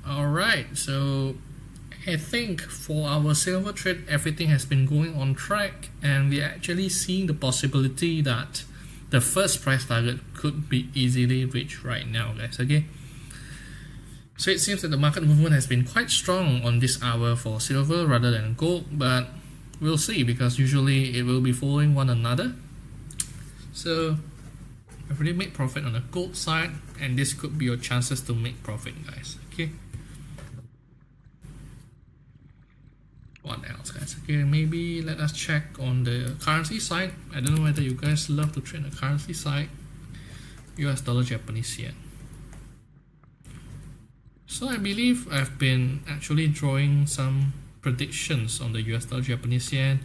alright, so I think for our silver trade, everything has been going on track, and we're actually seeing the possibility that the first price target could be easily reached right now, guys. Okay, so it seems that the market movement has been quite strong on this hour for silver rather than gold, but we'll see, because usually it will be following one another. So I've already made profit on the gold side, and this could be your chances to make profit, guys. Okay, what else, guys? Okay, maybe let us check on the currency side. I don't know whether you guys love to trade the currency side. US dollar, Japanese yen. So I believe I've been actually drawing some predictions on the US dollar, Japanese yen.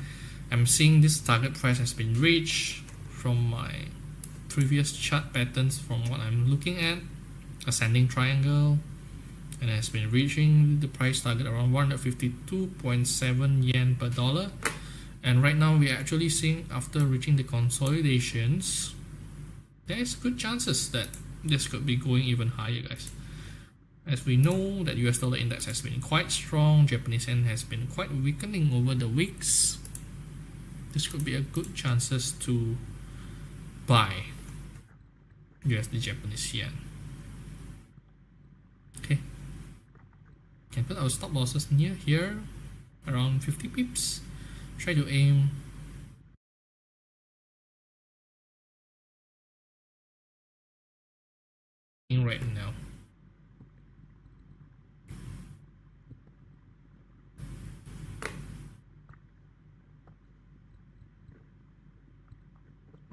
I'm seeing this target price has been reached from my previous chart patterns. From what I'm looking at, ascending triangle, and has been reaching the price target around 152.7 yen per dollar. And right now we're actually seeing, after reaching the consolidations, there's good chances that this could be going even higher, guys. As we know that US dollar index has been quite strong, Japanese yen has been quite weakening over the weeks. This could be a good chances to buy USD Japanese yen. Okay, can put our stop losses near here, around 50 pips. Try to aim in right now.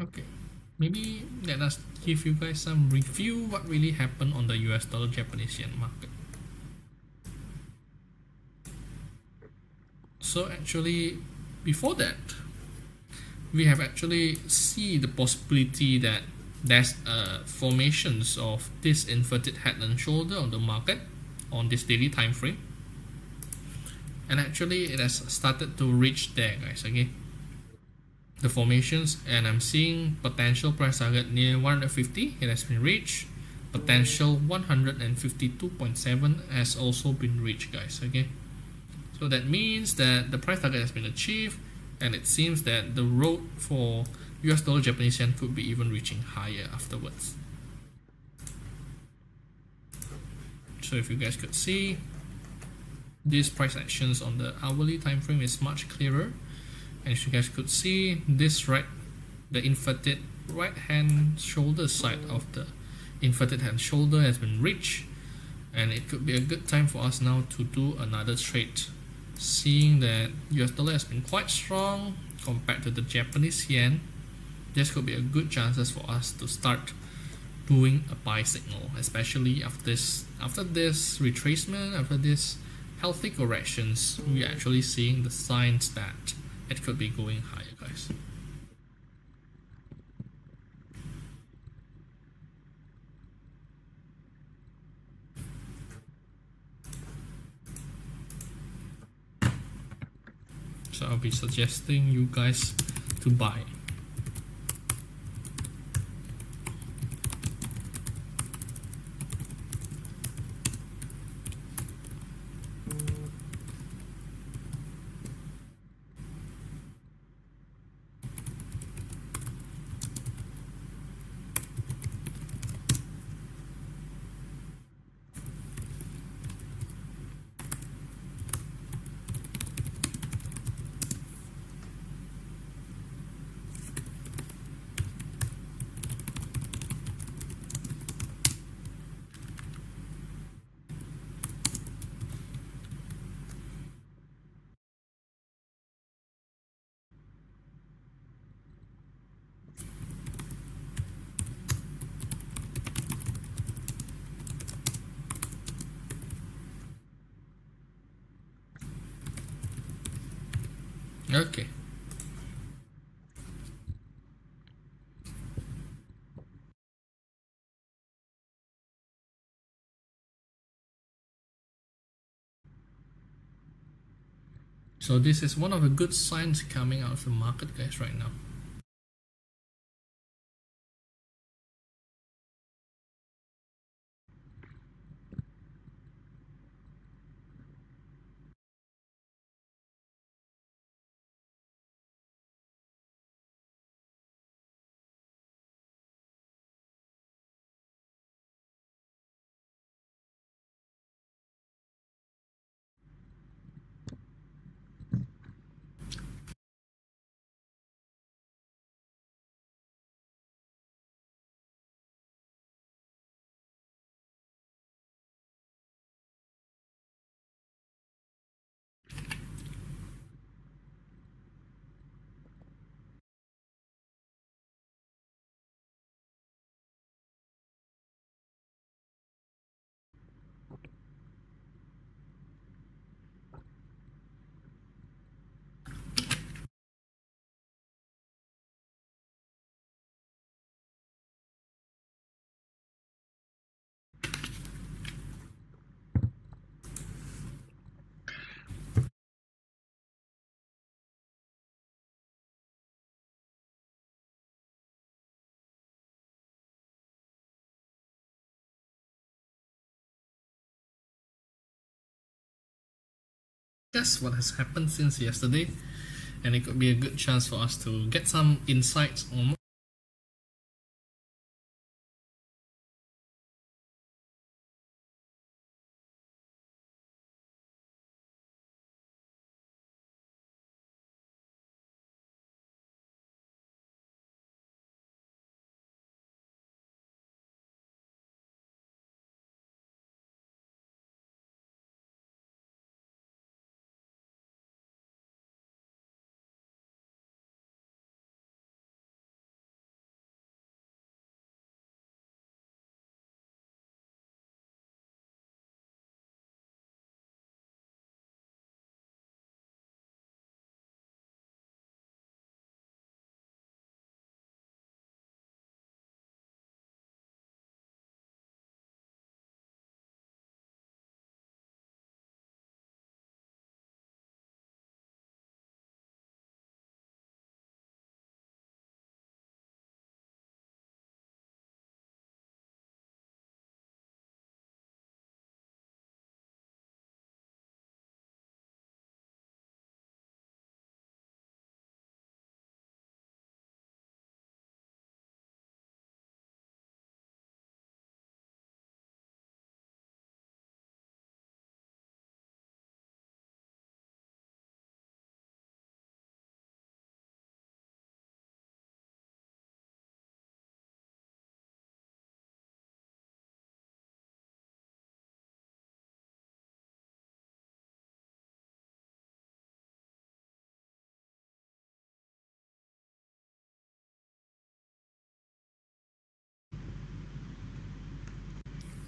Okay, maybe let us give you guys some review what really happened on the US dollar Japanese yen market. So actually, before that, we have actually see the possibility that there's formations of this inverted head and shoulder on the market on this daily time frame, and actually it has started to reach there, guys. Okay, the formations, and I'm seeing potential price target near 150. It has been reached. Potential 152.7 has also been reached, guys. Okay, so that means that the price target has been achieved, and it seems that the road for US dollar Japanese yen could be even reaching higher afterwards. So if you guys could see, these price actions on the hourly time frame is much clearer, and as you guys could see, this the inverted right hand shoulder side of the inverted hand shoulder has been reached, and it could be a good time for us now to do another trade, seeing that US dollar has been quite strong compared to the Japanese yen. This could be a good chances for us to start doing a buy signal, especially after this retracement, after this healthy corrections. We are actually seeing the signs that it could be going higher, guys. So I'll be suggesting you guys to buy. Okay. So this is one of the good signs coming out of the market, guys, right now. That's what has happened since yesterday, and it could be a good chance for us to get some insights on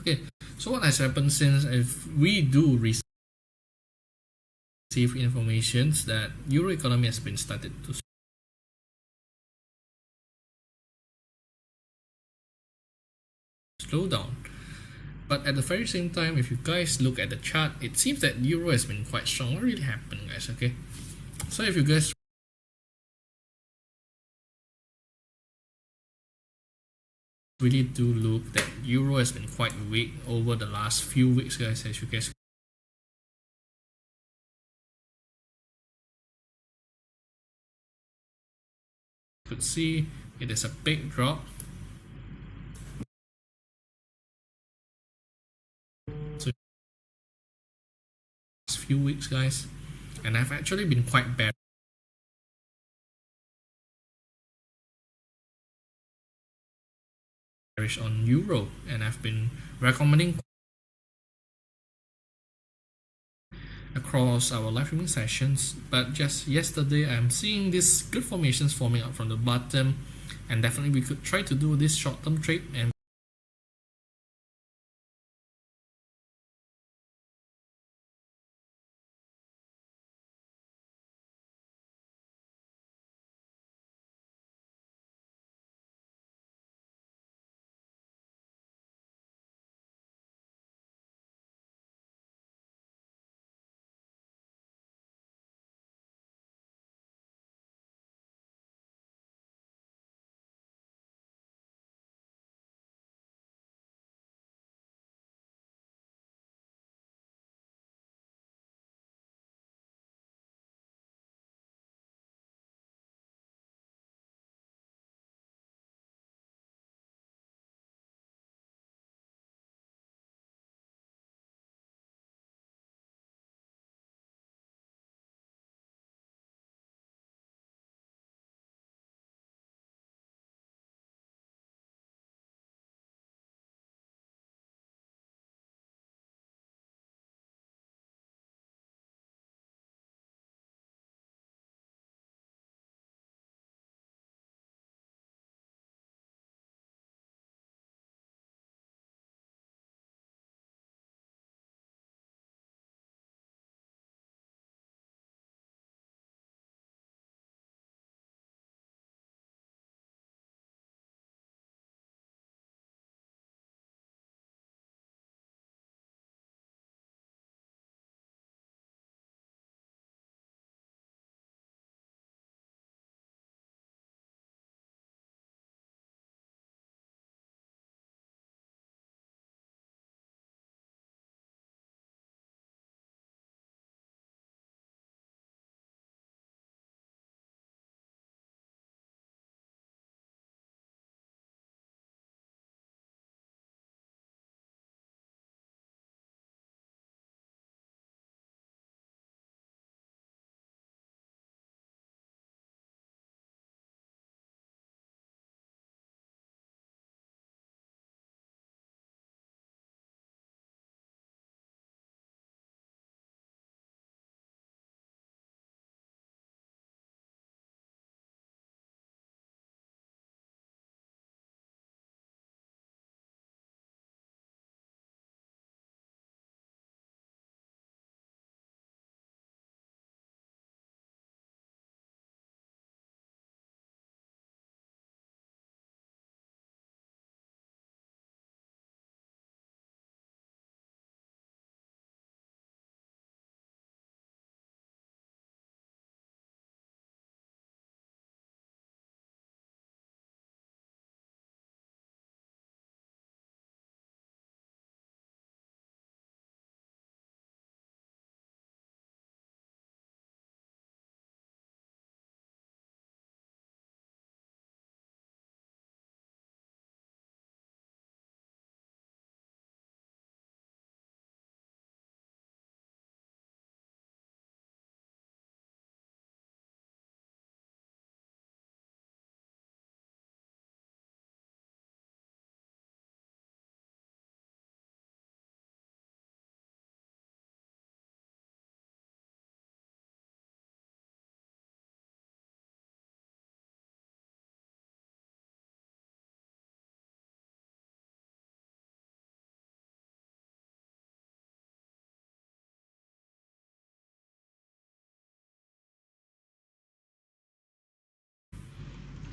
Okay, so what has happened since if we do receive information that Euro economy has been started to slow down. But at the very same time, if you guys look at the chart, it seems that Euro has been quite strong. What really happened, guys? Okay, so if you guys really do look, that Euro has been quite weak over the last few weeks, guys. As you guys could see, it is a big drop. So few weeks, guys, and I've actually been quite bearish on Euro, and I've been recommending across our live streaming sessions. But just yesterday, I'm seeing these good formations forming up from the bottom, and definitely we could try to do this short-term trade and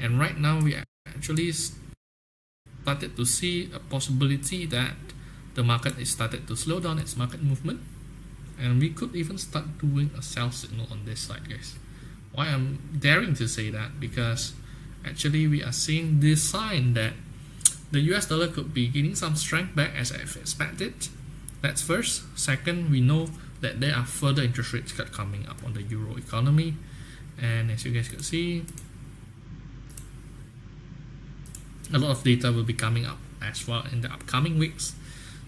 And right now we actually started to see a possibility that the market is started to slow down its market movement, and we could even start doing a sell signal on this side, guys. Why I'm daring to say that? Because actually we are seeing this sign that the US dollar could be getting some strength back as I've expected. That's first. Second, we know that there are further interest rates cut coming up on the euro economy, and as you guys can see, a lot of data will be coming up as well in the upcoming weeks.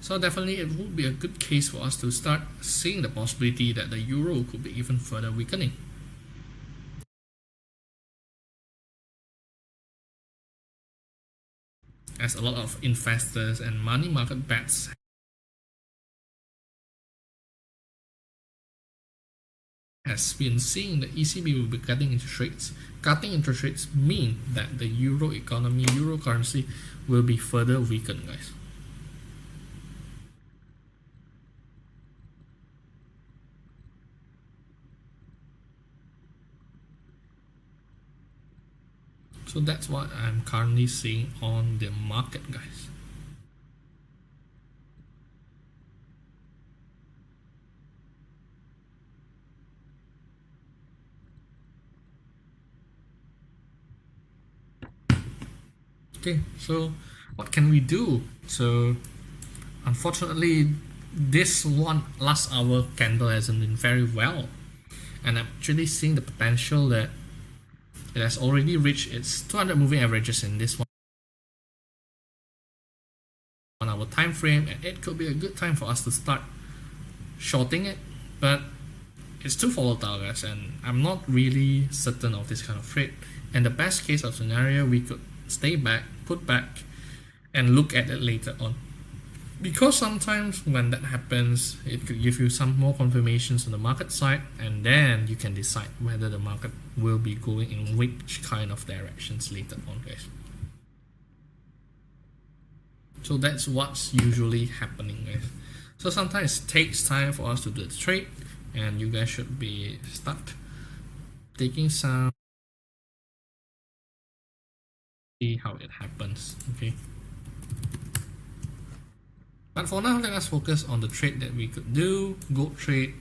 So definitely it would be a good case for us to start seeing the possibility that the euro could be even further weakening. As a lot of investors and money market bets has been seeing the ECB will be cutting interest rates. Cutting interest rates mean that the euro economy, euro currency will be further weakened, guys. So that's what I'm currently seeing on the market, guys. Okay, so what can we do? So unfortunately, this one last hour candle hasn't been very well, and I'm actually seeing the potential that it has already reached its 200 moving averages in this 1 hour time frame, and it could be a good time for us to start shorting it, but it's too volatile, guys, and I'm not really certain of this kind of trade. And the best case of scenario, we could stay back, put back, and look at it later on, because sometimes when that happens, it could give you some more confirmations on the market side, and then you can decide whether the market will be going in which kind of directions later on, guys. So that's what's usually happening, guys. So sometimes it takes time for us to do the trade, and you guys should be start taking some, see how it happens. Okay, but for now, let us focus on the trade that we could do. Gold trade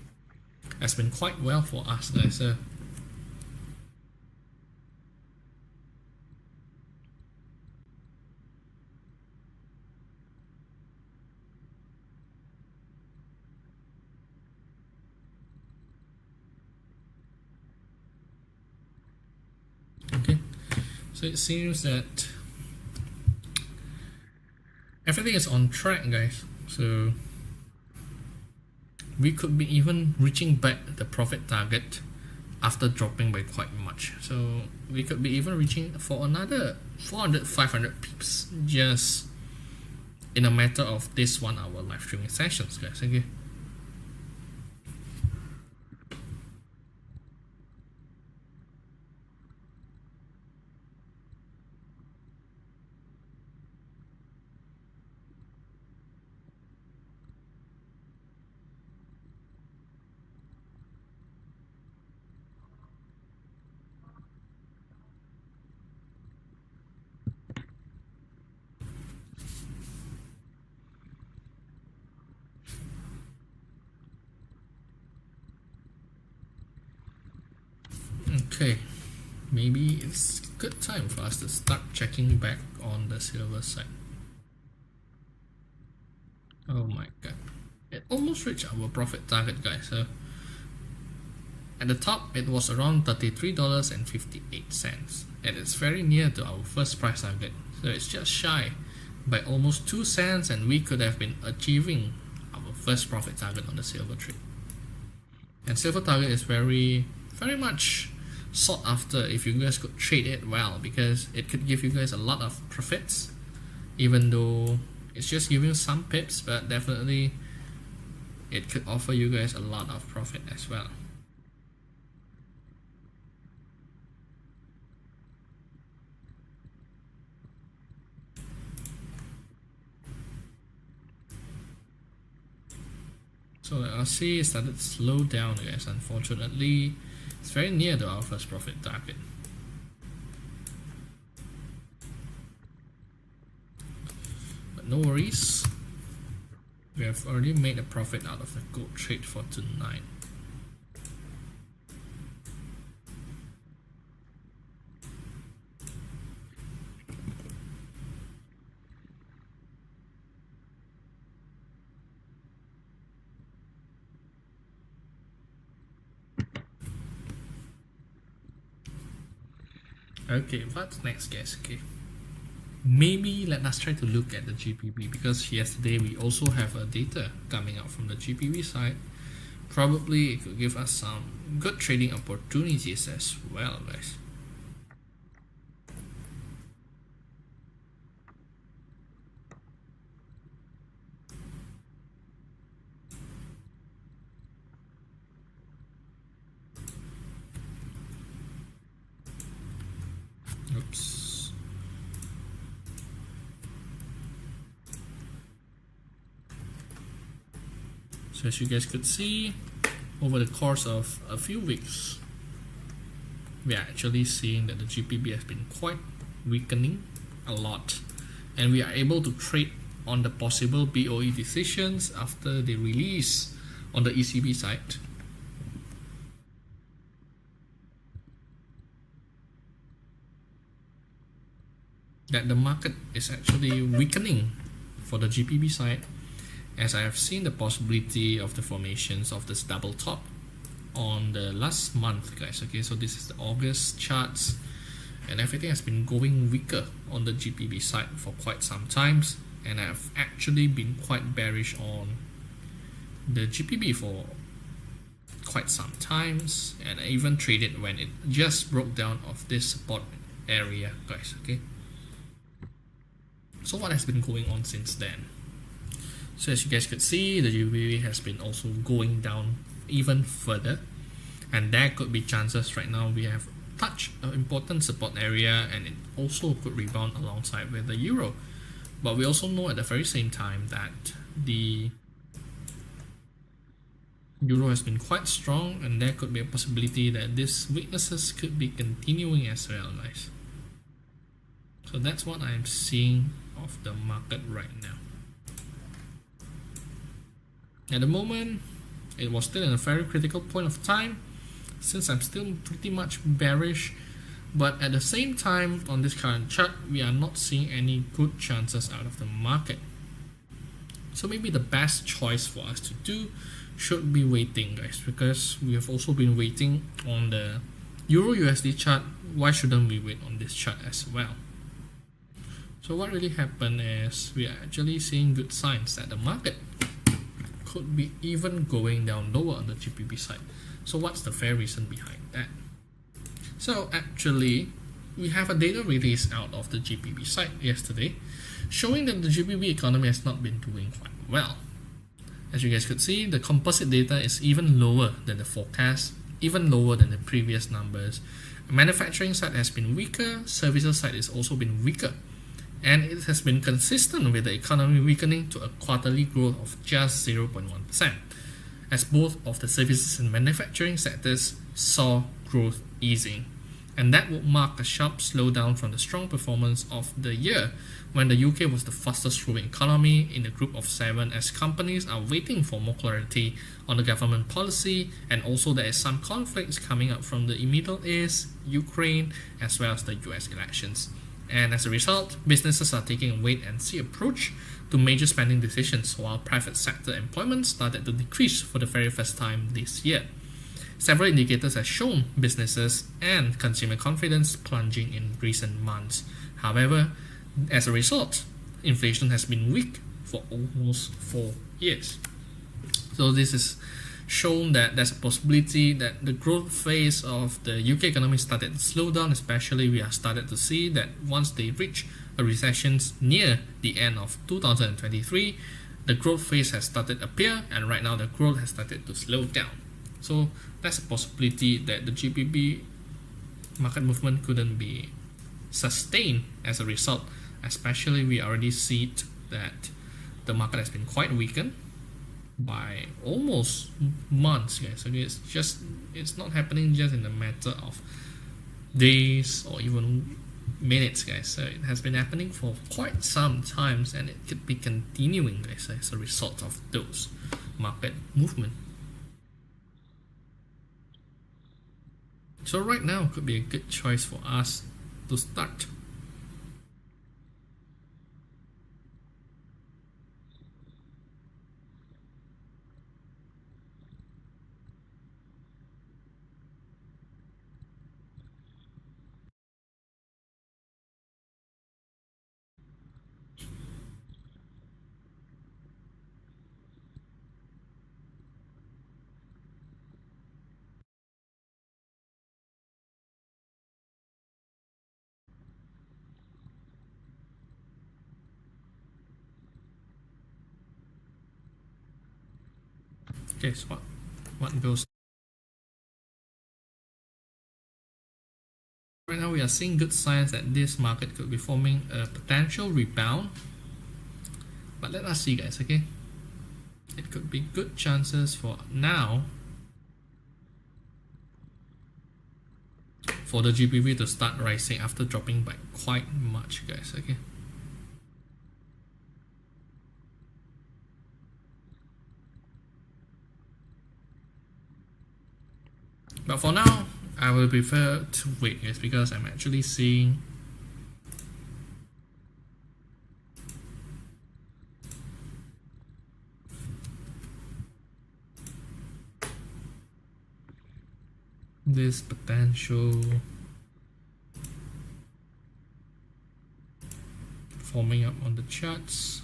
has been quite well for us, guys. Okay, so it seems that everything is on track, guys. So we could be even reaching back the profit target after dropping by quite much. So we could be even reaching for another 400, 500 pips just in a matter of this 1 hour live streaming sessions, guys. Okay. Okay, maybe it's a good time for us to start checking back on the silver side. Oh my god, it almost reached our profit target, guys. So at the top, it was around $33.58, and it's very near to our first price target. So it's just shy by almost 2 cents, and we could have been achieving our first profit target on the silver trade. And silver target is very much sought after if you guys could trade it well, because it could give you guys a lot of profits, even though it's just giving some pips, but definitely it could offer you guys a lot of profit as well. So I'll see it started to slow down, guys. Unfortunately, it's very near to our first profit target. no worries. We have already made a profit out of the gold trade for tonight. Okay, what's next, guys? Okay, maybe let us try to look at the GPP, because yesterday we also have a data coming out from the GPP side. Probably it could give us some good trading opportunities as well, guys. Oops. So as you guys could see, over the course of a few weeks, we are actually seeing that the GPP has been quite weakening a lot, and we are able to trade on the possible BOE decisions after they release on the ECB side. That the market is actually weakening for the GPP side, as I have seen the possibility of the formations of this double top on the last month, guys. Okay, so this is the August charts, and everything has been going weaker on the GPP side for quite some times, and I've actually been quite bearish on the GPP for quite some times, and I even traded when it just broke down of this support area, guys. Okay, so what has been going on since then? So as you guys could see, the GBP has been also going down even further, and there could be chances right now we have touched an important support area, and it also could rebound alongside with the euro. But we also know at the very same time that the euro has been quite strong, and there could be a possibility that these weaknesses could be continuing as well, guys. So that's what I'm seeing of the market right now. At the moment, it was still in a very critical point of time, since I'm still pretty much bearish, but at the same time on this current chart we are not seeing any good chances out of the market. So maybe the best choice for us to do should be waiting, guys, because we have also been waiting on the Euro USD chart. Why shouldn't we wait on this chart as well? So what really happened is we are actually seeing good signs that the market could be even going down lower on the GBP side. So what's the fair reason behind that? So actually, we have a data release out of the GBP side yesterday, showing that the GBP economy has not been doing quite well. As you guys could see, the composite data is even lower than the forecast, even lower than the previous numbers. Manufacturing side has been weaker, services side has also been weaker, and it has been consistent with the economy weakening to a quarterly growth of just 0.1%, as both of the services and manufacturing sectors saw growth easing. And that would mark a sharp slowdown from the strong performance of the year, when the UK was the fastest growing economy in the group of 7, as companies are waiting for more clarity on the government policy, and also there is some conflicts coming up from the Middle East, Ukraine, as well as the US elections. And as a result, businesses are taking a wait-and-see approach to major spending decisions, while private sector employment started to decrease for the very first time this year. Several indicators have shown businesses and consumer confidence plunging in recent months. However, as a result, inflation has been weak for almost 4 years. So this is shown that there's a possibility that the growth phase of the UK economy started to slow down, especially we have started to see that once they reach a recession near the end of 2023, the growth phase has started to appear, and right now the growth has started to slow down. So that's a possibility that the GBP market movement couldn't be sustained as a result, especially we already see that the market has been quite weakened by almost months, guys. Okay, it's not happening just in a matter of days or even minutes, guys. So it has been happening for quite some times, and it could be continuing, guys, as a result of those market movement. So right now could be a good choice for us to start. Okay, so what goes right now? We are seeing good signs that this market could be forming a potential rebound, but let us see, guys. Okay, it could be good chances for now for the GBP to start rising after dropping by quite much, guys. Okay. But for now, I will prefer to wait, guys, because I'm actually seeing this potential forming up on the charts.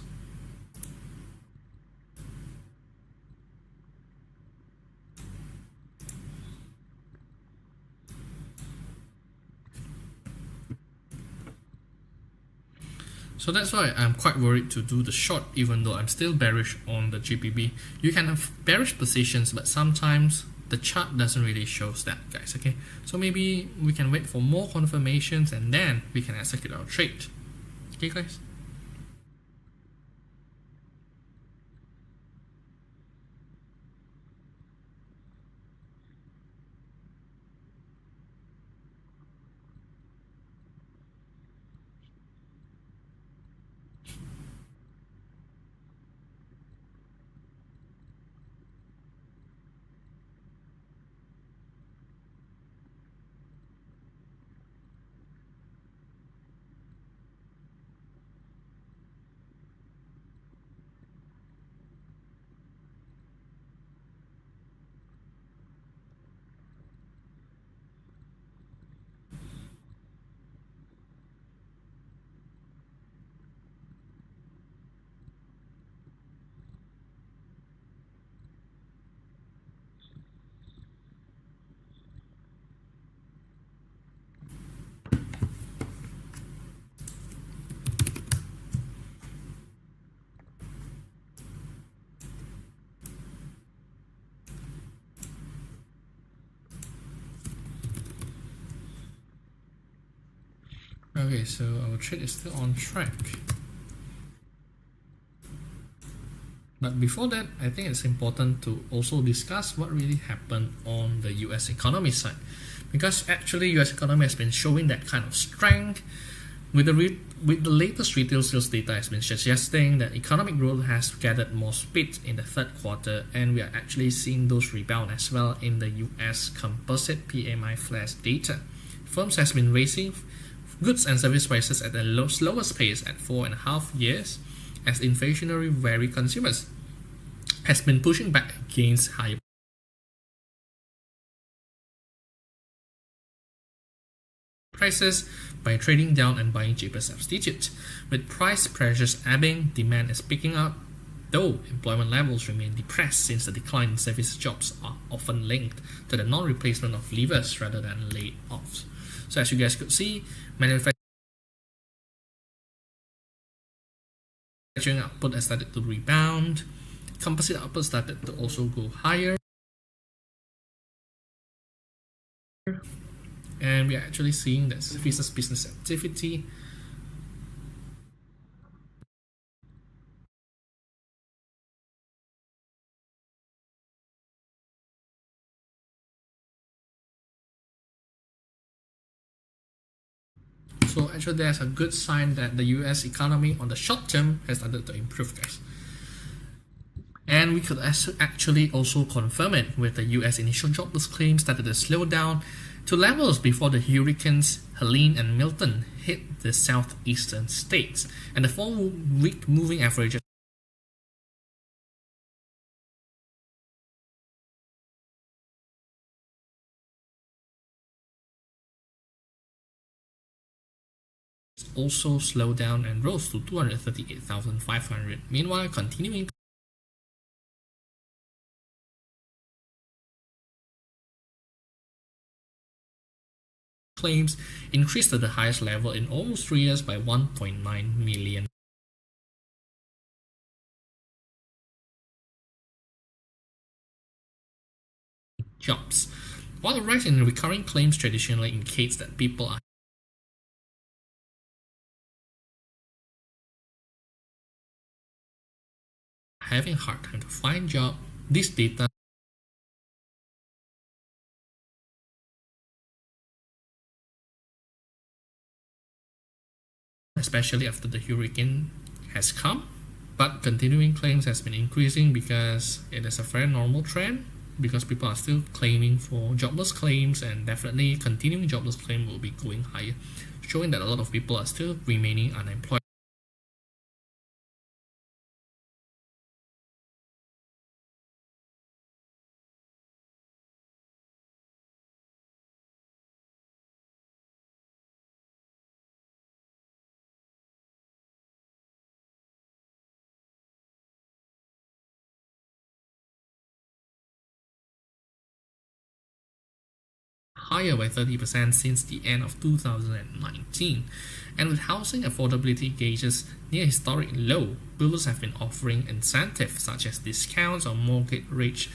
So that's why I'm quite worried to do the short, even though I'm still bearish on the GBP. You can have bearish positions, but sometimes the chart doesn't really show that, guys. Okay, so maybe we can wait for more confirmations and then we can execute our trade. Okay, guys. Okay, so our trade is still on track. But before that, I think it's important to also discuss what really happened on the US economy side. Because actually US economy has been showing that kind of strength. With the latest retail sales data has been suggesting that economic growth has gathered more speed in the third quarter, and we are actually seeing those rebound as well in the US composite PMI flash data. Firms has been raising goods and service prices at the slowest pace at 4.5 years, as inflationary wary consumers has been pushing back against higher prices by trading down and buying cheaper substitutes. With price pressures ebbing, demand is picking up, though employment levels remain depressed since the decline in service jobs are often linked to the non-replacement of leavers rather than layoffs. So as you guys could see, manufacturing output has started to rebound, composite output started to also go higher, and we are actually seeing that services business activity So actually that's a good sign that the US economy on the short term has started to improve, guys. And we could actually also confirm it with the US initial jobless claims started to slow down to levels before the hurricanes Helene and Milton hit the southeastern states. And the 4-week moving averages also slowed down and rose to 238,500. Meanwhile, continuing claims increased to the highest level in almost 3 years by 1.9 million. Jobs. While the rise in recurring claims traditionally indicates that people are having a hard time to find job, this data especially after the hurricane has come, but continuing claims has been increasing because it is a very normal trend, because people are still claiming for jobless claims, and definitely continuing jobless claim will be going higher, showing that a lot of people are still remaining unemployed. Higher by 30% since the end of 2019. And with housing affordability gauges near historic low, builders have been offering incentives such as discounts or mortgage rate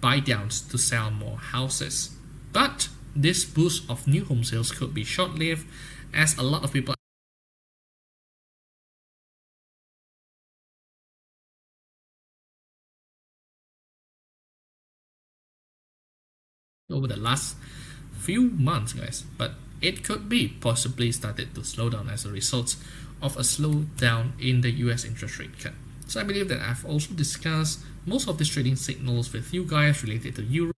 buy-downs to sell more houses. But this boost of new home sales could be short-lived, as a lot of people over the last few months, guys, but it could be possibly started to slow down as a result of a slowdown in the US interest rate cut. So I believe that I've also discussed most of these trading signals with you guys related to Euro.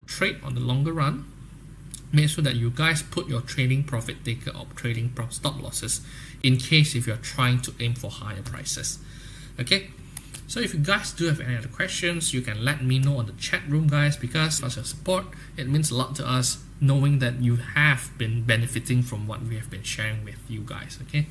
Trade on the longer run. Make sure that you guys put your trading profit taker or trading stop losses in case if you're trying to aim for higher prices. Okay, so if you guys do have any other questions, you can let me know on the chat room, guys, because as your support, it means a lot to us knowing that you have been benefiting from what we have been sharing with you guys. Okay.